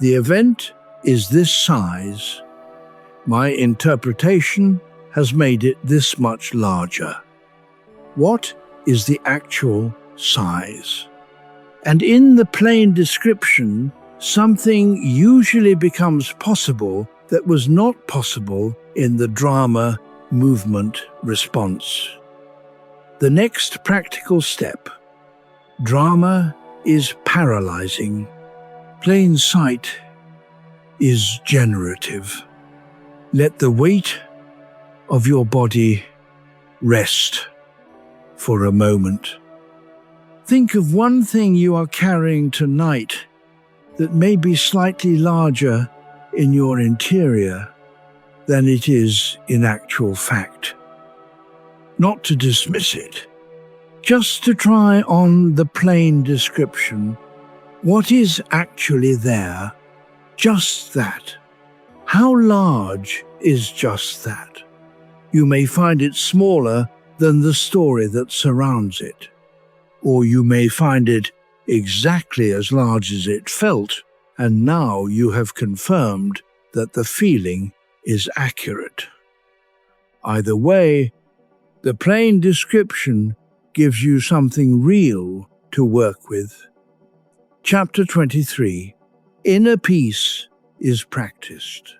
The event is this size. My interpretation has made it this much larger. What is the actual size? And in the plain description, something usually becomes possible that was not possible in the drama movement response. The next practical step. Drama is paralyzing. Plain sight is generative. Let the weight of your body rest for a moment. Think of one thing you are carrying tonight that may be slightly larger in your interior than it is in actual fact. Not to dismiss it, just to try on the plain description. What is actually there? Just that. How large is just that? You may find it smaller than the story that surrounds it, or you may find it exactly as large as it felt, and now you have confirmed that the feeling is accurate. Either way, the plain description gives you something real to work with. Chapter 23. Inner peace is practiced.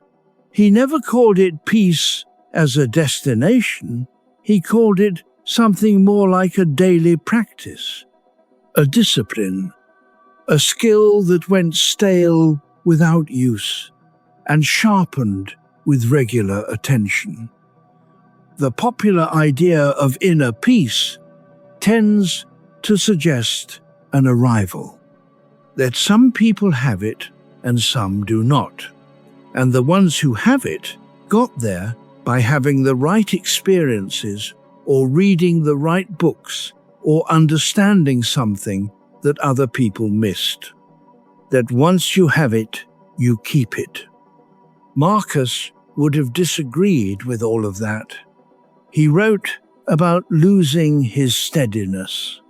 He never called it peace as a destination. He called it something more like a daily practice, a discipline, a skill that went stale without use and sharpened with regular attention. The popular idea of inner peace tends to suggest an arrival, that some people have it and some do not. And the ones who have it got there by having the right experiences or reading the right books or understanding something that other people missed. That once you have it, you keep it. Marcus would have disagreed with all of that. He wrote about losing his steadiness,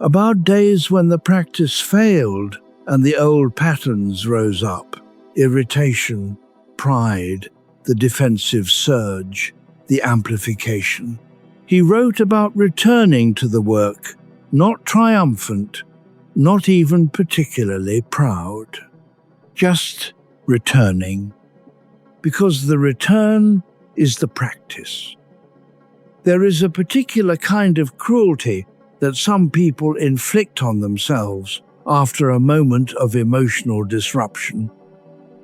about days when the practice failed and the old patterns rose up: irritation, pride, the defensive surge, the amplification. He wrote about returning to the work, not triumphant, not even particularly proud, just returning, because the return is the practice. There is a particular kind of cruelty that some people inflict on themselves after a moment of emotional disruption.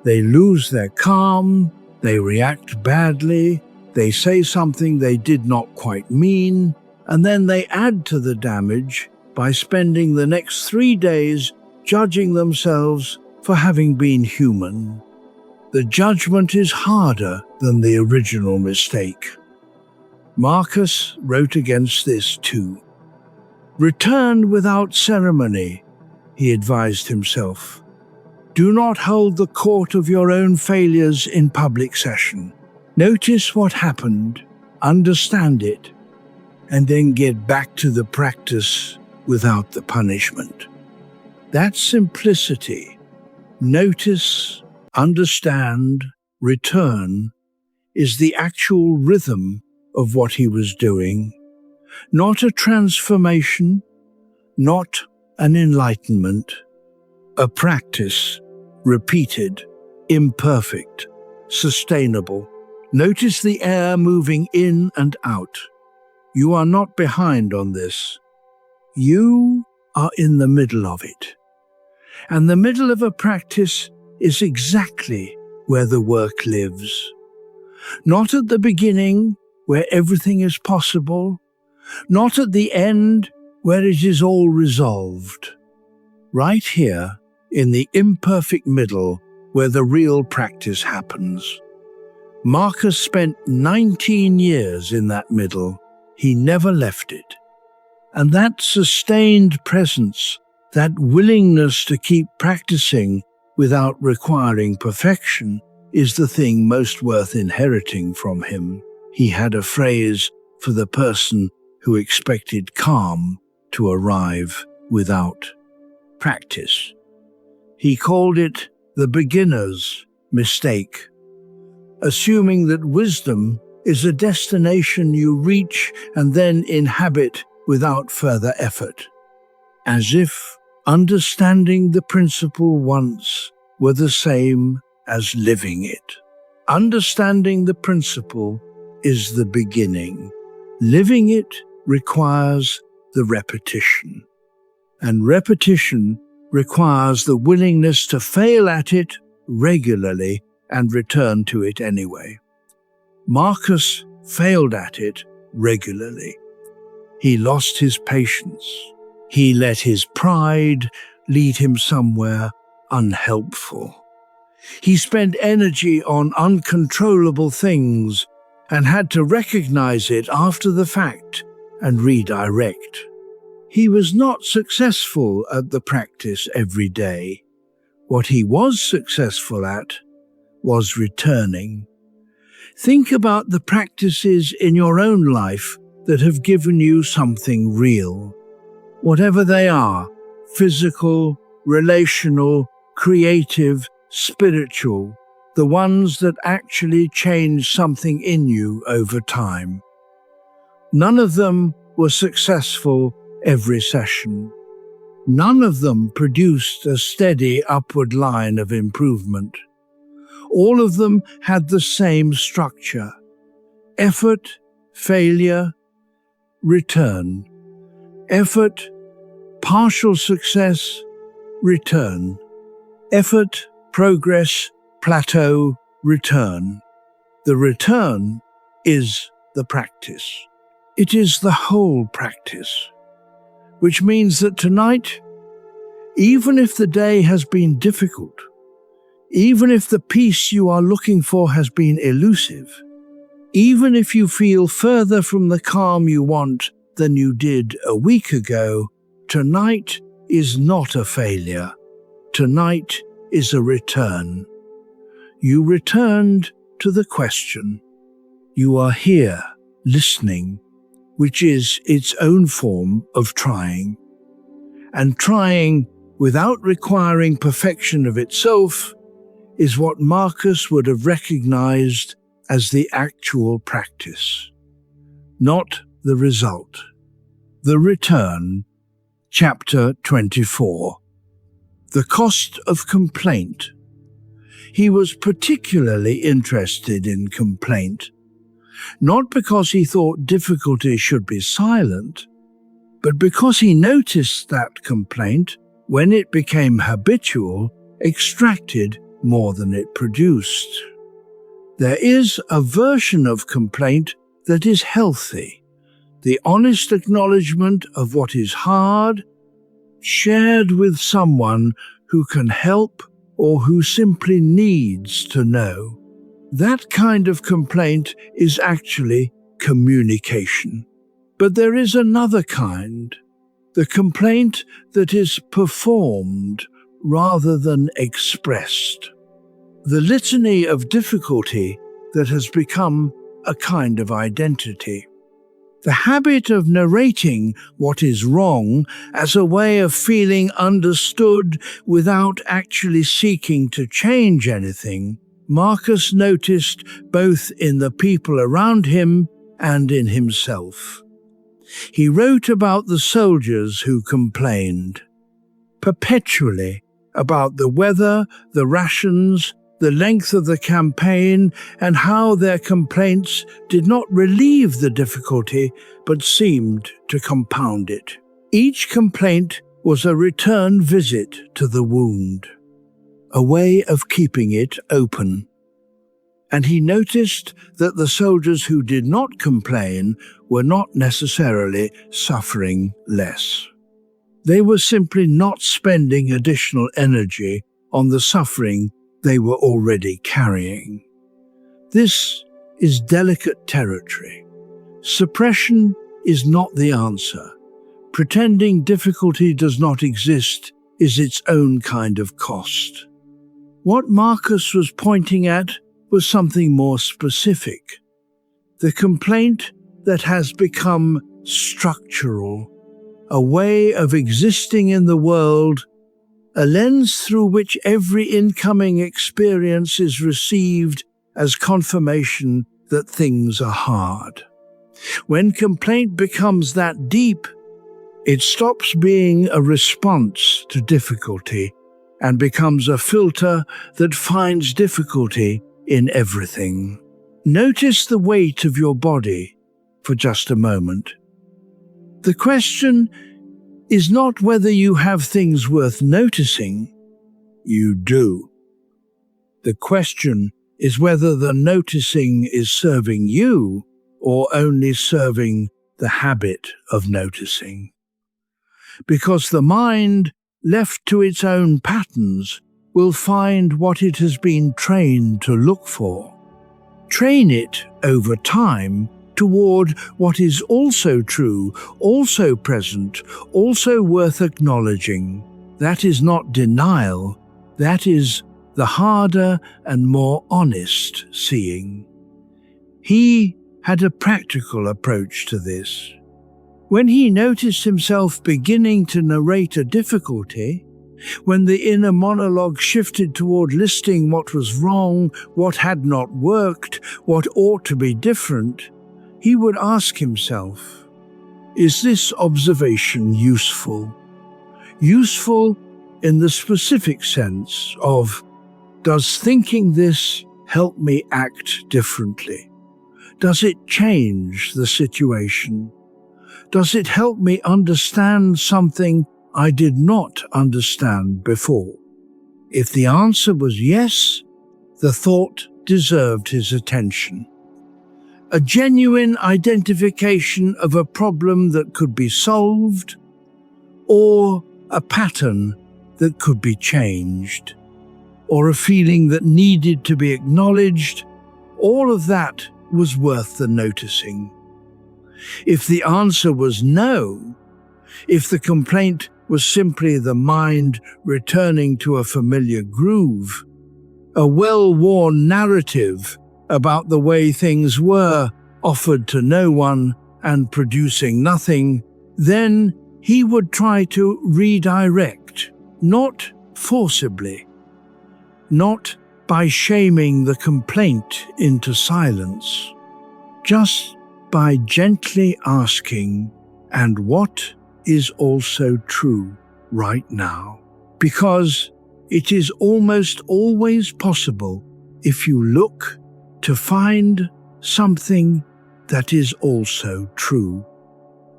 They lose their calm, they react badly, they say something they did not quite mean, and then they add to the damage by spending the next 3 days judging themselves for having been human. The judgment is harder than the original mistake. Marcus wrote against this too. Return without ceremony, he advised himself. Do not hold the court of your own failures in public session. Notice what happened, understand it, and then get back to the practice without the punishment. That simplicity, notice, understand, return, is the actual rhythm of what he was doing, not a transformation, not an enlightenment, a practice, repeated, imperfect, sustainable. Notice the air moving in and out. You are not behind on this. You are in the middle of it. And the middle of a practice is exactly where the work lives. Not at the beginning, where everything is possible, not at the end, where it is all resolved. Right here, in the imperfect middle, where the real practice happens. Marcus spent 19 years in that middle. He never left it. And that sustained presence, that willingness to keep practicing without requiring perfection, is the thing most worth inheriting from him. He had a phrase for the person who expected calm to arrive without practice. He called it the beginner's mistake, assuming that wisdom is a destination you reach and then inhabit without further effort, as if understanding the principle once were the same as living it. Understanding the principle is the beginning. Living it requires the repetition, and repetition requires the willingness to fail at it regularly and return to it anyway. Marcus failed at it regularly. He lost his patience. He let his pride lead him somewhere unhelpful. He spent energy on uncontrollable things and had to recognize it after the fact and redirect. He was not successful at the practice every day. What he was successful at was returning. Think about the practices in your own life that have given you something real. Whatever they are, physical, relational, creative, spiritual, the ones that actually change something in you over time. None of them were successful every session. None of them produced a steady upward line of improvement. All of them had the same structure: effort, failure, return. Effort, partial success, return. Effort, progress, plateau, return. The return is the practice. It is the whole practice. which means that tonight, even if the day has been difficult, even if the peace you are looking for has been elusive, even if you feel further from the calm you want than you did a week ago, tonight is not a failure. Tonight is a return. You returned to the question. You are here, listening, which is its own form of trying. And trying without requiring perfection of itself is what Marcus would have recognized as the actual practice, not the result. The Return, Chapter 24. The Cost of Complaint. He was particularly interested in complaint, not because he thought difficulty should be silent, but because he noticed that complaint, when it became habitual, extracted more than it produced. There is a version of complaint that is healthy, the honest acknowledgement of what is hard, shared with someone who can help or who simply needs to know. That kind of complaint is actually communication. But there is another kind, the complaint that is performed rather than expressed. The litany of difficulty that has become a kind of identity. The habit of narrating what is wrong as a way of feeling understood without actually seeking to change anything, Marcus noticed both in the people around him and in himself. He wrote about the soldiers who complained, perpetually about the weather, the rations, the length of the campaign, and how their complaints did not relieve the difficulty but seemed to compound it. Each complaint was a return visit to the wound, a way of keeping it open. And he noticed that the soldiers who did not complain were not necessarily suffering less. They were simply not spending additional energy on the suffering they were already carrying. This is delicate territory. Suppression is not the answer. Pretending difficulty does not exist is its own kind of cost. What Marcus was pointing at was something more specific. The complaint that has become structural, a way of existing in the world, a lens through which every incoming experience is received as confirmation that things are hard. When complaint becomes that deep, it stops being a response to difficulty and becomes a filter that finds difficulty in everything. Notice the weight of your body for just a moment. The question is not whether you have things worth noticing. You do. The question is whether the noticing is serving you or only serving the habit of noticing. Because the mind, left to its own patterns, will find what it has been trained to look for. Train it over time toward what is also true, also present, also worth acknowledging. That is not denial, that is the harder and more honest seeing. He had a practical approach to this. When he noticed himself beginning to narrate a difficulty, when the inner monologue shifted toward listing what was wrong, what had not worked, what ought to be different, he would ask himself, is this observation useful? Useful in the specific sense of, does thinking this help me act differently? Does it change the situation? Does it help me understand something I did not understand before? If the answer was yes, the thought deserved his attention. A genuine identification of a problem that could be solved, or a pattern that could be changed, or a feeling that needed to be acknowledged, all of that was worth the noticing. If the answer was no, if the complaint was simply the mind returning to a familiar groove, a well-worn narrative about the way things were offered to no one and producing nothing, then he would try to redirect, not forcibly, not by shaming the complaint into silence, just by gently asking, "And what is also true right now?" Because it is almost always possible, if you look, to find something that is also true.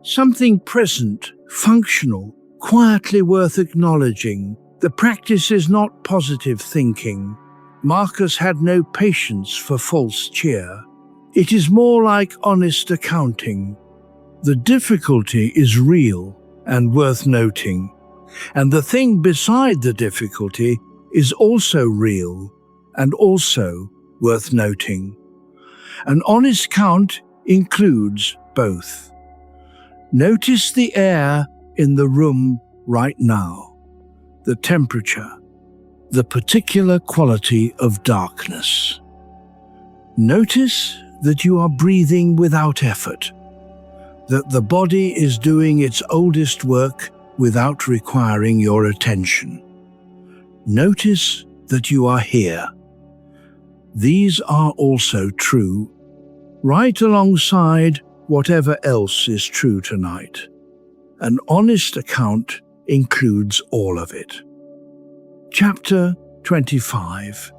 Something present, functional, quietly worth acknowledging. The practice is not positive thinking. Marcus had no patience for false cheer. It is more like honest accounting. The difficulty is real and worth noting, and the thing beside the difficulty is also real and also worth noting. An honest count includes both. Notice the air in the room right now, the temperature, the particular quality of darkness. Notice that you are breathing without effort, that the body is doing its oldest work without requiring your attention. Notice that you are here. These are also true, right alongside whatever else is true tonight. An honest account includes all of it. Chapter 25.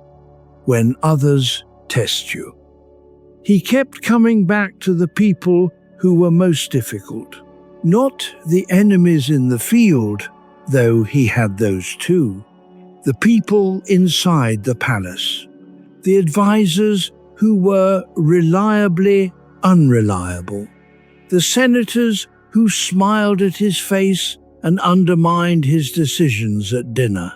When others test you. He kept coming back to the people who were most difficult, not the enemies in the field, though he had those too, the people inside the palace, the advisors who were reliably unreliable, the senators who smiled at his face and undermined his decisions at dinner,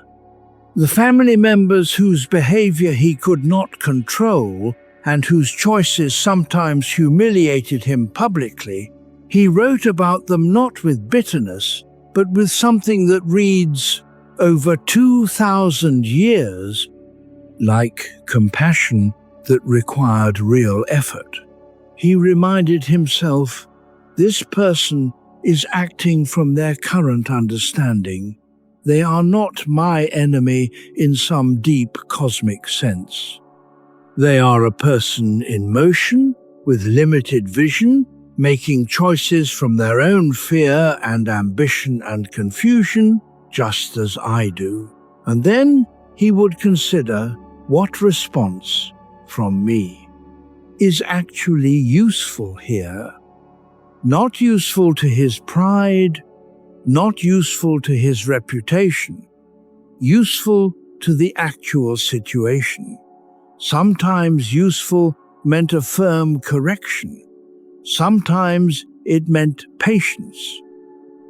the family members whose behavior he could not control and whose choices sometimes humiliated him publicly. He wrote about them not with bitterness, but with something that reads, over 2,000 years, like compassion that required real effort. He reminded himself, this person is acting from their current understanding. They are not my enemy in some deep cosmic sense. They are a person in motion, with limited vision, making choices from their own fear and ambition and confusion, just as I do. And then he would consider what response from me is actually useful here. Not useful to his pride, not useful to his reputation, useful to the actual situation. Sometimes useful meant a firm correction. Sometimes it meant patience.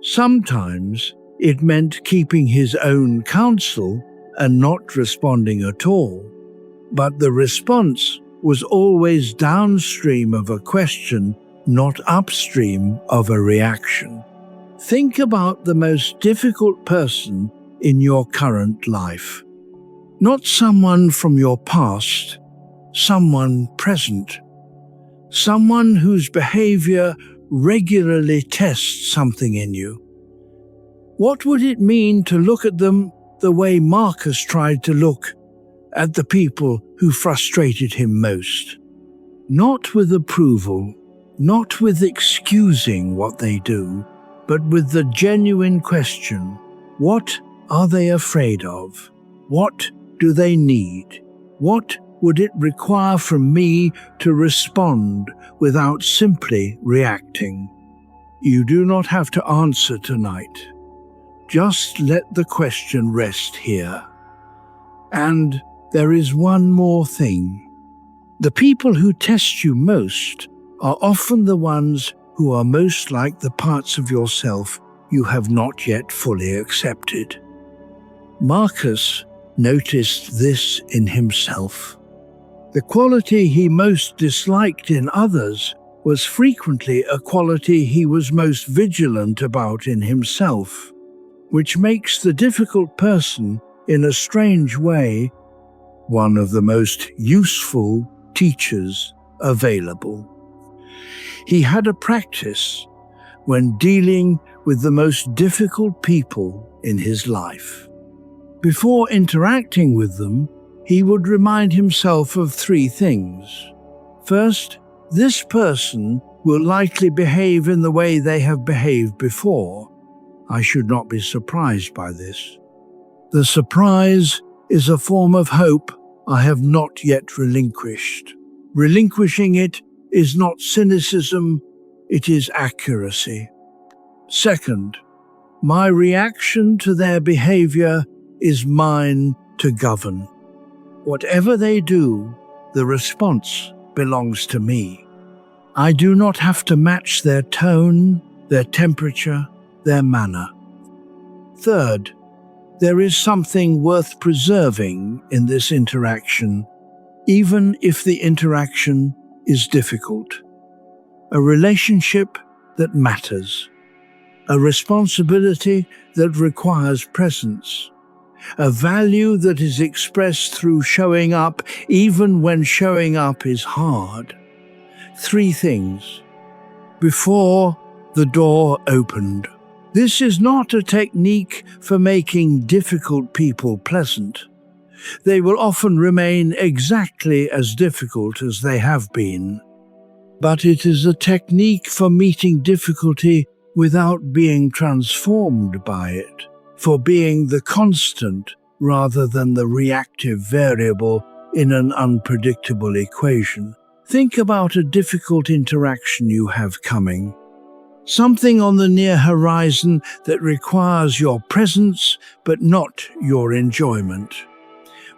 Sometimes it meant keeping his own counsel and not responding at all. But the response was always downstream of a question, not upstream of a reaction. Think about the most difficult person in your current life. Not someone from your past, someone present. Someone whose behavior regularly tests something in you. What would it mean to look at them the way Marcus tried to look at the people who frustrated him most? Not with approval, not with excusing what they do, but with the genuine question, what are they afraid of? What do they need? What would it require from me to respond without simply reacting? You do not have to answer tonight. Just let the question rest here. And there is one more thing. The people who test you most are often the ones who are most like the parts of yourself you have not yet fully accepted. Marcus noticed this in himself. The quality he most disliked in others was frequently a quality he was most vigilant about in himself, which makes the difficult person, in a strange way, one of the most useful teachers available. He had a practice when dealing with the most difficult people in his life. Before interacting with them, he would remind himself of three things. First, this person will likely behave in the way they have behaved before. I should not be surprised by this. The surprise is a form of hope I have not yet relinquished. Relinquishing it is not cynicism, it is accuracy. Second, my reaction to their behavior is mine to govern. Whatever they do, the response belongs to me. I do not have to match their tone, their temperature, their manner. Third, there is something worth preserving in this interaction, even if the interaction is difficult. A relationship that matters. A responsibility that requires presence. A value that is expressed through showing up, even when showing up is hard. Three things. Before the door opened. This is not a technique for making difficult people pleasant. They will often remain exactly as difficult as they have been. But it is a technique for meeting difficulty without being transformed by it, for being the constant rather than the reactive variable in an unpredictable equation. Think about a difficult interaction you have coming. Something on the near horizon that requires your presence but not your enjoyment.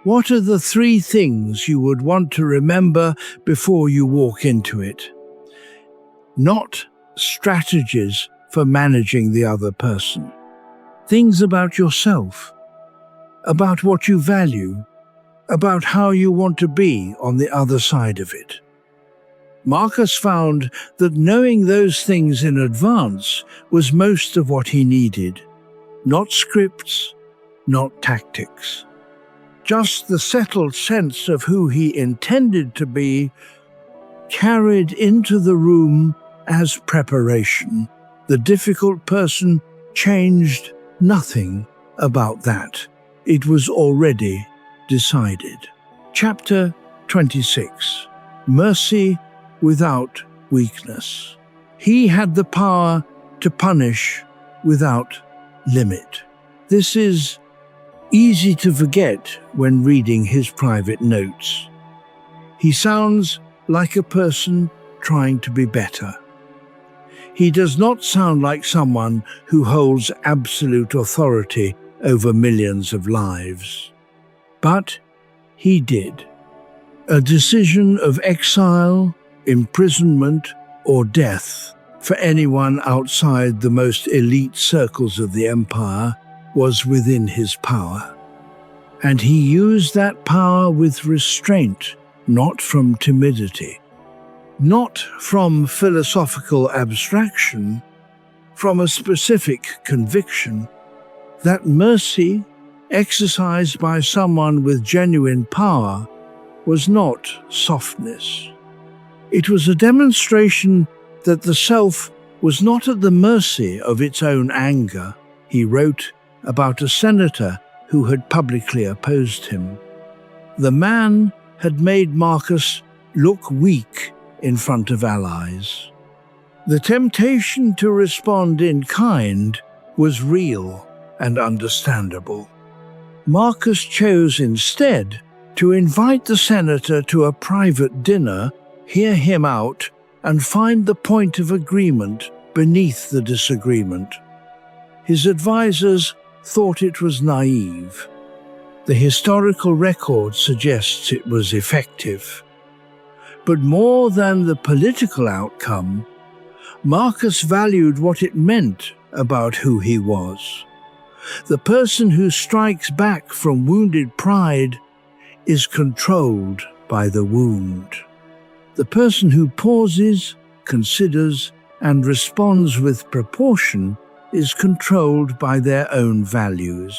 What are the three things you would want to remember before you walk into it? Not strategies for managing the other person. Things about yourself, about what you value, about how you want to be on the other side of it. Marcus found that knowing those things in advance was most of what he needed. Not scripts, not tactics. Just the settled sense of who he intended to be, carried into the room as preparation. The difficult person changed nothing about that. It was already decided. Chapter 26. Mercy without weakness. He had the power to punish without limit. This is easy to forget when reading his private notes. He sounds like a person trying to be better. He does not sound like someone who holds absolute authority over millions of lives. But he did. A decision of exile, imprisonment, or death for anyone outside the most elite circles of the empire was within his power. And he used that power with restraint, not from timidity. Not from philosophical abstraction, from a specific conviction that mercy, exercised by someone with genuine power, was not softness. It was a demonstration that the self was not at the mercy of its own anger. He wrote about a senator who had publicly opposed him. The man had made Marcus look weak in front of allies. The temptation to respond in kind was real and understandable. Marcus chose instead to invite the senator to a private dinner, hear him out, and find the point of agreement beneath the disagreement. His advisors thought it was naive. The historical record suggests it was effective. But more than the political outcome, Marcus valued what it meant about who he was. The person who strikes back from wounded pride is controlled by the wound. The person who pauses, considers, and responds with proportion is controlled by their own values.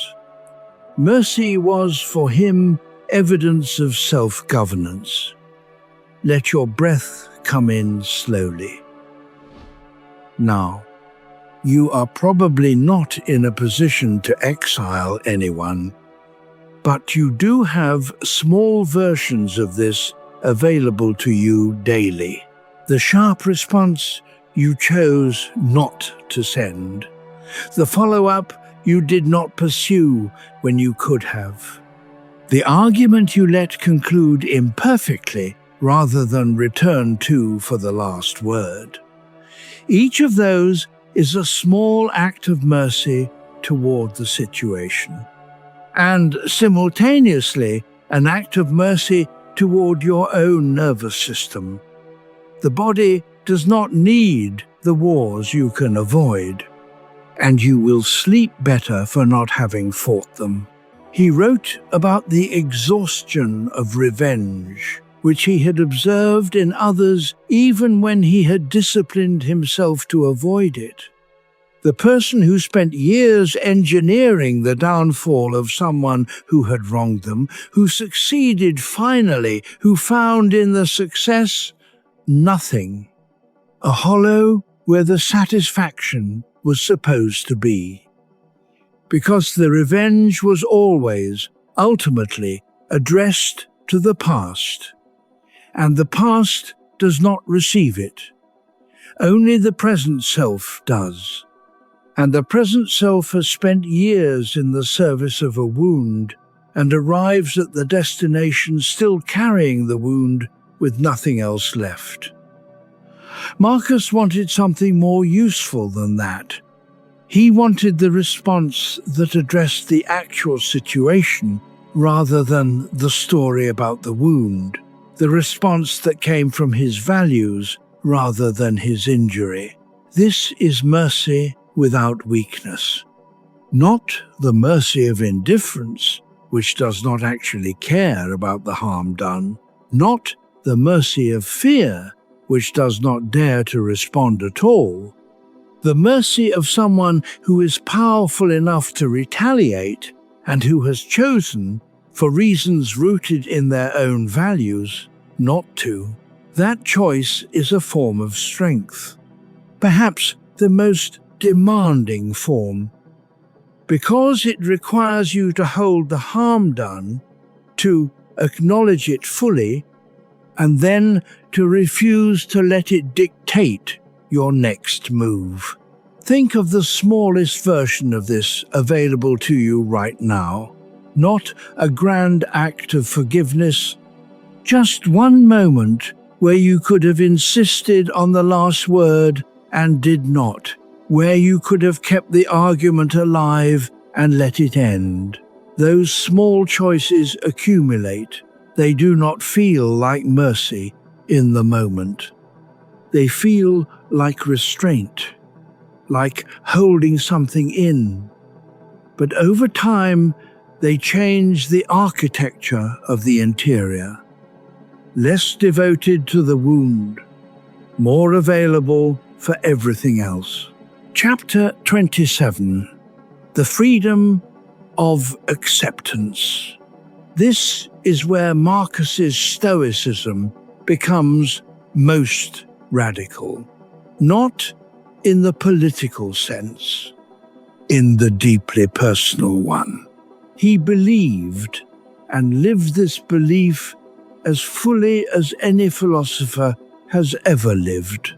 Mercy was for him evidence of self-governance. Let your breath come in slowly. Now, you are probably not in a position to exile anyone, but you do have small versions of this available to you daily. The sharp response you chose not to send. The follow-up you did not pursue when you could have. The argument you let conclude imperfectly rather than return to for the last word. Each of those is a small act of mercy toward the situation, and simultaneously an act of mercy toward your own nervous system. The body does not need the wars you can avoid, and you will sleep better for not having fought them. He wrote about the exhaustion of revenge, which he had observed in others even when he had disciplined himself to avoid it. The person who spent years engineering the downfall of someone who had wronged them, who succeeded finally, who found in the success nothing, a hollow where the satisfaction was supposed to be. Because the revenge was always, ultimately, addressed to the past, and the past does not receive it. Only the present self does. And the present self has spent years in the service of a wound and arrives at the destination still carrying the wound with nothing else left. Marcus wanted something more useful than that. He wanted the response that addressed the actual situation rather than the story about the wound, the response that came from his values rather than his injury. This is mercy without weakness. Not the mercy of indifference, which does not actually care about the harm done. Not the mercy of fear, which does not dare to respond at all. The mercy of someone who is powerful enough to retaliate and who has chosen, for reasons rooted in their own values, not to. That choice is a form of strength. Perhaps the most demanding form, because it requires you to hold the harm done, to acknowledge it fully, and then to refuse to let it dictate your next move. Think of the smallest version of this available to you right now. Not a grand act of forgiveness, just one moment where you could have insisted on the last word and did not, where you could have kept the argument alive and let it end. Those small choices accumulate. They do not feel like mercy in the moment. They feel like restraint, like holding something in. But over time, they change the architecture of the interior. Less devoted to the wound, more available for everything else. Chapter 27. The Freedom of Acceptance. This is where Marcus's Stoicism becomes most radical. Not in the political sense, in the deeply personal one. He believed and lived this belief as fully as any philosopher has ever lived.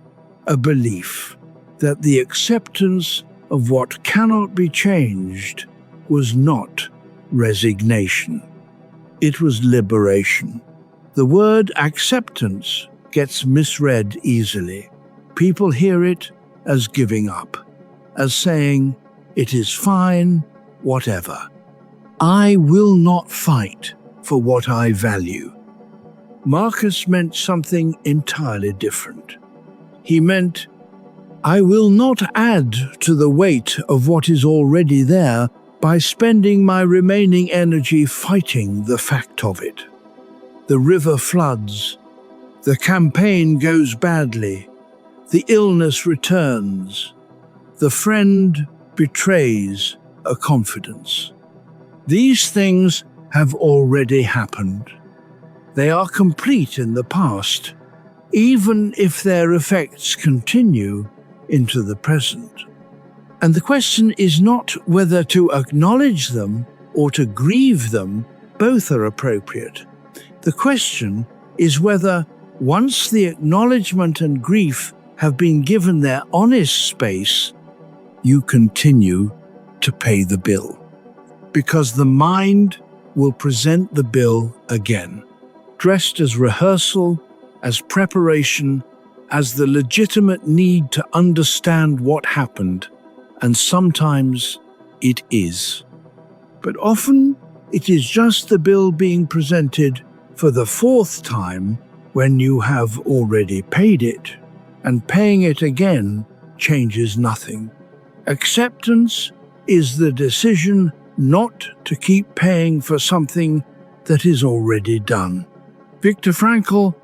A belief that the acceptance of what cannot be changed was not resignation. It was liberation. The word acceptance gets misread easily. People hear it as giving up, as saying, "It is fine, whatever. I will not fight for what I value." Marcus meant something entirely different. He meant I will not add to the weight of what is already there by spending my remaining energy fighting the fact of it. The river floods. The campaign goes badly. The illness returns. The friend betrays a confidence. These things have already happened. They are complete in the past, even if their effects continue into the present. And the question is not whether to acknowledge them or to grieve them, both are appropriate. The question is whether, once the acknowledgement and grief have been given their honest space, you continue to pay the bill. Because the mind will present the bill again, dressed as rehearsal, as preparation, as the legitimate need to understand what happened, and sometimes it is. But often it is just the bill being presented for the fourth time when you have already paid it, and paying it again changes nothing. Acceptance is the decision not to keep paying for something that is already done. Viktor Frankl,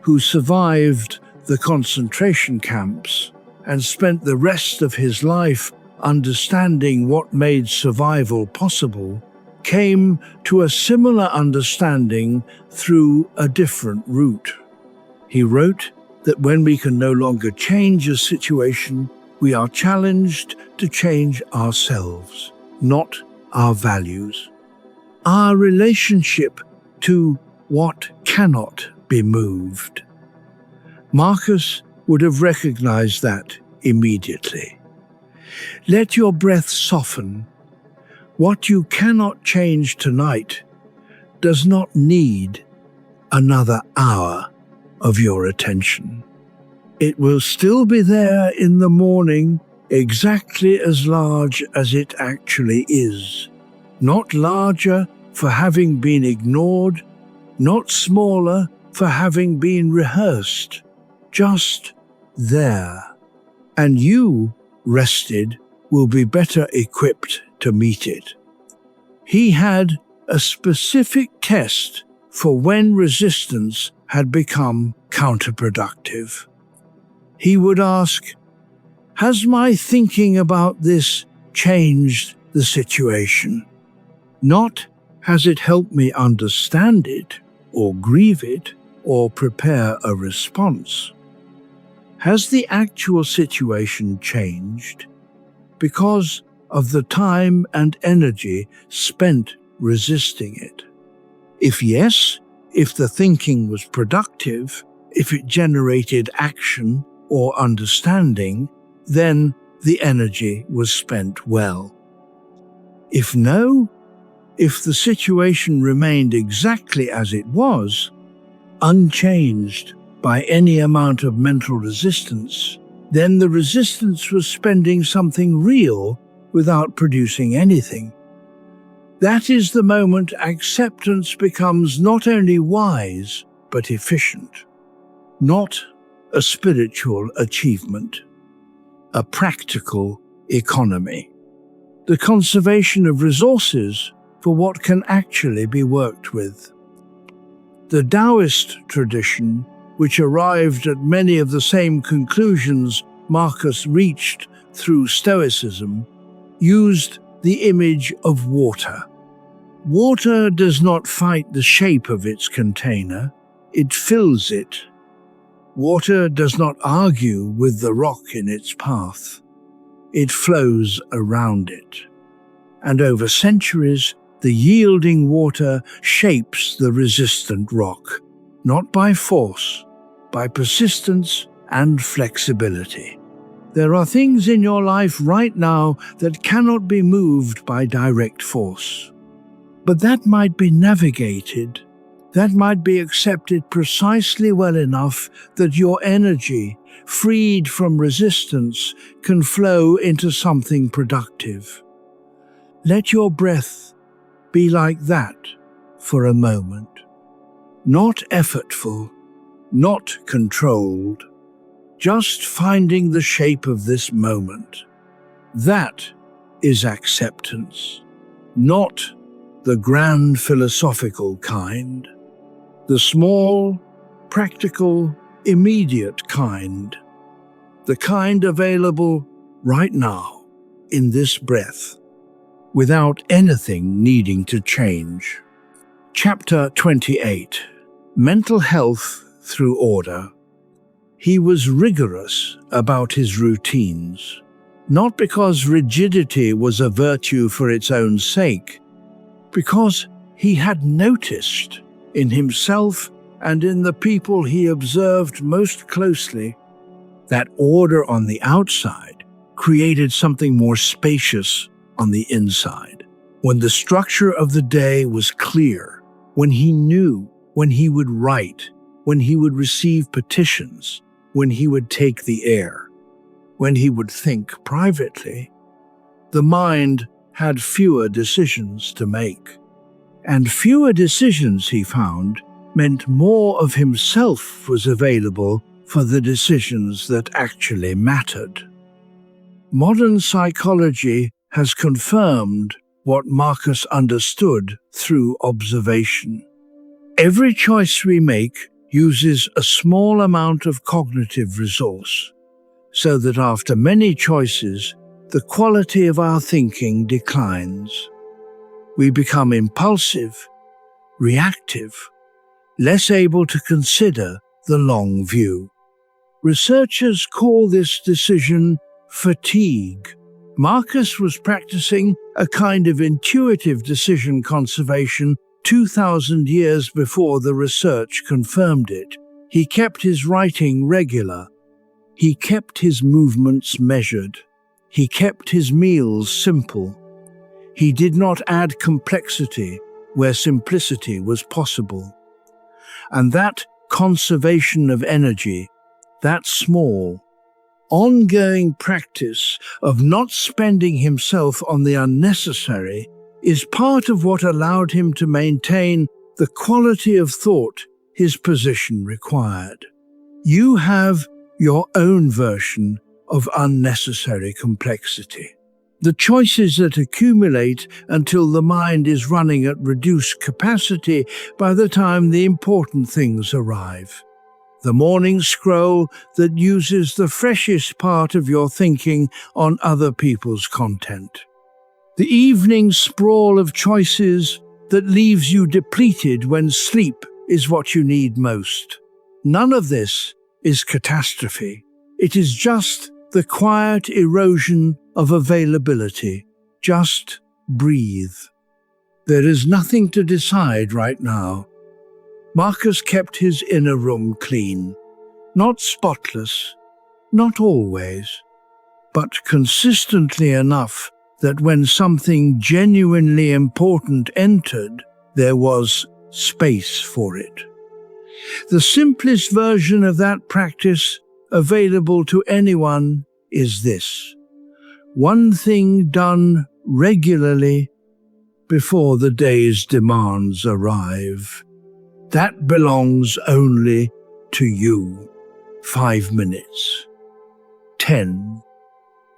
who survived the concentration camps and spent the rest of his life understanding what made survival possible, came to a similar understanding through a different route. He wrote that when we can no longer change a situation, we are challenged to change ourselves, not our values. Our relationship to what cannot be moved. Marcus would have recognized that immediately. Let your breath soften. What you cannot change tonight does not need another hour of your attention. It will still be there in the morning, exactly as large as it actually is. Not larger for having been ignored, not smaller for having been rehearsed. Just there. And you, rested, will be better equipped to meet it. He had a specific test for when resistance had become counterproductive. He would ask, has my thinking about this changed the situation? Not, has it helped me understand it, or grieve it, or prepare a response? Has the actual situation changed because of the time and energy spent resisting it? If yes, if the thinking was productive, if it generated action or understanding, then the energy was spent well. If no, if the situation remained exactly as it was, unchanged by any amount of mental resistance, then the resistance was spending something real without producing anything. That is the moment acceptance becomes not only wise, but efficient. Not a spiritual achievement, a practical economy. The conservation of resources for what can actually be worked with. The Taoist tradition, which arrived at many of the same conclusions Marcus reached through Stoicism, used the image of water. Water does not fight the shape of its container, it fills it. Water does not argue with the rock in its path, it flows around it. And over centuries, the yielding water shapes the resistant rock, not by force, by persistence and flexibility. There are things in your life right now that cannot be moved by direct force. But that might be navigated, that might be accepted precisely well enough that your energy, freed from resistance, can flow into something productive. Let your breath be like that for a moment. Not effortful, not controlled, just finding the shape of this moment. That is acceptance, not the grand philosophical kind, the small, practical, immediate kind, the kind available right now, in this breath, without anything needing to change. Chapter 28. Mental Health Through Order. He was rigorous about his routines, not because rigidity was a virtue for its own sake, because he had noticed in himself and in the people he observed most closely that order on the outside created something more spacious on the inside. When the structure of the day was clear, when he knew when he would write, when he would receive petitions, when he would take the air, when he would think privately, the mind had fewer decisions to make. And fewer decisions, he found, meant more of himself was available for the decisions that actually mattered. Modern psychology has confirmed what Marcus understood through observation. Every choice we make uses a small amount of cognitive resource, so that after many choices, the quality of our thinking declines. We become impulsive, reactive, less able to consider the long view. Researchers call this decision fatigue. Marcus was practicing a kind of intuitive decision conservation 2,000 years before the research confirmed it. He kept his writing regular. He kept his movements measured. He kept his meals simple. He did not add complexity where simplicity was possible. And that conservation of energy, that small, ongoing practice of not spending himself on the unnecessary, is part of what allowed him to maintain the quality of thought his position required. You have your own version of unnecessary complexity. The choices that accumulate until the mind is running at reduced capacity by the time the important things arrive. The morning scroll that uses the freshest part of your thinking on other people's content. The evening sprawl of choices that leaves you depleted when sleep is what you need most. None of this is catastrophe. It is just the quiet erosion of availability. Just breathe. There is nothing to decide right now. Marcus kept his inner room clean, not spotless, not always, but consistently enough that when something genuinely important entered, there was space for it. The simplest version of that practice available to anyone is this: one thing done regularly before the day's demands arrive. That belongs only to you. 5 minutes. 10.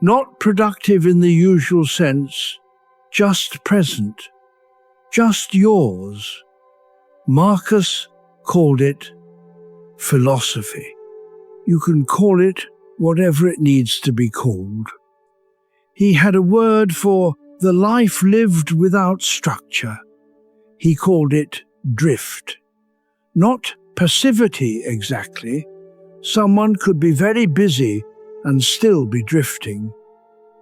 Not productive in the usual sense, just present, just yours. Marcus called it philosophy. You can call it whatever it needs to be called. He had a word for the life lived without structure. He called it drift. Not passivity exactly. Someone could be very busy and still be drifting.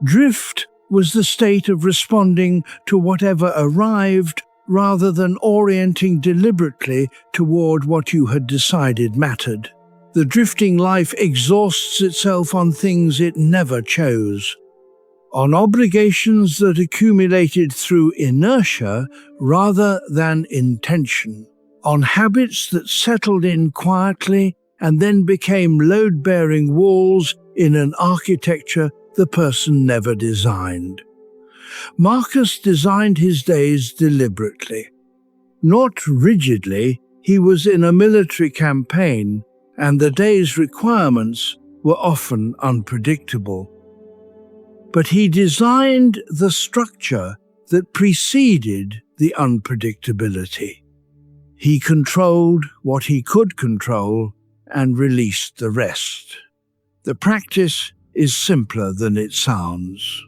Drift was the state of responding to whatever arrived rather than orienting deliberately toward what you had decided mattered. The drifting life exhausts itself on things it never chose, on obligations that accumulated through inertia rather than intention, on habits that settled in quietly and then became load-bearing walls in an architecture the person never designed. Marcus designed his days deliberately. Not rigidly. He was in a military campaign, and the day's requirements were often unpredictable. But he designed the structure that preceded the unpredictability. He controlled what he could control and released the rest. The practice is simpler than it sounds.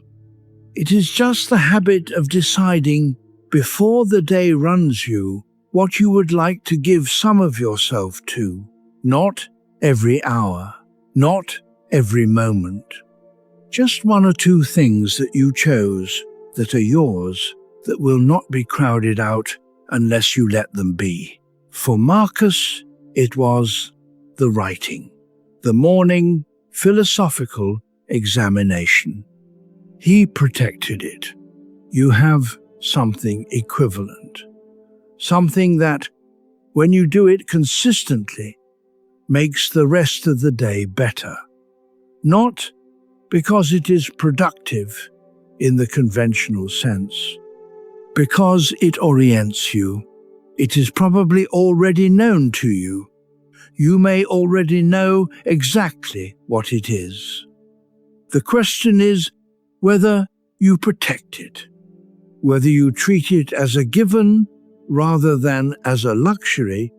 It is just the habit of deciding before the day runs you what you would like to give some of yourself to, not every hour, not every moment. Just one or two things that you chose, that are yours, that will not be crowded out unless you let them be. For Marcus, it was the writing, the morning philosophical examination. He protected it. You have something equivalent, something that, when you do it consistently, makes the rest of the day better. Not because it is productive in the conventional sense, because it orients you. It is probably already known to you. You may already know exactly what it is. The question is whether you protect it, whether you treat it as a given rather than as a luxury.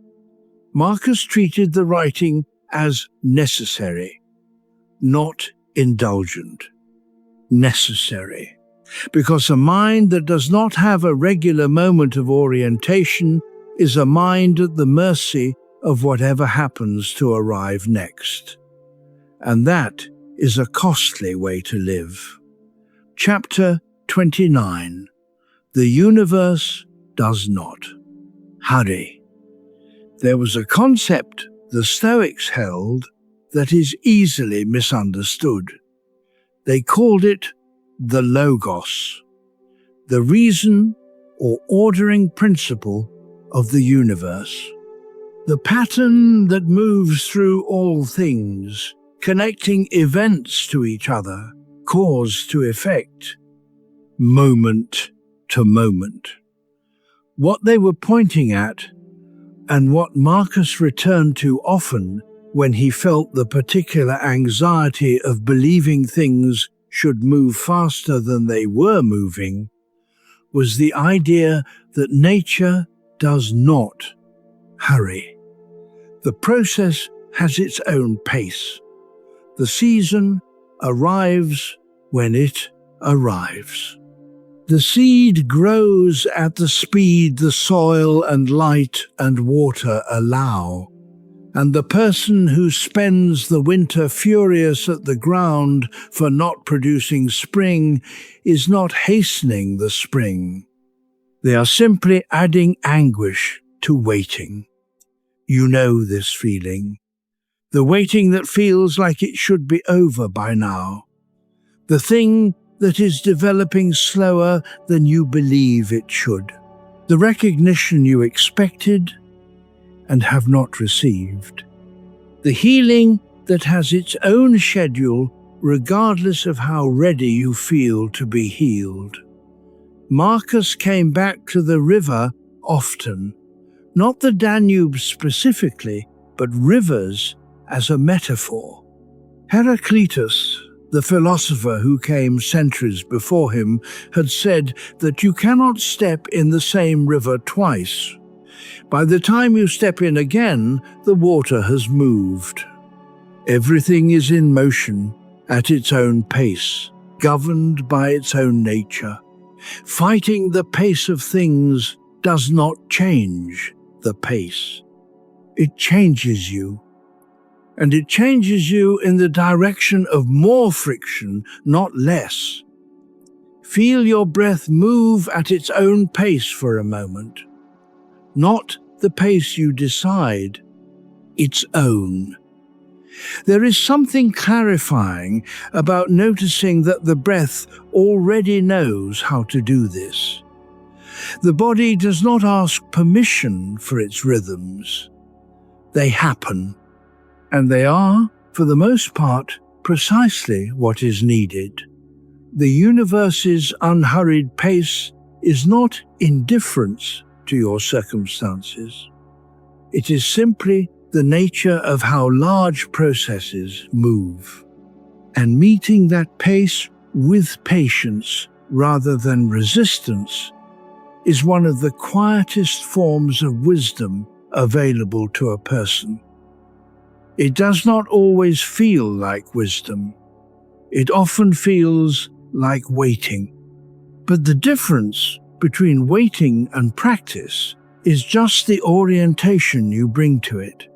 Marcus treated the writing as necessary, not indulgent. Necessary. Because a mind that does not have a regular moment of orientation is a mind at the mercy of whatever happens to arrive next. And that is a costly way to live. Chapter 29. The universe does not hurry. There was a concept the Stoics held that is easily misunderstood. They called it the logos, the reason or ordering principle of the universe. The pattern that moves through all things, connecting events to each other, cause to effect, moment to moment. What they were pointing at, and what Marcus returned to often when he felt the particular anxiety of believing things should move faster than they were moving, was the idea that nature does not hurry. The process has its own pace. The season arrives when it arrives. The seed grows at the speed the soil and light and water allow, and the person who spends the winter furious at the ground for not producing spring is not hastening the spring. They are simply adding anguish to waiting. You know this feeling. The waiting that feels like it should be over by now. The thing that is developing slower than you believe it should. The recognition you expected and have not received. The healing that has its own schedule regardless of how ready you feel to be healed. Marcus came back to the river often, not the Danube specifically, but rivers as a metaphor. Heraclitus, the philosopher who came centuries before him, had said that you cannot step in the same river twice. By the time you step in again, the water has moved. Everything is in motion, at its own pace, governed by its own nature. Fighting the pace of things does not change the pace. It changes you. And it changes you in the direction of more friction, not less. Feel your breath move at its own pace for a moment. Not the pace you decide, its own. There is something clarifying about noticing that the breath already knows how to do this. The body does not ask permission for its rhythms. They happen, and they are, for the most part, precisely what is needed. The universe's unhurried pace is not indifference to your circumstances. It is simply the nature of how large processes move. And meeting that pace with patience rather than resistance is one of the quietest forms of wisdom available to a person. It does not always feel like wisdom. It often feels like waiting. But the difference between waiting and practice is just the orientation you bring to it.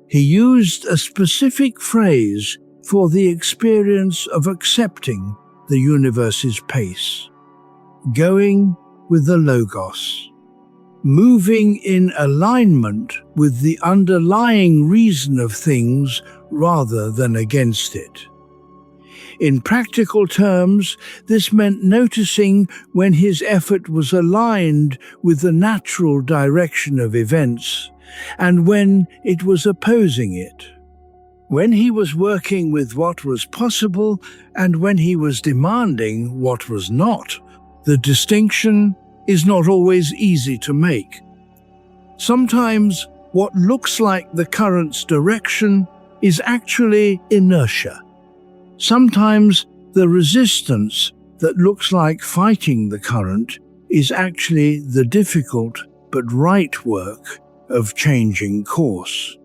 He used a specific phrase for the experience of accepting the universe's pace. Going with the Logos. Moving in alignment with the underlying reason of things rather than against it. In practical terms, this meant noticing when his effort was aligned with the natural direction of events and when it was opposing it. When he was working with what was possible and when he was demanding what was not. The distinction is not always easy to make. Sometimes what looks like the current's direction is actually inertia. Sometimes the resistance that looks like fighting the current is actually the difficult but right work of changing course.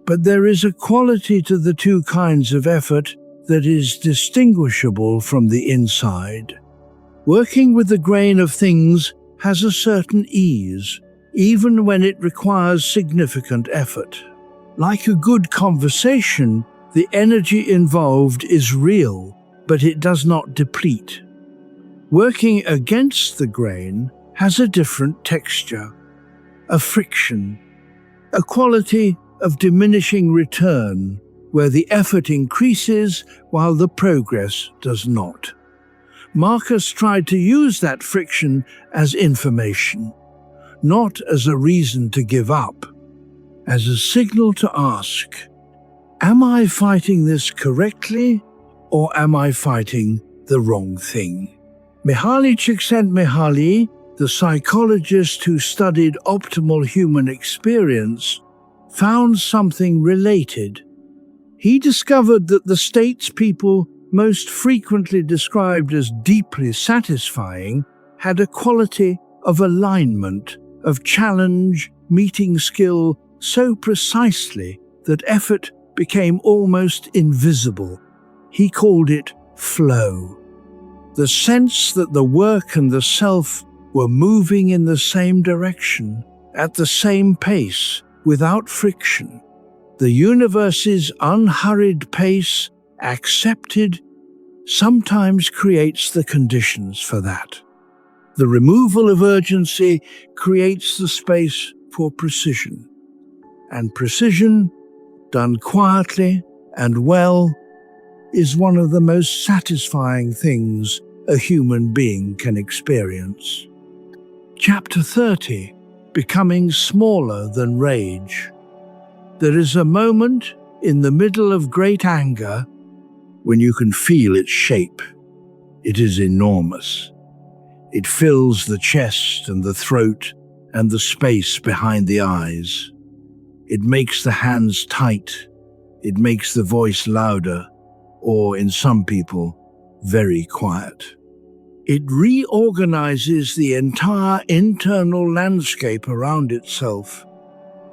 But there is a quality to the two kinds of effort that is distinguishable from the inside. Working with the grain of things has a certain ease, even when it requires significant effort. Like a good conversation, the energy involved is real, but it does not deplete. Working against the grain has a different texture, a friction, a quality of diminishing return, where the effort increases while the progress does not. Marcus tried to use that friction as information, not as a reason to give up, as a signal to ask, am I fighting this correctly, or am I fighting the wrong thing? Mihaly Csikszentmihalyi, the psychologist who studied optimal human experience, found something related. He discovered that the states people most frequently described as deeply satisfying had a quality of alignment, of challenge, meeting skill so precisely that effort became almost invisible. He called it flow. The sense that the work and the self were moving in the same direction, at the same pace, without friction. The universe's unhurried pace, accepted, sometimes creates the conditions for that. The removal of urgency creates the space for precision. And precision, done quietly and well, is one of the most satisfying things a human being can experience. Chapter 30. Becoming smaller than rage. There is a moment in the middle of great anger when you can feel its shape. It is enormous. It fills the chest and the throat and the space behind the eyes. It makes the hands tight. It makes the voice louder, or in some people, very quiet. It reorganizes the entire internal landscape around itself,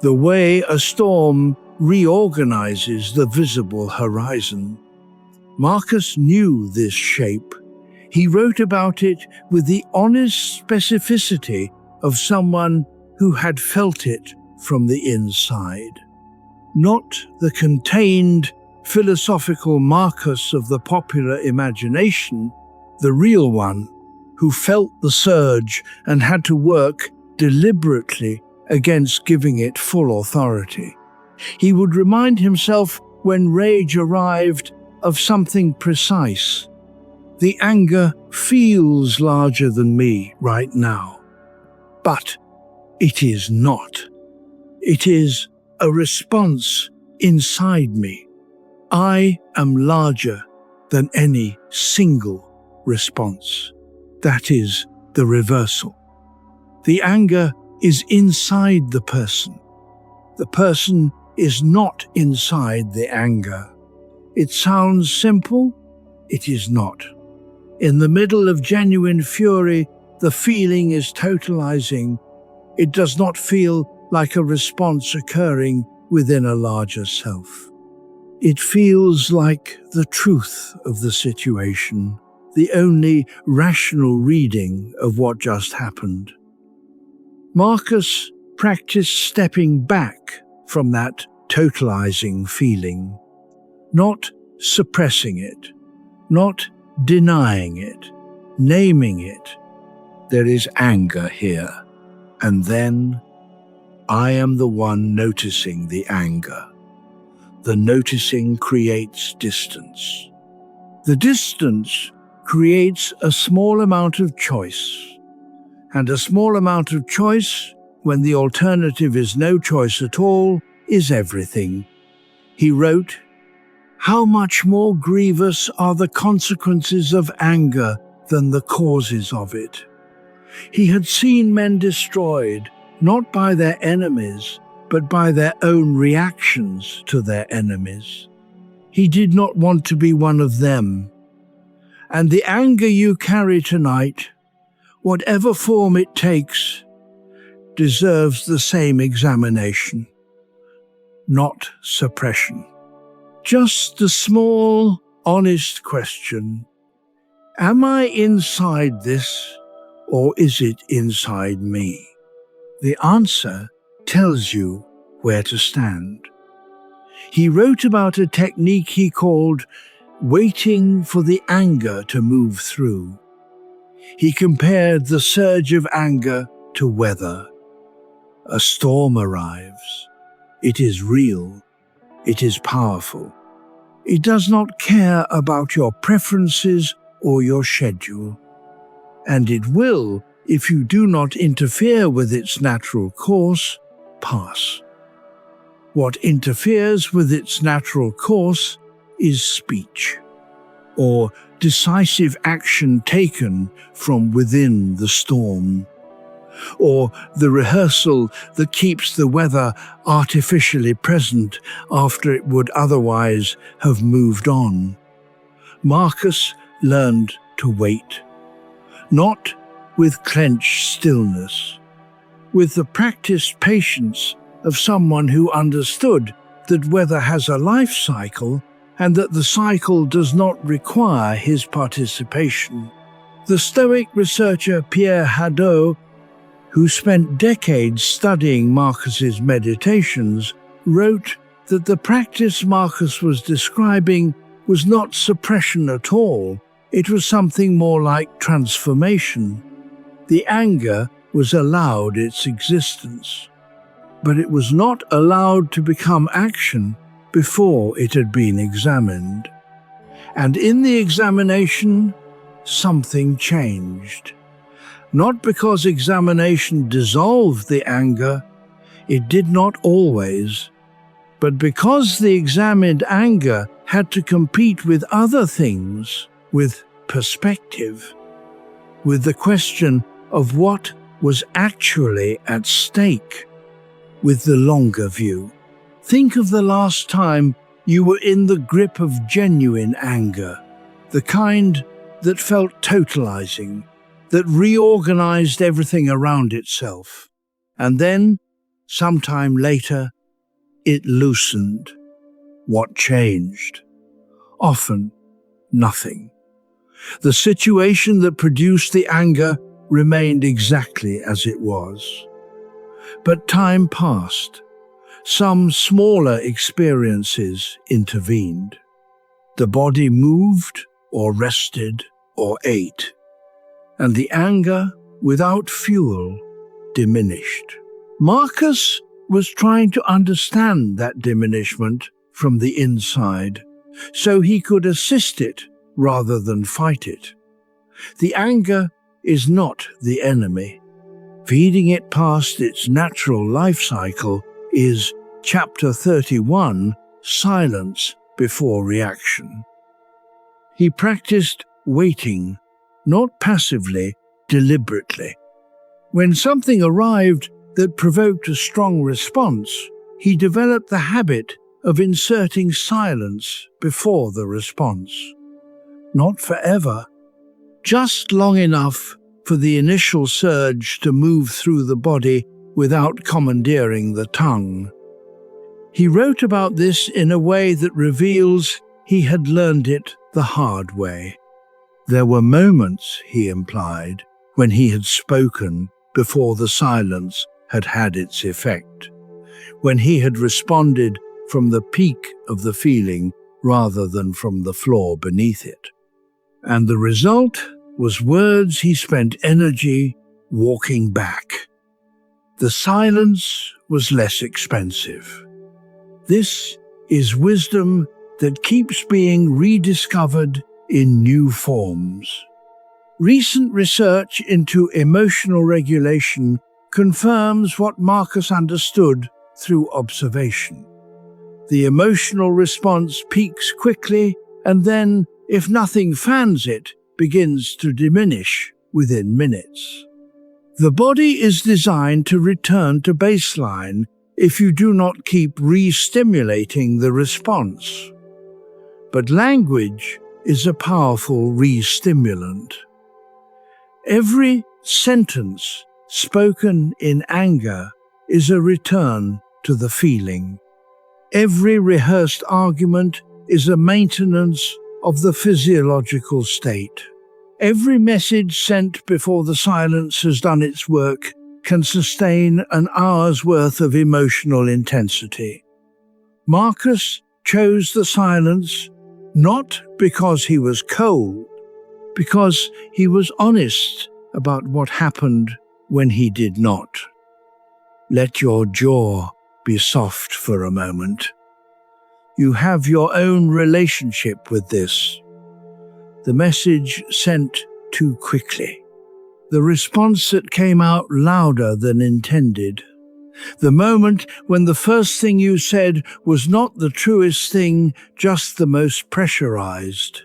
the way a storm reorganizes the visible horizon. Marcus knew this shape. He wrote about it with the honest specificity of someone who had felt it from the inside. Not the contained, philosophical Marcus of the popular imagination, the real one, who felt the surge and had to work deliberately against giving it full authority. He would remind himself when rage arrived of something precise. The anger feels larger than me right now. But it is not. It is a response inside me. I am larger than any single response. That is the reversal. The anger is inside the person. The person is not inside the anger. It sounds simple, it is not. In the middle of genuine fury, the feeling is totalizing. It does not feel like a response occurring within a larger self. It feels like the truth of the situation, the only rational reading of what just happened. Marcus practiced stepping back from that totalizing feeling, not suppressing it, not denying it, naming it. There is anger here, and then I am the one noticing the anger. The noticing creates distance. The distance creates a small amount of choice, and a small amount of choice, when the alternative is no choice at all, is everything. He wrote, "How much more grievous are the consequences of anger than the causes of it." He had seen men destroyed, not by their enemies, but by their own reactions to their enemies. He did not want to be one of them. And the anger you carry tonight, whatever form it takes, deserves the same examination, not suppression. Just a small, honest question. Am I inside this, or is it inside me? The answer tells you where to stand. He wrote about a technique he called waiting for the anger to move through. He compared the surge of anger to weather. A storm arrives. It is real. It is powerful. It does not care about your preferences or your schedule. And it will, if you do not interfere with its natural course, pass. What interferes with its natural course is speech, or decisive action taken from within the storm, or the rehearsal that keeps the weather artificially present after it would otherwise have moved on. Marcus learned to wait, not with clenched stillness, with the practiced patience of someone who understood that weather has a life cycle and that the cycle does not require his participation. The Stoic researcher Pierre Hadot, who spent decades studying Marcus's meditations, wrote that the practice Marcus was describing was not suppression at all. It was something more like transformation. The anger was allowed its existence, but it was not allowed to become action before it had been examined. And in the examination, something changed. Not because examination dissolved the anger, it did not always, but because the examined anger had to compete with other things, with perspective, with the question of what was actually at stake, with the longer view. Think of the last time you were in the grip of genuine anger, the kind that felt totalizing, that reorganized everything around itself. And then, sometime later, it loosened. What changed? Often, nothing. The situation that produced the anger remained exactly as it was. But time passed. Some smaller experiences intervened. The body moved, or rested, or ate, and the anger, without fuel, diminished. Marcus was trying to understand that diminishment from the inside, so he could assist it rather than fight it. The anger is not the enemy. Feeding it past its natural life cycle is Chapter 31, Silence Before Reaction. He practiced waiting, not passively, deliberately. When something arrived that provoked a strong response, he developed the habit of inserting silence before the response. Not forever, just long enough for the initial surge to move through the body without commandeering the tongue. He wrote about this in a way that reveals he had learned it the hard way. There were moments, he implied, when he had spoken before the silence had had its effect, when he had responded from the peak of the feeling rather than from the floor beneath it. And the result was words he spent energy walking back. The silence was less expensive. This is wisdom that keeps being rediscovered in new forms. Recent research into emotional regulation confirms what Marcus understood through observation. The emotional response peaks quickly and then, if nothing fans it, begins to diminish within minutes. The body is designed to return to baseline if you do not keep re-stimulating the response. But language is a powerful re-stimulant. Every sentence spoken in anger is a return to the feeling. Every rehearsed argument is a maintenance of the physiological state. Every message sent before the silence has done its work can sustain an hour's worth of emotional intensity. Marcus chose the silence not because he was cold, because he was honest about what happened when he did not. Let your jaw be soft for a moment. You have your own relationship with this. The message sent too quickly. The response that came out louder than intended. The moment when the first thing you said was not the truest thing, just the most pressurized.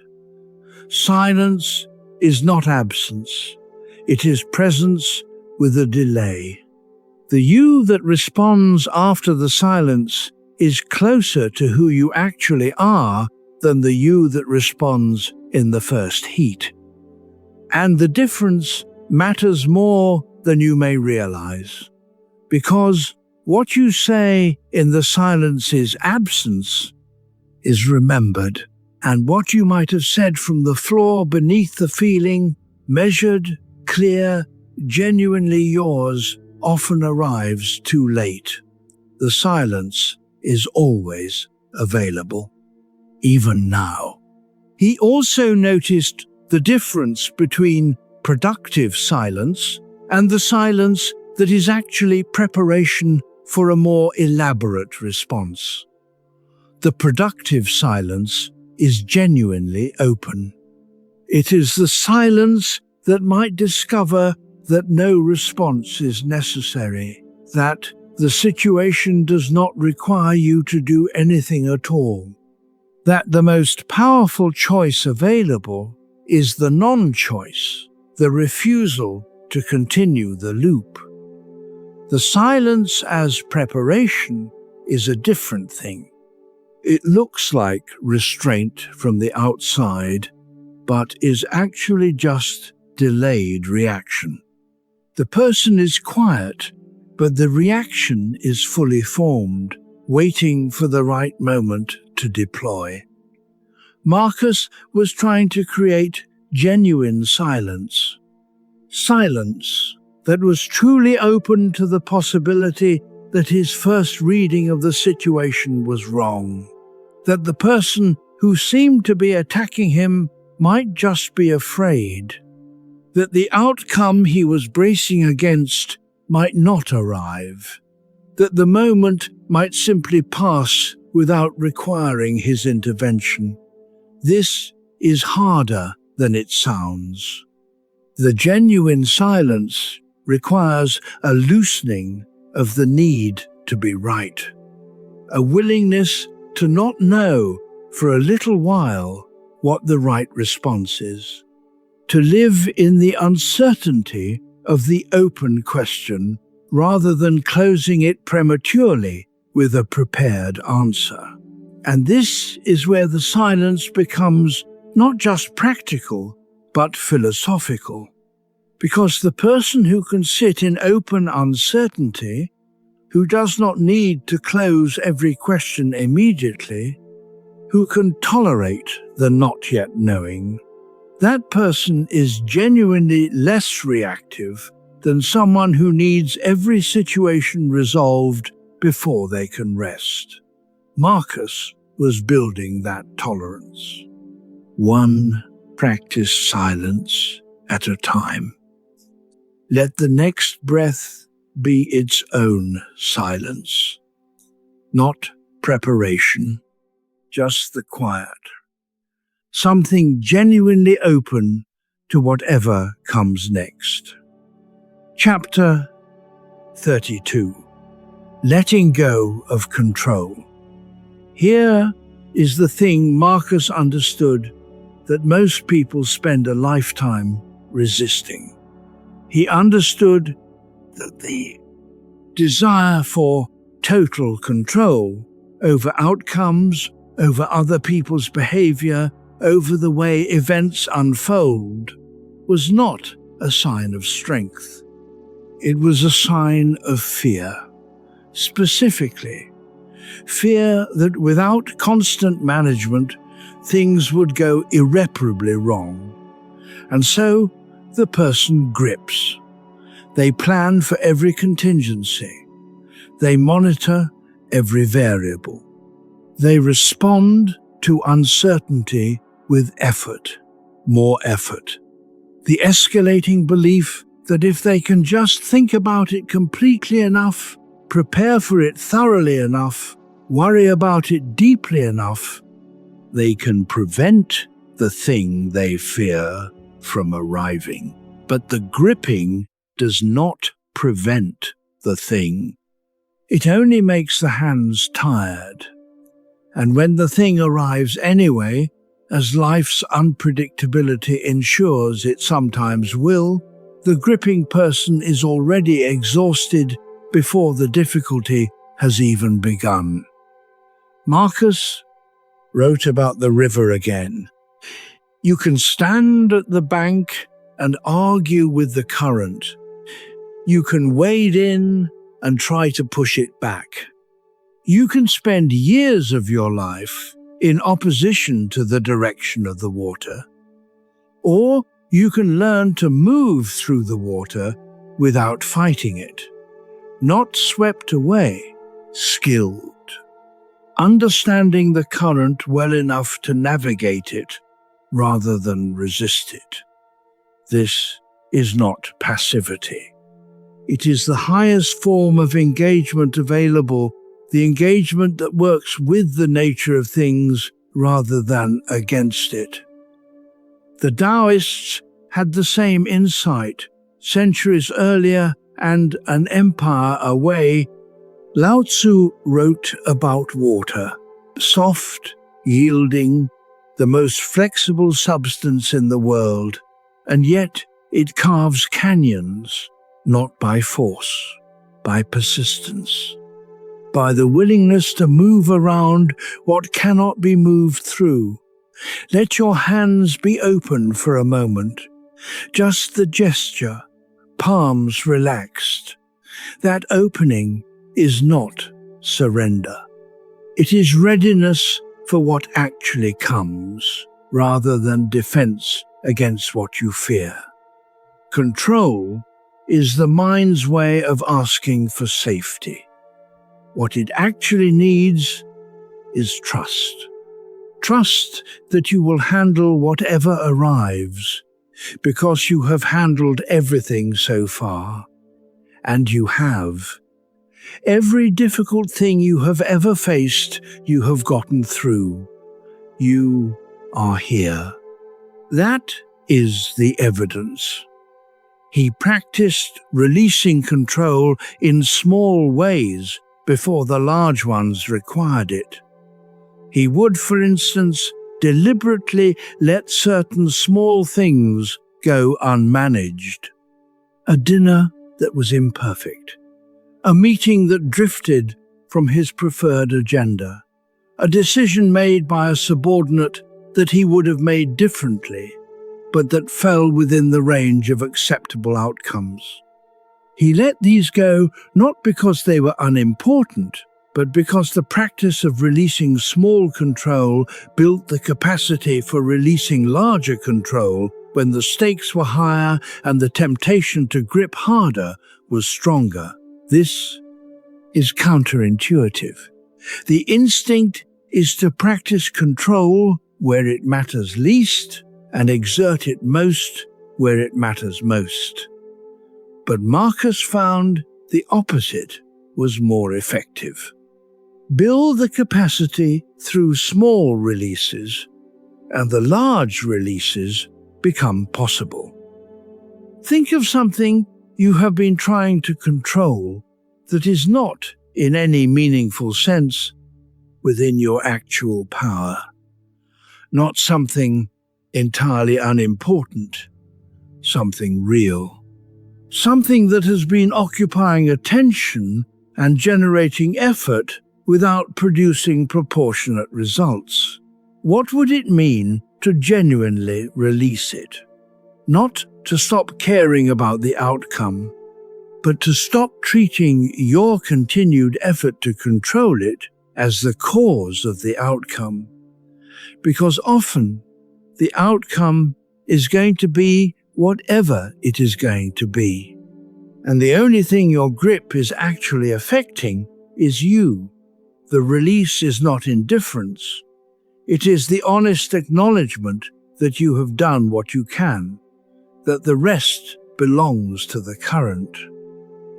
Silence is not absence. It is presence with a delay. The you that responds after the silence is closer to who you actually are than the you that responds in the first heat. And the difference matters more than you may realize. Because what you say in the silence's absence is remembered, and what you might have said from the floor beneath the feeling, measured, clear, genuinely yours, often arrives too late. The silence is always available, even now. He also noticed the difference between productive silence and the silence that is actually preparation for a more elaborate response. The productive silence is genuinely open. It is the silence that might discover that no response is necessary, that the situation does not require you to do anything at all, that the most powerful choice available is the non-choice, the refusal to continue the loop. The silence as preparation is a different thing. It looks like restraint from the outside, but is actually just delayed reaction. The person is quiet, but the reaction is fully formed, waiting for the right moment to deploy. Marcus was trying to create genuine silence. Silence that was truly open to the possibility that his first reading of the situation was wrong, that the person who seemed to be attacking him might just be afraid, that the outcome he was bracing against might not arrive, that the moment might simply pass without requiring his intervention. This is harder than it sounds. The genuine silence requires a loosening of the need to be right, a willingness to not know for a little while what the right response is, to live in the uncertainty of the open question rather than closing it prematurely with a prepared answer. And this is where the silence becomes not just practical, but philosophical. Because the person who can sit in open uncertainty, who does not need to close every question immediately, who can tolerate the not yet knowing, that person is genuinely less reactive than someone who needs every situation resolved before they can rest. Marcus was building that tolerance. One practiced silence at a time. Let the next breath be its own silence. Not preparation, just the quiet. Something genuinely open to whatever comes next. Chapter 32. Letting go of control. Here is the thing Marcus understood that most people spend a lifetime resisting. He understood that the desire for total control over outcomes, over other people's behavior, over the way events unfold, was not a sign of strength. It was a sign of fear. Specifically, fear that without constant management, things would go irreparably wrong. And so, the person grips. They plan for every contingency. They monitor every variable. They respond to uncertainty with effort, more effort. The escalating belief that if they can just think about it completely enough, prepare for it thoroughly enough, worry about it deeply enough, they can prevent the thing they fear from arriving. But the gripping does not prevent the thing. It only makes the hands tired. And when the thing arrives anyway, as life's unpredictability ensures it sometimes will, the gripping person is already exhausted before the difficulty has even begun. Marcus wrote about the river again. You can stand at the bank and argue with the current. You can wade in and try to push it back. You can spend years of your life in opposition to the direction of the water. Or you can learn to move through the water without fighting it. Not swept away, skilled. Understanding the current well enough to navigate it rather than resist it. This is not passivity. It is the highest form of engagement available, the engagement that works with the nature of things rather than against it. The Taoists had the same insight. Centuries earlier and an empire away, Lao Tzu wrote about water, soft, yielding, the most flexible substance in the world, and yet it carves canyons, not by force, by persistence, by the willingness to move around what cannot be moved through. Let your hands be open for a moment, just the gesture, palms relaxed. That opening is not surrender. It is readiness for what actually comes, rather than defense against what you fear. Control is the mind's way of asking for safety. What it actually needs is trust. Trust that you will handle whatever arrives, because you have handled everything so far, and you have. Every difficult thing you have ever faced, you have gotten through. You are here. That is the evidence. He practiced releasing control in small ways before the large ones required it. He would, for instance, deliberately let certain small things go unmanaged. A dinner that was imperfect. A meeting that drifted from his preferred agenda, a decision made by a subordinate that he would have made differently, but that fell within the range of acceptable outcomes. He let these go not because they were unimportant, but because the practice of releasing small control built the capacity for releasing larger control when the stakes were higher and the temptation to grip harder was stronger. This is counterintuitive. The instinct is to practice control where it matters least and exert it most where it matters most. But Marcus found the opposite was more effective. Build the capacity through small releases, and the large releases become possible. Think of something you have been trying to control that is not, in any meaningful sense, within your actual power. Not something entirely unimportant, something real. Something that has been occupying attention and generating effort without producing proportionate results. What would it mean to genuinely release it? Not to stop caring about the outcome, but to stop treating your continued effort to control it as the cause of the outcome. Because often, the outcome is going to be whatever it is going to be. And the only thing your grip is actually affecting is you. The release is not indifference. It is the honest acknowledgement that you have done what you can, that the rest belongs to the current,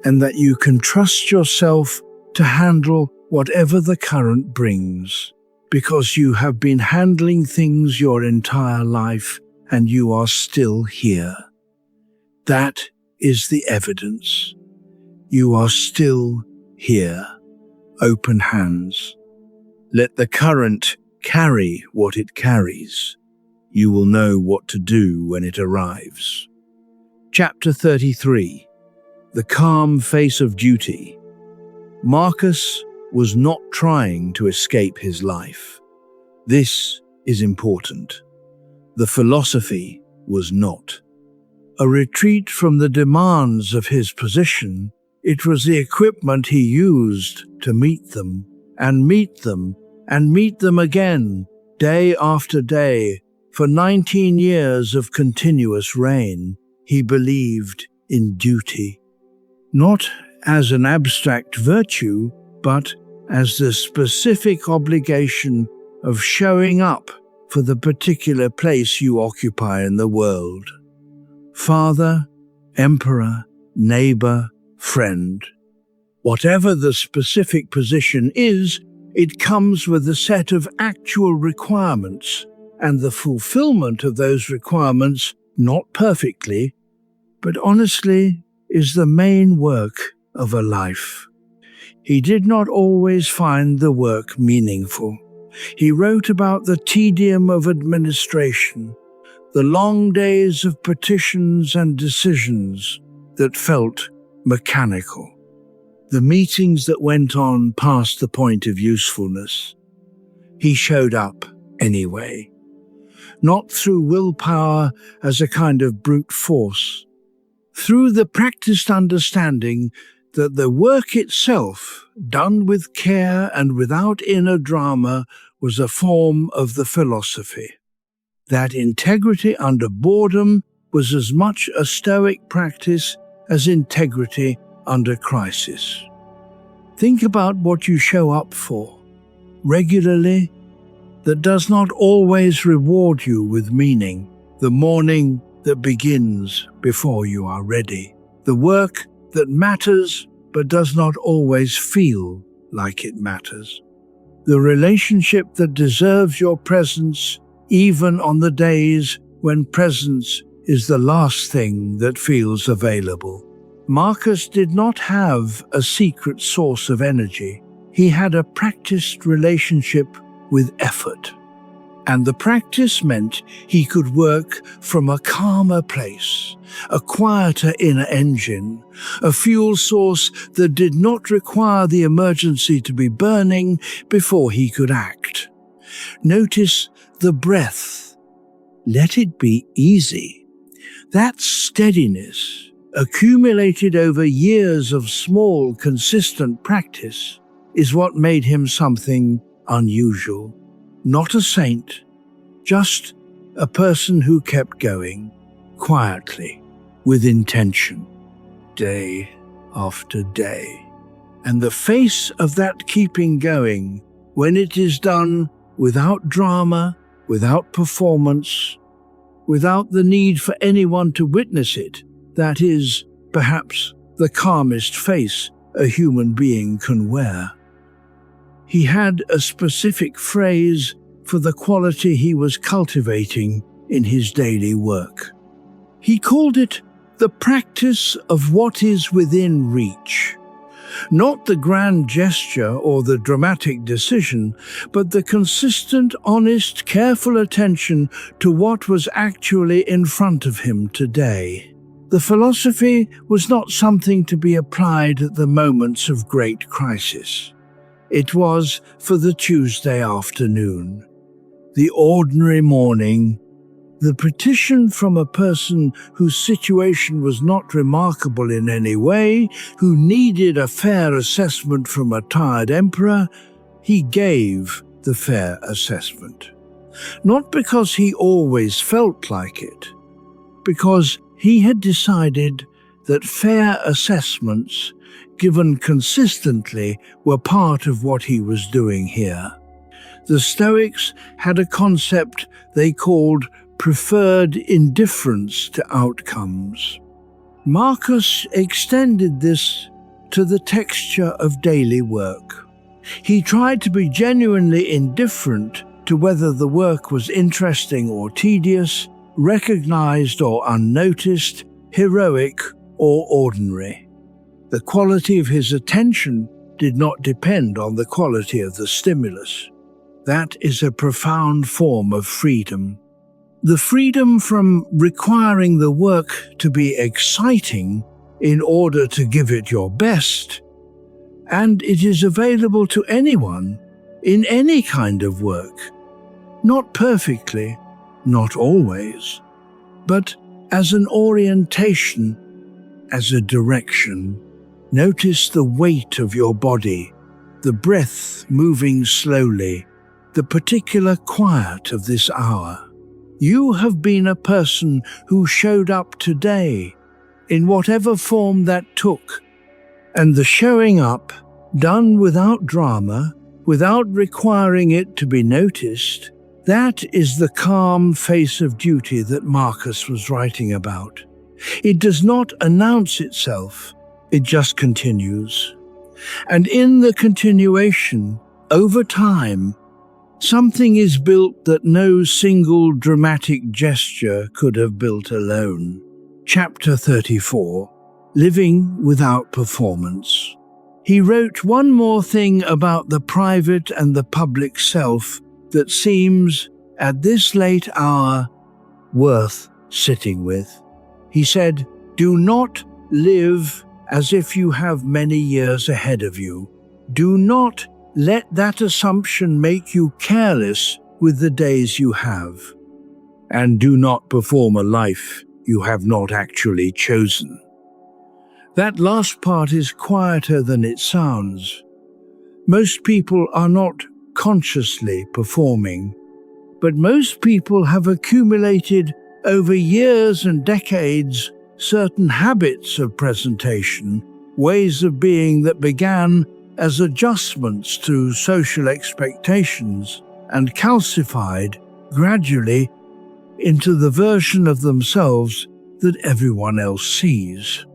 and that you can trust yourself to handle whatever the current brings, because you have been handling things your entire life and you are still here. That is the evidence. You are still here. Open hands. Let the current carry what it carries. You will know what to do when it arrives. Chapter 33. The Calm Face of Duty. Marcus was not trying to escape his life. This is important. The philosophy was not. A retreat from the demands of his position, it was the equipment he used to meet them, and meet them, and meet them again, day after day. For 19 years of continuous reign, he believed in duty. Not as an abstract virtue, but as the specific obligation of showing up for the particular place you occupy in the world. Father, emperor, neighbor, friend. Whatever the specific position is, it comes with a set of actual requirements, and the fulfillment of those requirements, not perfectly, but honestly, is the main work of a life. He did not always find the work meaningful. He wrote about the tedium of administration, the long days of petitions and decisions that felt mechanical, the meetings that went on past the point of usefulness. He showed up anyway, not through willpower as a kind of brute force, through the practiced understanding that the work itself, done with care and without inner drama, was a form of the philosophy. That integrity under boredom was as much a Stoic practice as integrity under crisis. Think about what you show up for regularly that does not always reward you with meaning, the morning that begins before you are ready, the work that matters but does not always feel like it matters, the relationship that deserves your presence even on the days when presence is the last thing that feels available. Marcus did not have a secret source of energy. He had a practiced relationship with effort. And the practice meant he could work from a calmer place, a quieter inner engine, a fuel source that did not require the emergency to be burning before he could act. Notice the breath. Let it be easy. That steadiness, accumulated over years of small, consistent practice, is what made him something unusual. Not a saint, just a person who kept going, quietly, with intention, day after day. And the face of that keeping going, when it is done without drama, without performance, without the need for anyone to witness it, that is, perhaps, the calmest face a human being can wear. He had a specific phrase for the quality he was cultivating in his daily work. He called it the practice of what is within reach. Not the grand gesture or the dramatic decision, but the consistent, honest, careful attention to what was actually in front of him today. The philosophy was not something to be applied at the moments of great crisis. It was for the Tuesday afternoon, the ordinary morning, the petition from a person whose situation was not remarkable in any way, who needed a fair assessment from a tired emperor. He gave the fair assessment. Not because he always felt like it, because he had decided that fair assessments, given consistently, were part of what he was doing here. The Stoics had a concept they called preferred indifference to outcomes. Marcus extended this to the texture of daily work. He tried to be genuinely indifferent to whether the work was interesting or tedious, recognized or unnoticed, heroic or ordinary. The quality of his attention did not depend on the quality of the stimulus. That is a profound form of freedom. The freedom from requiring the work to be exciting in order to give it your best, and it is available to anyone in any kind of work. Not perfectly, not always, but as an orientation, as a direction. Notice the weight of your body, the breath moving slowly, the particular quiet of this hour. You have been a person who showed up today, in whatever form that took, and the showing up, done without drama, without requiring it to be noticed, that is the calm face of duty that Marcus was writing about. It does not announce itself, it just continues. And in the continuation, over time, something is built that no single dramatic gesture could have built alone. Chapter 34, Living Without Performance. He wrote one more thing about the private and the public self that seems, at this late hour, worth sitting with. He said, "Do not live as if you have many years ahead of you. Do not let that assumption make you careless with the days you have. And do not perform a life you have not actually chosen." That last part is quieter than it sounds. Most people are not consciously performing, but most people have accumulated over years and decades certain habits of presentation, ways of being that began as adjustments to social expectations and calcified gradually into the version of themselves that everyone else sees.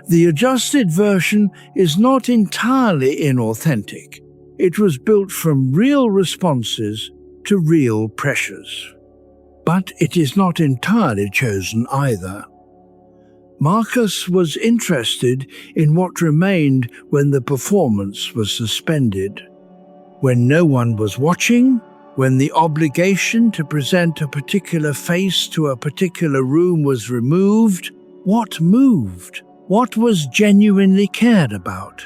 The adjusted version is not entirely inauthentic. It was built from real responses to real pressures. But it is not entirely chosen either. Marcus was interested in what remained when the performance was suspended. When no one was watching, When the obligation to present a particular face to a particular room was removed, what moved? What was genuinely cared about?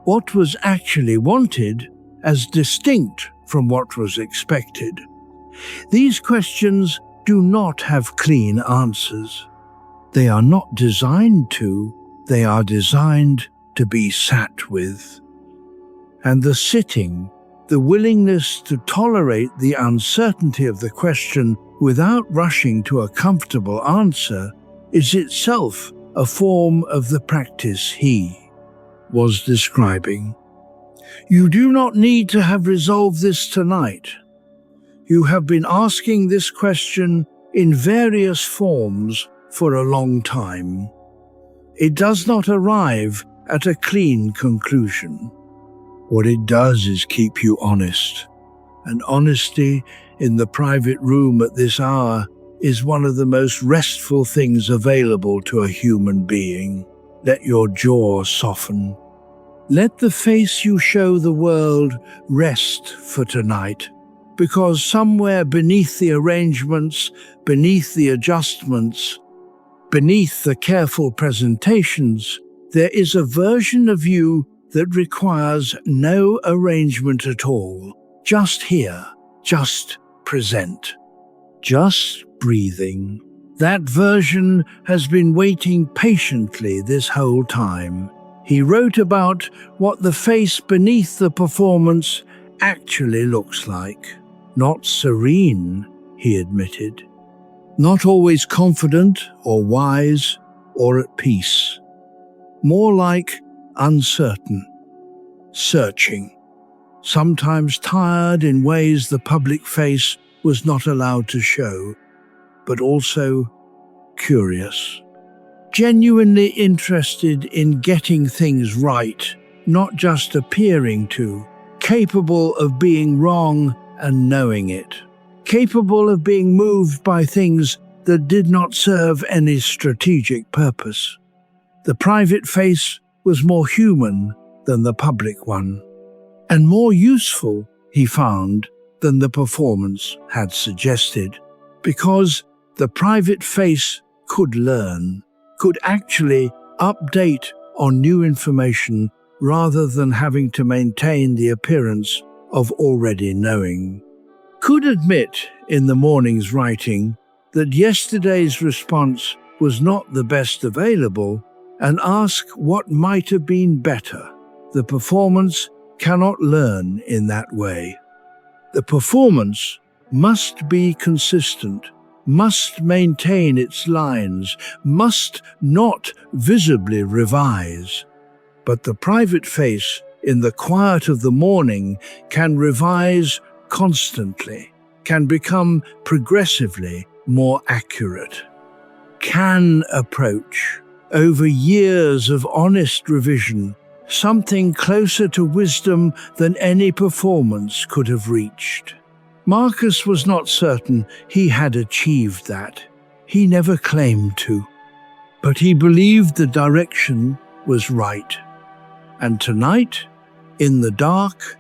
What was actually wanted as distinct from what was expected? These questions do not have clean answers. They are not designed to, they are designed to be sat with. And the sitting, the willingness to tolerate the uncertainty of the question without rushing to a comfortable answer, is itself a form of the practice he was describing. You do not need to have resolved this tonight. You have been asking this question in various forms for a long time. It does not arrive at a clean conclusion. What it does is keep you honest. And honesty in the private room at this hour is one of the most restful things available to a human being. Let your jaw soften. Let the face you show the world rest for tonight, because somewhere beneath the arrangements, beneath the adjustments, beneath the careful presentations, there is a version of you that requires no arrangement at all. Just here, just present, just breathing. That version has been waiting patiently this whole time. He wrote about what the face beneath the performance actually looks like. Not serene, he admitted. Not always confident or wise or at peace. More like uncertain, searching, sometimes tired in ways the public face was not allowed to show, but also curious. Genuinely interested in getting things right, not just appearing to, capable of being wrong and knowing it, capable of being moved by things that did not serve any strategic purpose. The private face was more human than the public one, and more useful, he found, than the performance had suggested, because the private face could learn, could actually update on new information rather than having to maintain the appearance of already knowing. Could admit in the morning's writing that yesterday's response was not the best available and ask what might have been better. The performance cannot learn in that way. The performance must be consistent, must maintain its lines, must not visibly revise. But the private face, in the quiet of the morning, can revise constantly, can become progressively more accurate, can approach, over years of honest revision, something closer to wisdom than any performance could have reached. Marcus was not certain he had achieved that. He never claimed to. But he believed the direction was right. And tonight, in the dark,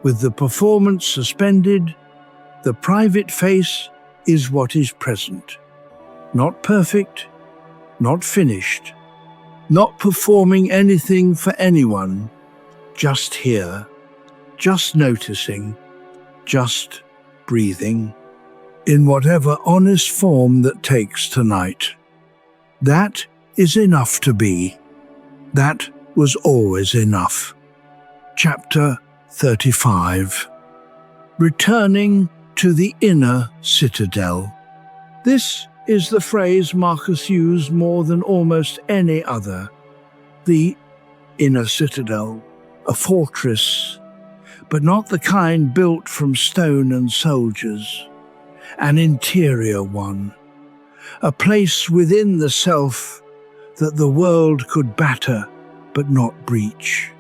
with the performance suspended, the private face is what is present. Not perfect, not finished, not performing anything for anyone, just here, just noticing, just breathing, in whatever honest form that takes tonight. That is enough to be. That was always enough. Chapter 35. Returning to the inner citadel. This is the phrase Marcus used more than almost any other. The inner citadel, a fortress, but not the kind built from stone and soldiers. An interior one, a place within the self that the world could batter but not breach.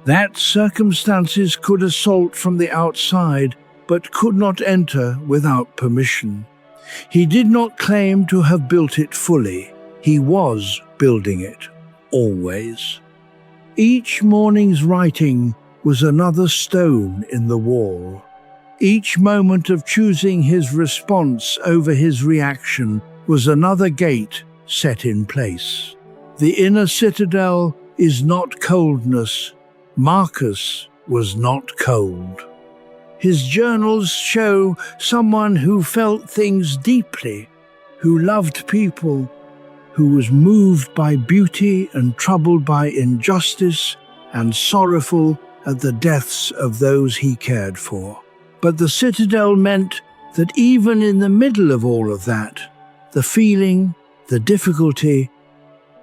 That circumstances could assault from the outside but could not enter without permission. He did not claim to have built it fully. He was building it, always. Each morning's writing was another stone in the wall. Each moment of choosing his response over his reaction was another gate set in place. The inner citadel is not coldness. Marcus was not cold. His journals show someone who felt things deeply, who loved people, who was moved by beauty and troubled by injustice and sorrowful at the deaths of those he cared for. But the citadel meant that even in the middle of all of that, the feeling, the difficulty,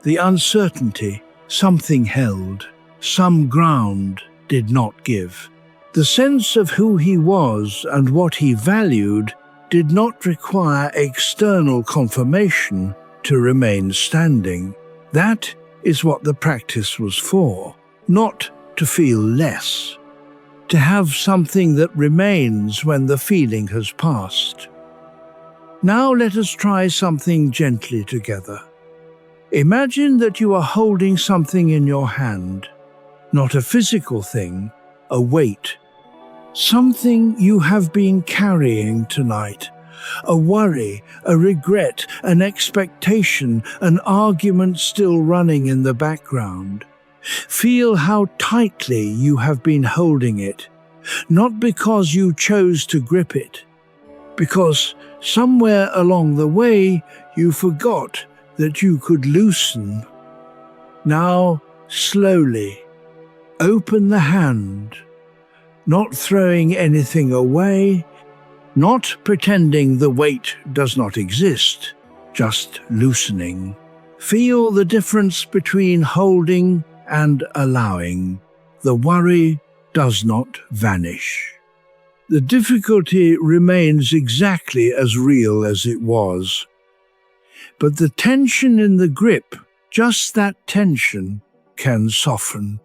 the uncertainty, something held, some ground did not give. The sense of who he was and what he valued did not require external confirmation to remain standing. That is what the practice was for, not to feel less, to have something that remains when the feeling has passed. Now let us try something gently together. Imagine that you are holding something in your hand, not a physical thing, a weight. Something you have been carrying tonight, a worry, a regret, an expectation, an argument still running in the background. Feel how tightly you have been holding it, not because you chose to grip it, because somewhere along the way you forgot that you could loosen. Now, slowly, open the hand, not throwing anything away, not pretending the weight does not exist, just loosening. Feel the difference between holding and allowing. The worry does not vanish. The difficulty remains exactly as real as it was. But the tension in the grip, just that tension, can soften.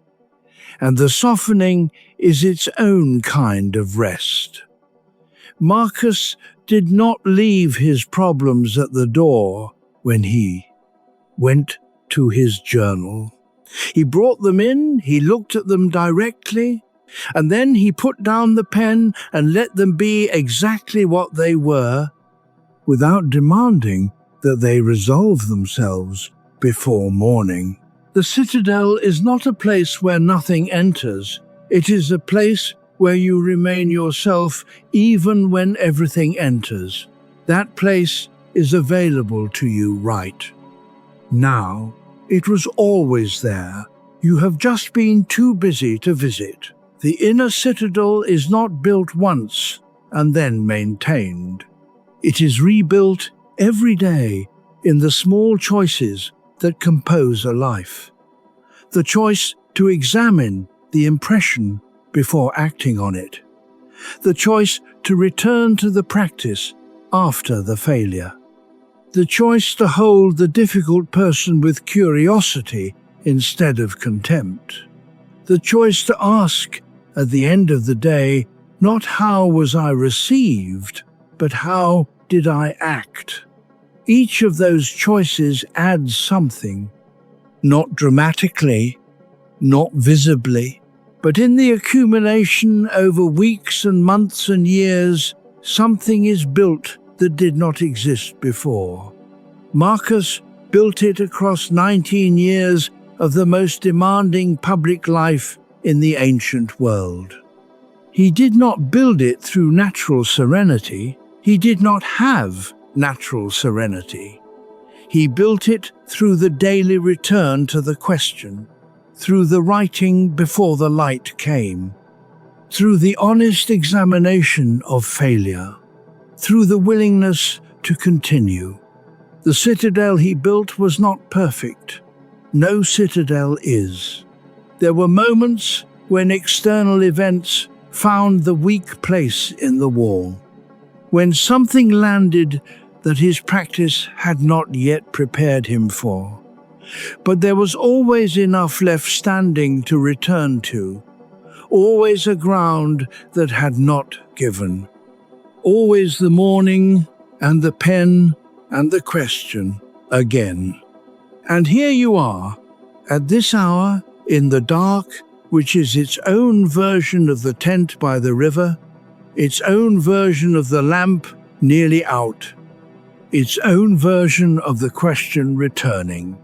And the softening is its own kind of rest. Marcus did not leave his problems at the door when he went to his journal. He brought them in, he looked at them directly, and then he put down the pen and let them be exactly what they were, without demanding that they resolve themselves before morning. The citadel is not a place where nothing enters. It is a place where you remain yourself even when everything enters. That place is available to you right now. It was always there. You have just been too busy to visit. The inner citadel is not built once and then maintained. It is rebuilt every day in the small choices that compose a life. The choice to examine the impression before acting on it. The choice to return to the practice after the failure. The choice to hold the difficult person with curiosity instead of contempt. The choice to ask, at the end of the day, not how was I received, but how did I act? Each of those choices adds something, not dramatically, not visibly, but in the accumulation over weeks and months and years, something is built that did not exist before. Marcus built it across 19 years of the most demanding public life in the ancient world. He did not build it through natural serenity. He did not have natural serenity. He built it through the daily return to the question, through the writing before the light came, through the honest examination of failure, through the willingness to continue. The citadel he built was not perfect. No citadel is. There were moments when external events found the weak place in the wall, when something landed that his practice had not yet prepared him for. But there was always enough left standing to return to, always a ground that had not given, always the morning and the pen and the question again. And here you are, at this hour, in the dark, which is its own version of the tent by the river, its own version of the lamp nearly out, its own version of the question returning.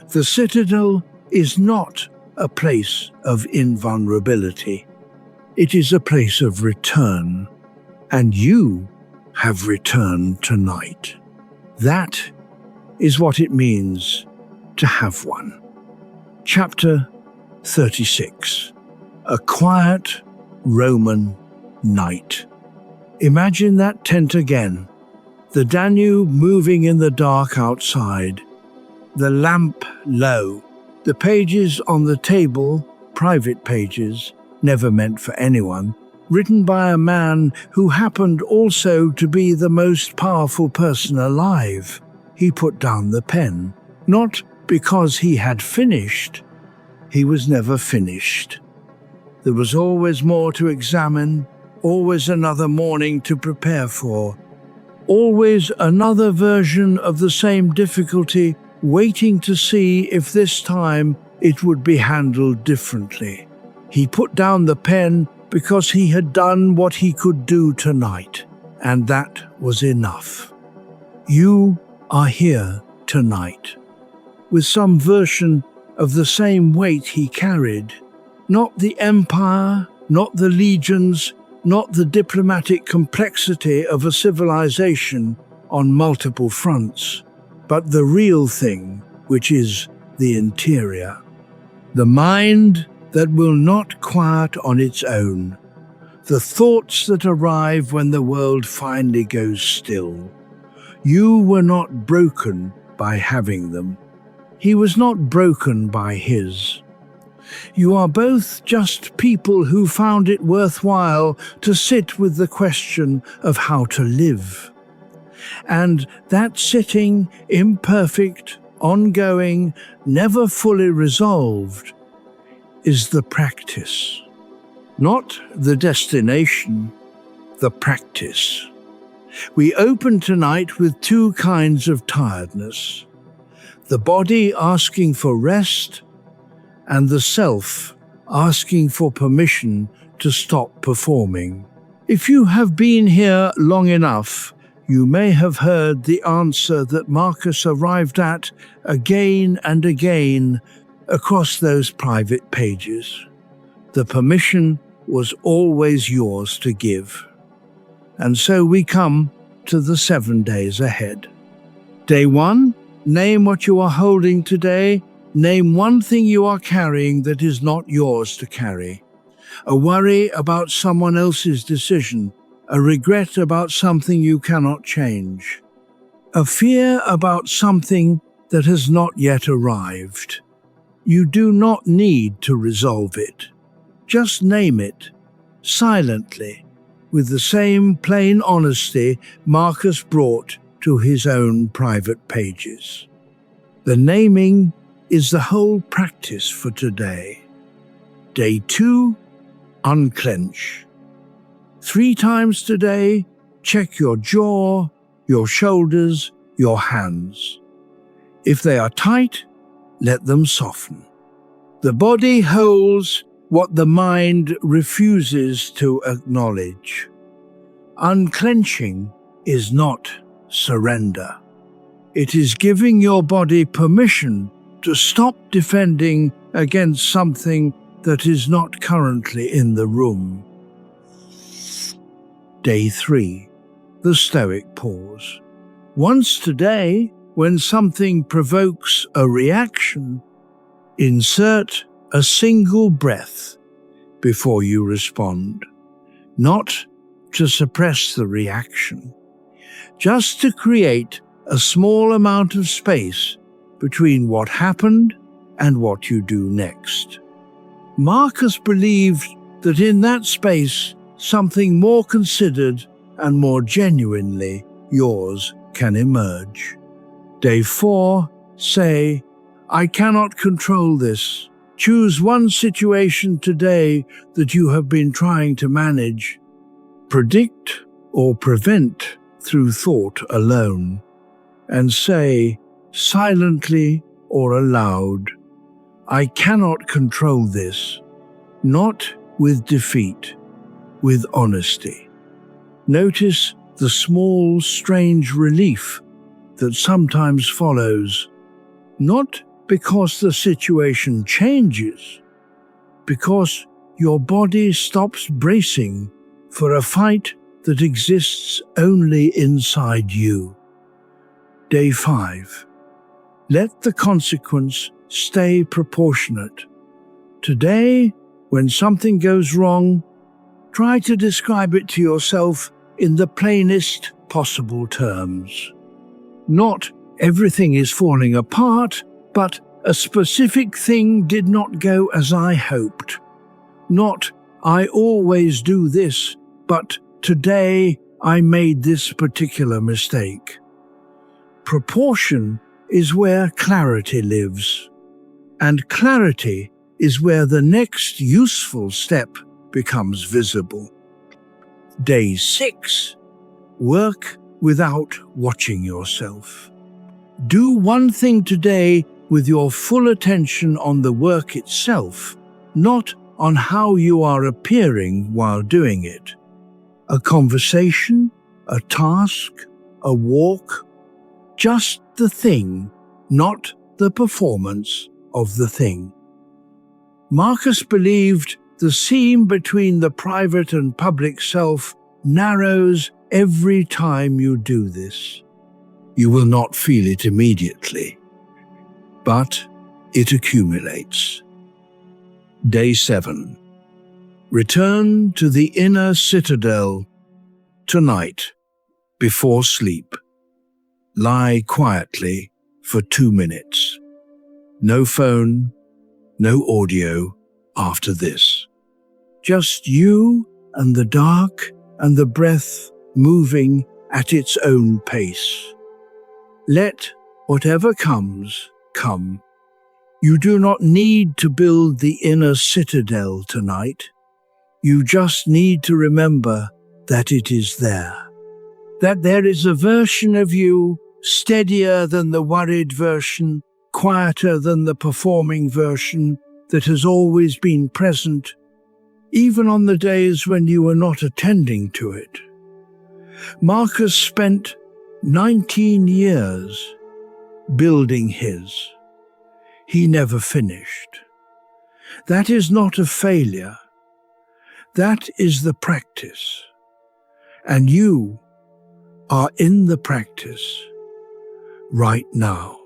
The Citadel is not a place of invulnerability. It is a place of return, and you have returned tonight. That is what it means to have one. Chapter 36. A quiet Roman night. Imagine that tent again. The Danube moving in the dark outside. The lamp low. The pages on the table, private pages, never meant for anyone, written by a man who happened also to be the most powerful person alive. He put down the pen, not because he had finished. He was never finished. There was always more to examine, always another morning to prepare for, always another version of the same difficulty, waiting to see if this time it would be handled differently. He put down the pen because he had done what he could do tonight, and that was enough. You are here tonight, with some version of the same weight he carried. Not the empire, not the legions, not the diplomatic complexity of a civilization on multiple fronts, but the real thing, which is the interior. The mind that will not quiet on its own. The thoughts that arrive when the world finally goes still. You were not broken by having them. He was not broken by his. You are both just people who found it worthwhile to sit with the question of how to live. And that sitting, imperfect, ongoing, never fully resolved, is the practice. Not the destination, the practice. We open tonight with two kinds of tiredness. The body asking for rest, and the self asking for permission to stop performing. If you have been here long enough, you may have heard the answer that Marcus arrived at again and again across those private pages. The permission was always yours to give. And so we come to the 7 days ahead. Day 1, name what you are holding today. Name one thing you are carrying that is not yours to carry. A worry about someone else's decision. A regret about something you cannot change. A fear about something that has not yet arrived. You do not need to resolve it. Just name it, silently, with the same plain honesty Marcus brought to his own private pages. The naming is the whole practice for today. Day 2, unclench. 3 times today, check your jaw, your shoulders, your hands. If they are tight, let them soften. The body holds what the mind refuses to acknowledge. Unclenching is not surrender. It is giving your body permission to stop defending against something that is not currently in the room. Day 3, the Stoic pause. Once today, when something provokes a reaction, insert a single breath before you respond, not to suppress the reaction, just to create a small amount of space between what happened and what you do next. Marcus believed that in that space, something more considered and more genuinely yours can emerge. Day 4, say, I cannot control this. Choose one situation today that you have been trying to manage. Predict or prevent through thought alone. And say, silently or aloud, I cannot control this, not with defeat, with honesty. Notice the small, strange relief that sometimes follows, not because the situation changes, because your body stops bracing for a fight that exists only inside you. Day 5. Let the consequence stay proportionate. Today, when something goes wrong, try to describe it to yourself in the plainest possible terms. Not everything is falling apart, but a specific thing did not go as I hoped. Not I always do this, but today I made this particular mistake. Proportion is where clarity lives, and clarity is where the next useful step becomes visible. Day 6. Work without watching yourself. Do one thing today with your full attention on the work itself, not on how you are appearing while doing it. A conversation, a task, a walk, just the thing, not the performance of the thing. Marcus believed the seam between the private and public self narrows every time you do this. You will not feel it immediately, but it accumulates. Day 7. Return to the inner citadel tonight before sleep. Lie quietly for 2 minutes. No phone, no audio after this. Just you and the dark and the breath moving at its own pace. Let whatever comes, come. You do not need to build the inner citadel tonight. You just need to remember that it is there. That there is a version of you steadier than the worried version, quieter than the performing version, that has always been present, even on the days when you were not attending to it. Marcus spent 19 years building his. He never finished. That is not a failure. That is the practice. And you are in the practice right now.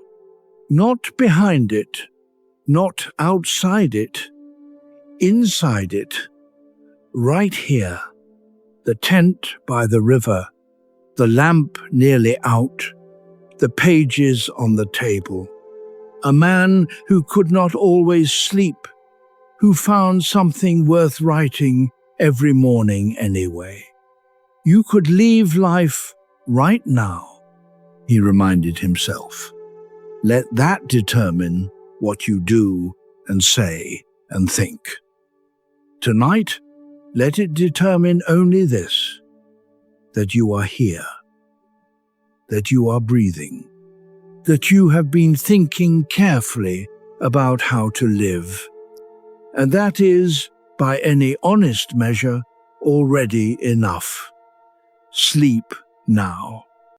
Not behind it, not outside it, inside it, right here. The tent by the river, the lamp nearly out, the pages on the table. A man who could not always sleep, who found something worth writing every morning anyway. You could leave life right now, he reminded himself. Let that determine what you do and say and think. Tonight, let it determine only this, that you are here, that you are breathing, that you have been thinking carefully about how to live. And that is, by any honest measure, already enough. Sleep now.